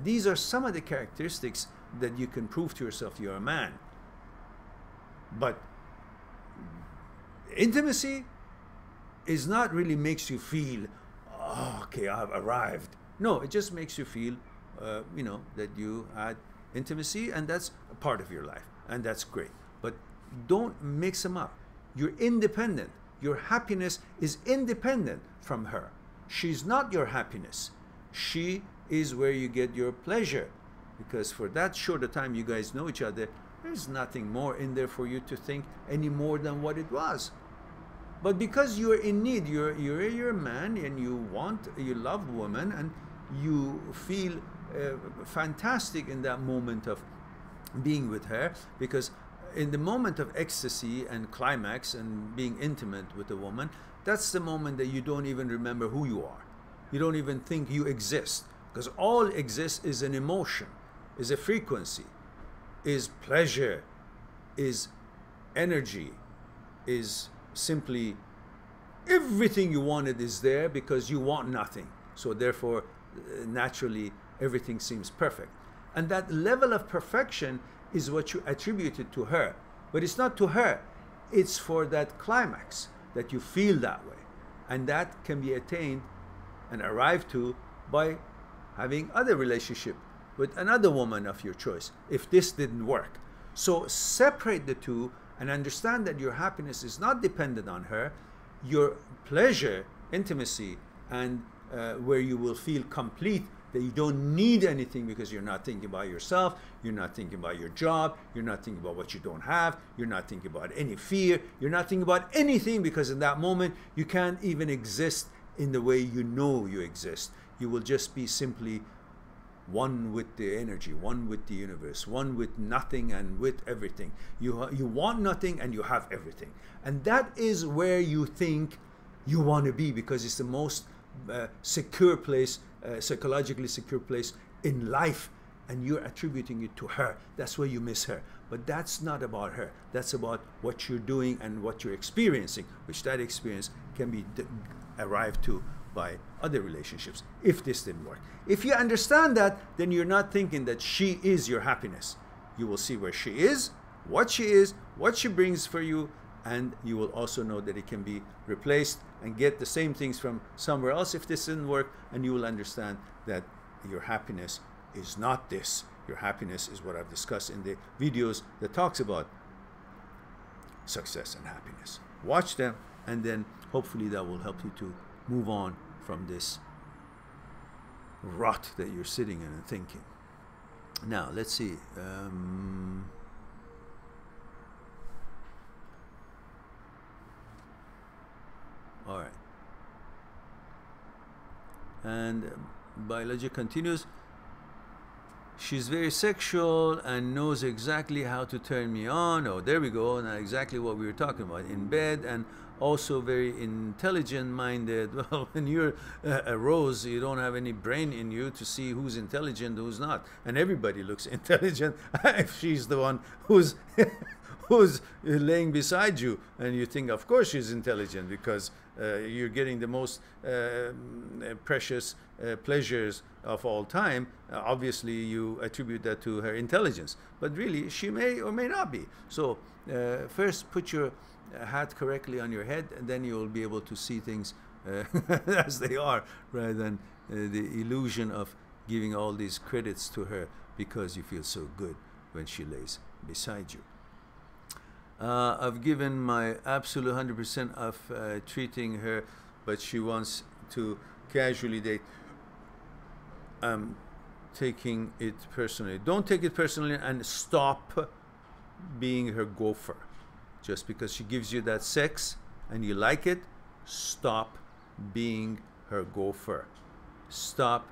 These are some of the characteristics that you can prove to yourself you're a man. But intimacy is not really makes you feel, oh, okay, I've arrived. No, it just makes you feel, you know, that you had intimacy, and that's a part of your life, and that's great. But don't mix them up. You're independent. Your happiness is independent from her. She's not your happiness. She is where you get your pleasure, because for that short a time you guys know each other, there's nothing more in there for you to think any more than what it was. But because you're in need, you're a man, and you love woman, and you feel fantastic in that moment of being with her, because in the moment of ecstasy and climax and being intimate with a woman, that's the moment that you don't even remember who you are. You don't even think you exist, because all exists is an emotion, is a frequency, is pleasure, is energy, is simply everything you wanted is there because you want nothing. So therefore, naturally, everything seems perfect. And that level of perfection is what you attributed to her. But it's not to her. It's for that climax. that you feel that way. And that can be attained and arrived to by having other relationship with another woman of your choice, if this didn't work. So separate the two and understand that your happiness is not dependent on her. Your pleasure, intimacy, and where you will feel complete, that you don't need anything because you're not thinking about yourself, you're not thinking about your job, you're not thinking about what you don't have, you're not thinking about any fear, you're not thinking about anything, because in that moment you can't even exist in the way you know you exist. You will just be simply one with the energy, one with the universe, one with nothing and with everything. You want nothing and you have everything. And that is where you think you want to be, because it's the most secure place, psychologically secure place in life, and you're attributing it to her. That's why you miss her. But that's not about her. That's about what you're doing and what you're experiencing, which that experience can be arrived to by other relationships, if this didn't work. If you understand that, then you're not thinking that she is your happiness. You will see where she is, what she brings for you, and you will also know that it can be replaced and get the same things from somewhere else if this didn't work, and you will understand that your happiness is not this. Your happiness is what I've discussed in the videos that talks about success and happiness. Watch them, and then hopefully that will help you to move on from this rut that you're sitting in and thinking. Now, let's see. All right. And biology continues. She's very sexual and knows exactly how to turn me on. Oh, there we go. Now exactly what we were talking about in bed, and also very intelligent-minded. Well, when you're a rose, you don't have any brain in you to see who's intelligent, who's not. And everybody looks intelligent if she's the one who's who's laying beside you, and you think, of course she's intelligent, because you're getting the most precious pleasures of all time. Obviously, you attribute that to her intelligence, but really, she may or may not be. So first, put your hat correctly on your head, and then you'll be able to see things as they are, rather than the illusion of giving all these credits to her because you feel so good when she lays beside you. I've given my absolute 100% of treating her, but she wants to casually date. I'm taking it personally. Don't take it personally, and stop being her gopher. Just because she gives you that sex and you like it, stop being her gopher. Stop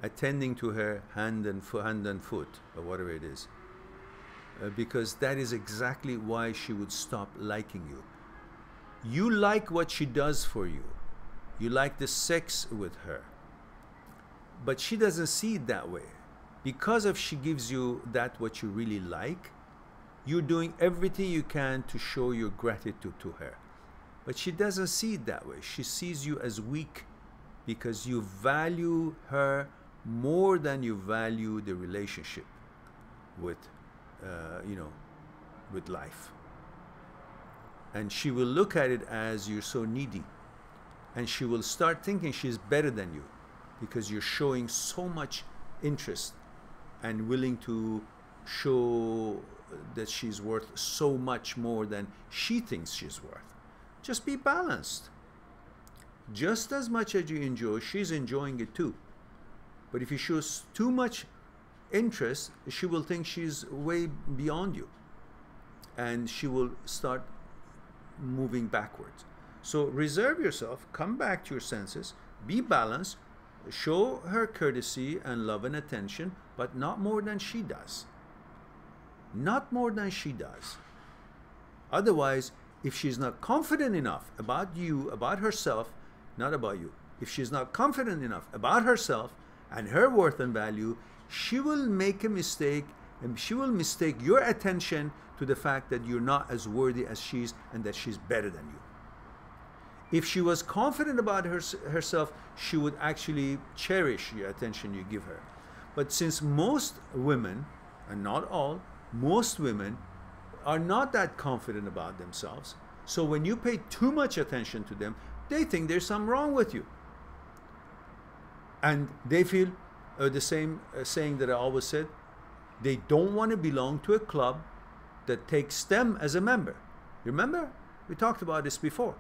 attending to her hand and foot, or whatever it is. Because that is exactly why she would stop liking you. You like what she does for you. You like the sex with her. But she doesn't see it that way. Because if she gives you that what you really like, you're doing everything you can to show your gratitude to her. But she doesn't see it that way. She sees you as weak because you value her more than you value the relationship with with life. And she will look at it as you're so needy, and she will start thinking she's better than you because you're showing so much interest and willing to show that she's worth so much more than she thinks she's worth. Just be balanced. Just as much as you enjoy, she's enjoying it too. But if you show too much interest, she will think she's way beyond you, and she will start moving backwards. So reserve yourself, come back to your senses, be balanced, show her courtesy and love and attention, but not more than she does. Not more than she does. Otherwise, if she's not confident enough about you, about herself, not about you, if she's not confident enough about herself and her worth and value, she will make a mistake, and she will mistake your attention to the fact that you're not as worthy as she is and that she's better than you. If she was confident about herself, she would actually cherish your attention you give her. But since most women, and not all, most women are not that confident about themselves, So when you pay too much attention to them, they think there's something wrong with you. And they feel the same saying that I always said, they don't want to belong to a club that takes them as a member. Remember? We talked about this before.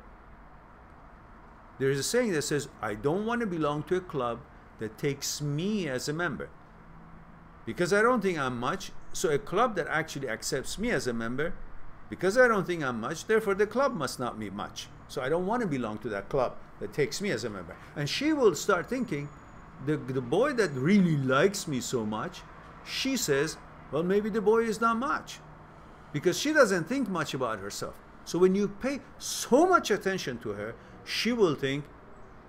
There is a saying that says, I don't want to belong to a club that takes me as a member. Because I don't think I'm much, so a club that actually accepts me as a member, because I don't think I'm much, therefore the club must not be much. So I don't want to belong to that club that takes me as a member. And she will start thinking, the boy that really likes me so much, she says, well, maybe the boy is not much. Because she doesn't think much about herself. So when you pay so much attention to her, she will think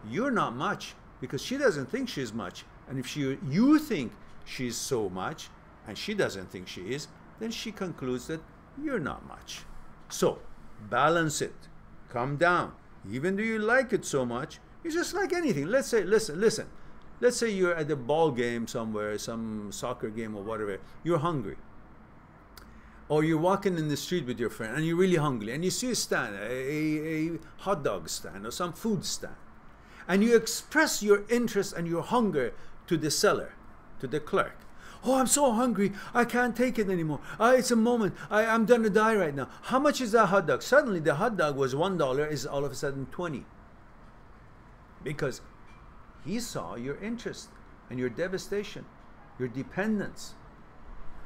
you're not much, because she doesn't think she's much. And if you think she's so much and she doesn't think she is, then she concludes that you're not much. So balance it, calm down. Even though you like it so much, you just like anything. Let's say, listen. Let's say you're at a ball game somewhere, some soccer game or whatever. You're hungry. Or you're walking in the street with your friend and you're really hungry, and you see a stand, a hot dog stand or some food stand. And you express your interest and your hunger to the seller, to the clerk. Oh, I'm so hungry, I can't take it anymore. It's a moment, I'm gonna die right now. How much is that hot dog? Suddenly the hot dog was $1, is all of a sudden 20. Because he saw your interest and your devastation, your dependence.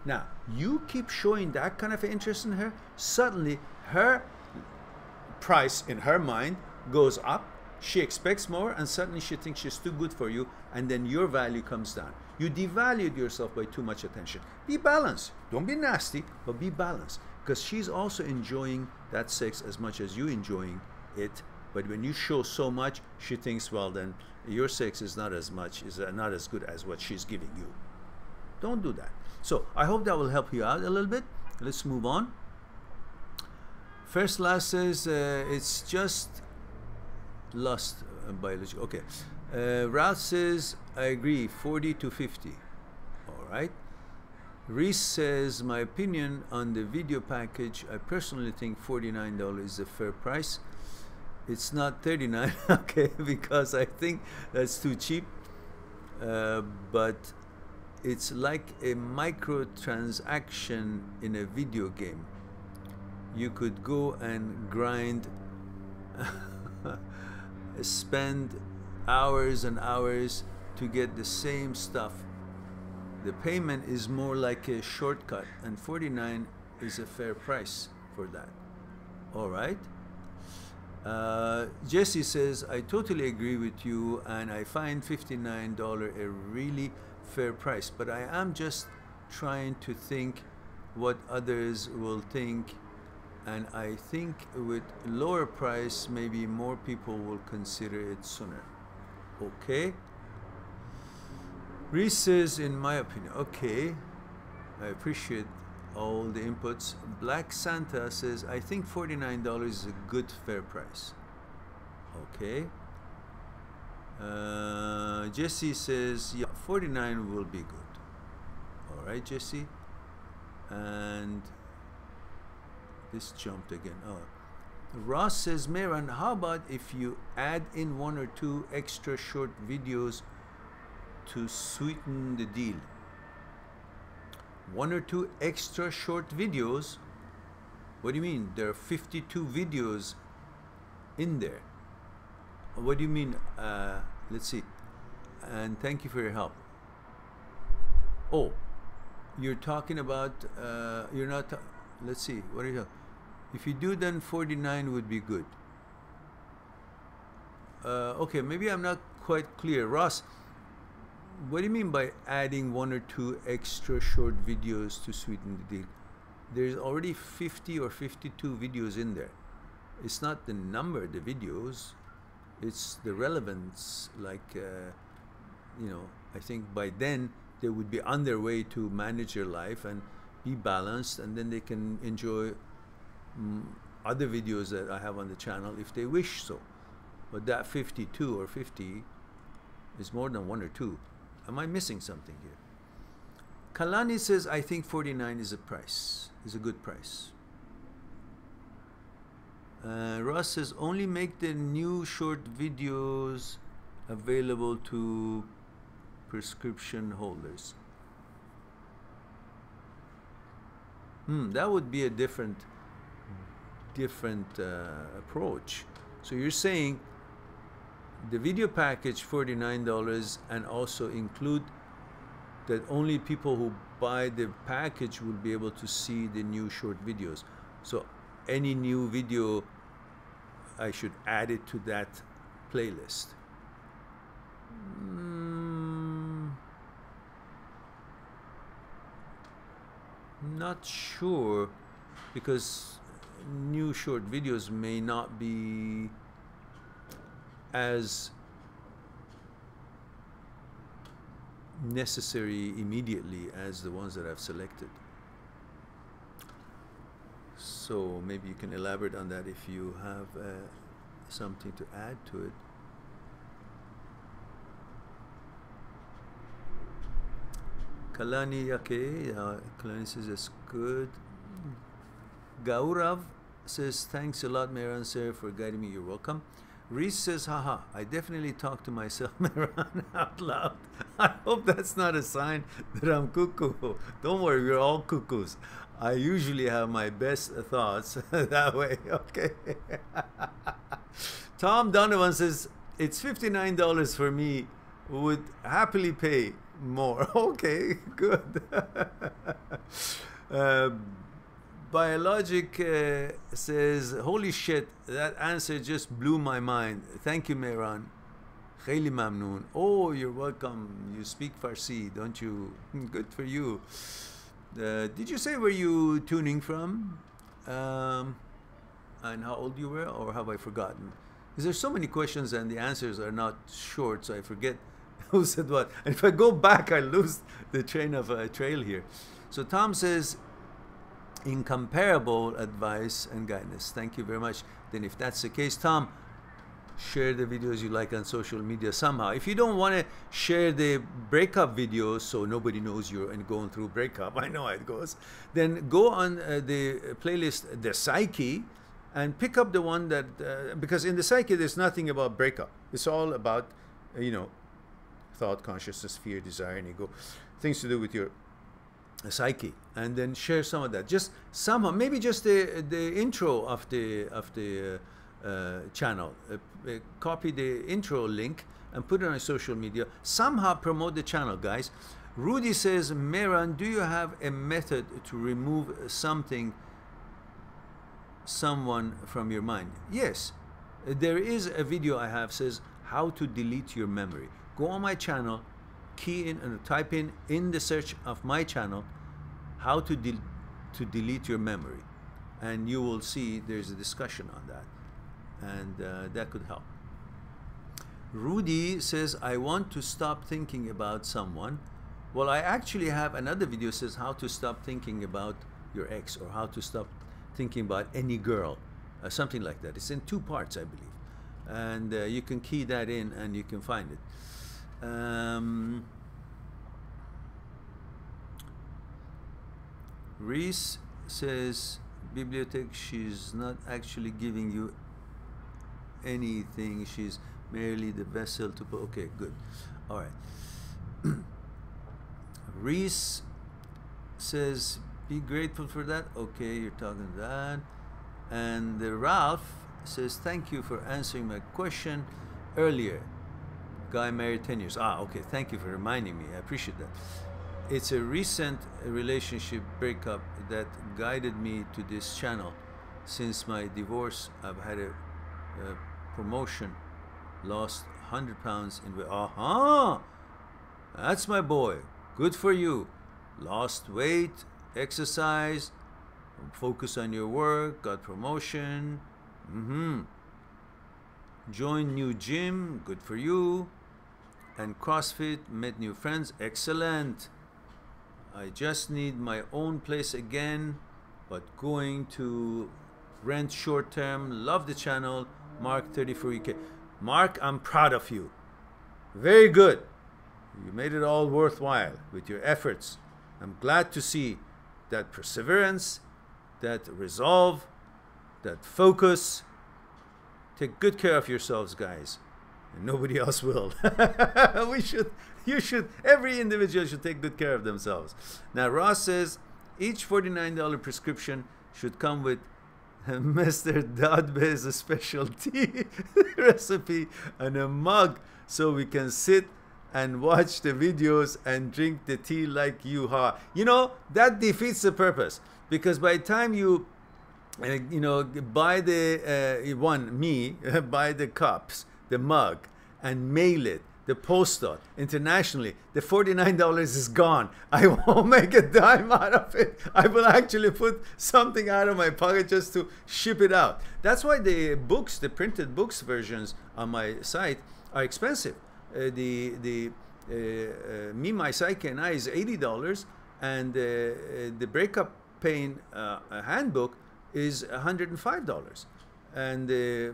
Now, you keep showing that kind of interest in her, suddenly her price in her mind goes up, she expects more, and suddenly she thinks she's too good for you, and then your value comes down. You devalued yourself by too much attention. Be balanced. Don't be nasty, but be balanced. Because she's also enjoying that sex as much as you enjoying it. But when you show so much, she thinks, well, then your sex is not as much, is not as good as what she's giving you. Don't do that. So I hope that will help you out a little bit. Let's move on. First Last says it's just lust biology. Okay. Ralph says, I agree, 40 to 50. All right. Reese says, my opinion on the video package, I personally think $49 is a fair price. It's not $39, okay, because I think that's too cheap. But it's like a microtransaction in a video game. You could go and grind, spend hours and hours to get the same stuff. The payment is more like a shortcut, and $49 is a fair price for that. All right. Jesse says, I totally agree with you, and I find $59 a really fair price, but I am just trying to think what others will think, and I think with lower price maybe more people will consider it sooner. Okay. Reese says, in my opinion. Okay, I appreciate all the inputs. Black Santa says, I think $49 is a good fair price. Okay. Jesse says, yeah, 49 will be good. All right, Jesse. And this jumped again. Oh, Ross says, Mehran, how about if you add in 1 or 2 extra short videos to sweeten the deal? 1 or 2 extra short videos? What do you mean? There are 52 videos in there. What do you mean? Let's see. And thank you for your help. Oh, you're talking about, you're not, let's see, what are you, if you do, then 49 would be good. Okay, maybe I'm not quite clear. Ross, what do you mean by adding 1 or 2 extra short videos to sweeten the deal? There's already 50 or 52 videos in there. It's not the number of the videos, it's the relevance. Like, you know, I think by then they would be on their way to manage their life and be balanced, and then they can enjoy other videos that I have on the channel if they wish so. But that 52 or 50 is more than 1 or 2. Am I missing something here? Kalani says, I think 49 is a price, is a good price. Ross says only make the new short videos available to prescription holders. That would be a different approach. So you're saying the video package $49 and also include that only people who buy the package will be able to see the new short videos. So any new video, I should add it to that playlist. Not sure, because new short videos may not be as necessary immediately as the ones that I've selected. So maybe you can elaborate on that if you have something to add to it. Kalani, okay, Kalani says that's good. Gaurav says, thanks a lot, Mehran sir, for guiding me. You're welcome. Reese says, haha, I definitely talk to myself, Mehran, out loud. I hope that's not a sign that I'm cuckoo. Don't worry, we're all cuckoos. I usually have my best thoughts that way, okay? Tom Donovan says, it's $59 for me, would happily pay more. Okay, good. Biologic says, holy shit, that answer just blew my mind. Thank you, Mehran. Khayli mamnoon. Oh, you're welcome. You speak Farsi, don't you? Good for you. Did you say where you tuning from? And how old you were, or have I forgotten? Because there's so many questions and the answers are not short, so I forget who said what. And if I go back, I lose the train of trail here. So Tom says, incomparable advice and guidance. Thank you very much. Then if that's the case, Tom, share the videos you like on social media somehow. If you don't want to share the breakup videos so nobody knows you're going through breakup, I know how it goes, then go on the playlist, the Psyche, and pick up the one that, because in the Psyche there's nothing about breakup. It's all about, you know, thought, consciousness, fear, desire, and ego, things to do with your psyche, and then share some of that. Just somehow, maybe just the intro of the channel. Copy the intro link and put it on social media. Somehow promote the channel, guys. Rudy says, Mehran, do you have a method to remove someone from your mind? Yes, there is a video I have, says how to delete your memory. Go on my channel, key in and type in the search of my channel how to delete your memory, and you will see there's a discussion on that, and that could help. Rudy says, I want to stop thinking about someone. Well, I actually have another video that says how to stop thinking about your ex, or how to stop thinking about any girl, something like that. It's in 2 parts, I believe, and you can key that in and you can find it. Reese says, bibliothèque, she's not actually giving you anything, she's merely the vessel to put. Okay, good. All right. Reese says, be grateful for that. Okay, you're talking to that. And Ralph says, thank you for answering my question earlier. Guy married 10 years. Ah, okay, thank you for reminding me. I appreciate that. It's a recent relationship breakup that guided me to this channel. Since my divorce, I've had a promotion, lost 100 pounds in weight. That's my boy. Good for you. Lost weight, exercise, focus on your work, got promotion. Joined new gym, good for you. And CrossFit, met new friends, excellent. I just need my own place again, but going to rent short term. Love the channel. Mark 34 UK. Mark, I'm proud of you. Very good. You made it all worthwhile with your efforts. I'm glad to see that perseverance, that resolve, that focus, Take good care of yourselves, guys. And nobody else will. Every individual should take good care of themselves. Now, Ross says, each $49 prescription should come with Mr. Dadbeh's special tea recipe and a mug so we can sit and watch the videos and drink the tea like you are. You know, that defeats the purpose, because by the time you buy the buy the cups, the mug, and mail it, the postal internationally, the $49 is gone. I won't make a dime out of it. I will actually put something out of my pocket just to ship it out. That's why the books, the printed books versions on my site are expensive. Me, My Psyche, and I is $80, and the breakup pain handbook is $105, and the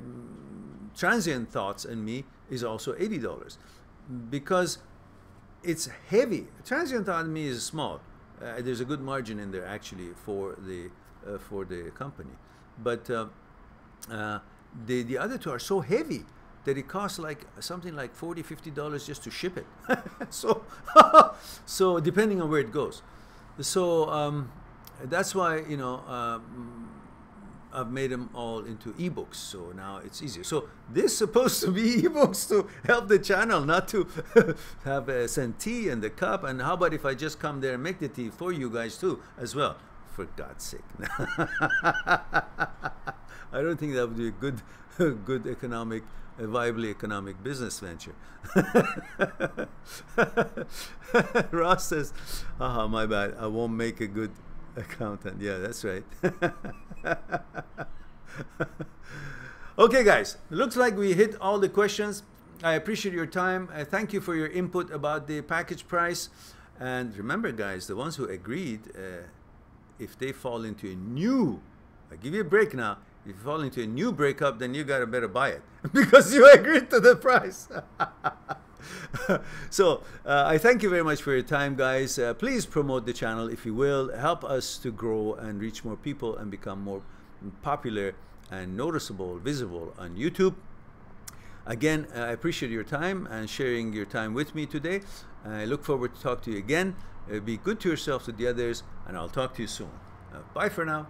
transient thoughts and me is also $80, because it's heavy. Transient thought and me is small. There's a good margin in there actually for the company, but the other two are so heavy that it costs like something like $40–50 just to ship it. So so depending on where it goes. So that's why, you know, I've made them all into ebooks, so now it's easier. So this is supposed to be ebooks to help the channel, not to have send tea in the cup. And how about if I just come there and make the tea for you guys too as well? For God's sake. I don't think that would be a good economic, a viably economic business venture. Ross says, my bad, I won't make a good accountant. Yeah, that's right. Okay, guys, looks like we hit all the questions. I appreciate your time. Thank you for your input about the package price. And remember, guys, the ones who agreed, if they fall into a new, I give you a break now, if you fall into a new breakup, then you gotta better buy it because you agreed to the price. So I thank you very much for your time, guys. Please promote the channel if you will. Help us to grow and reach more people and become more popular and noticeable, visible on YouTube. Again, I appreciate your time and sharing your time with me today. I look forward to talk to you again. Be good to yourself, to the others, and I'll talk to you soon. Bye for now.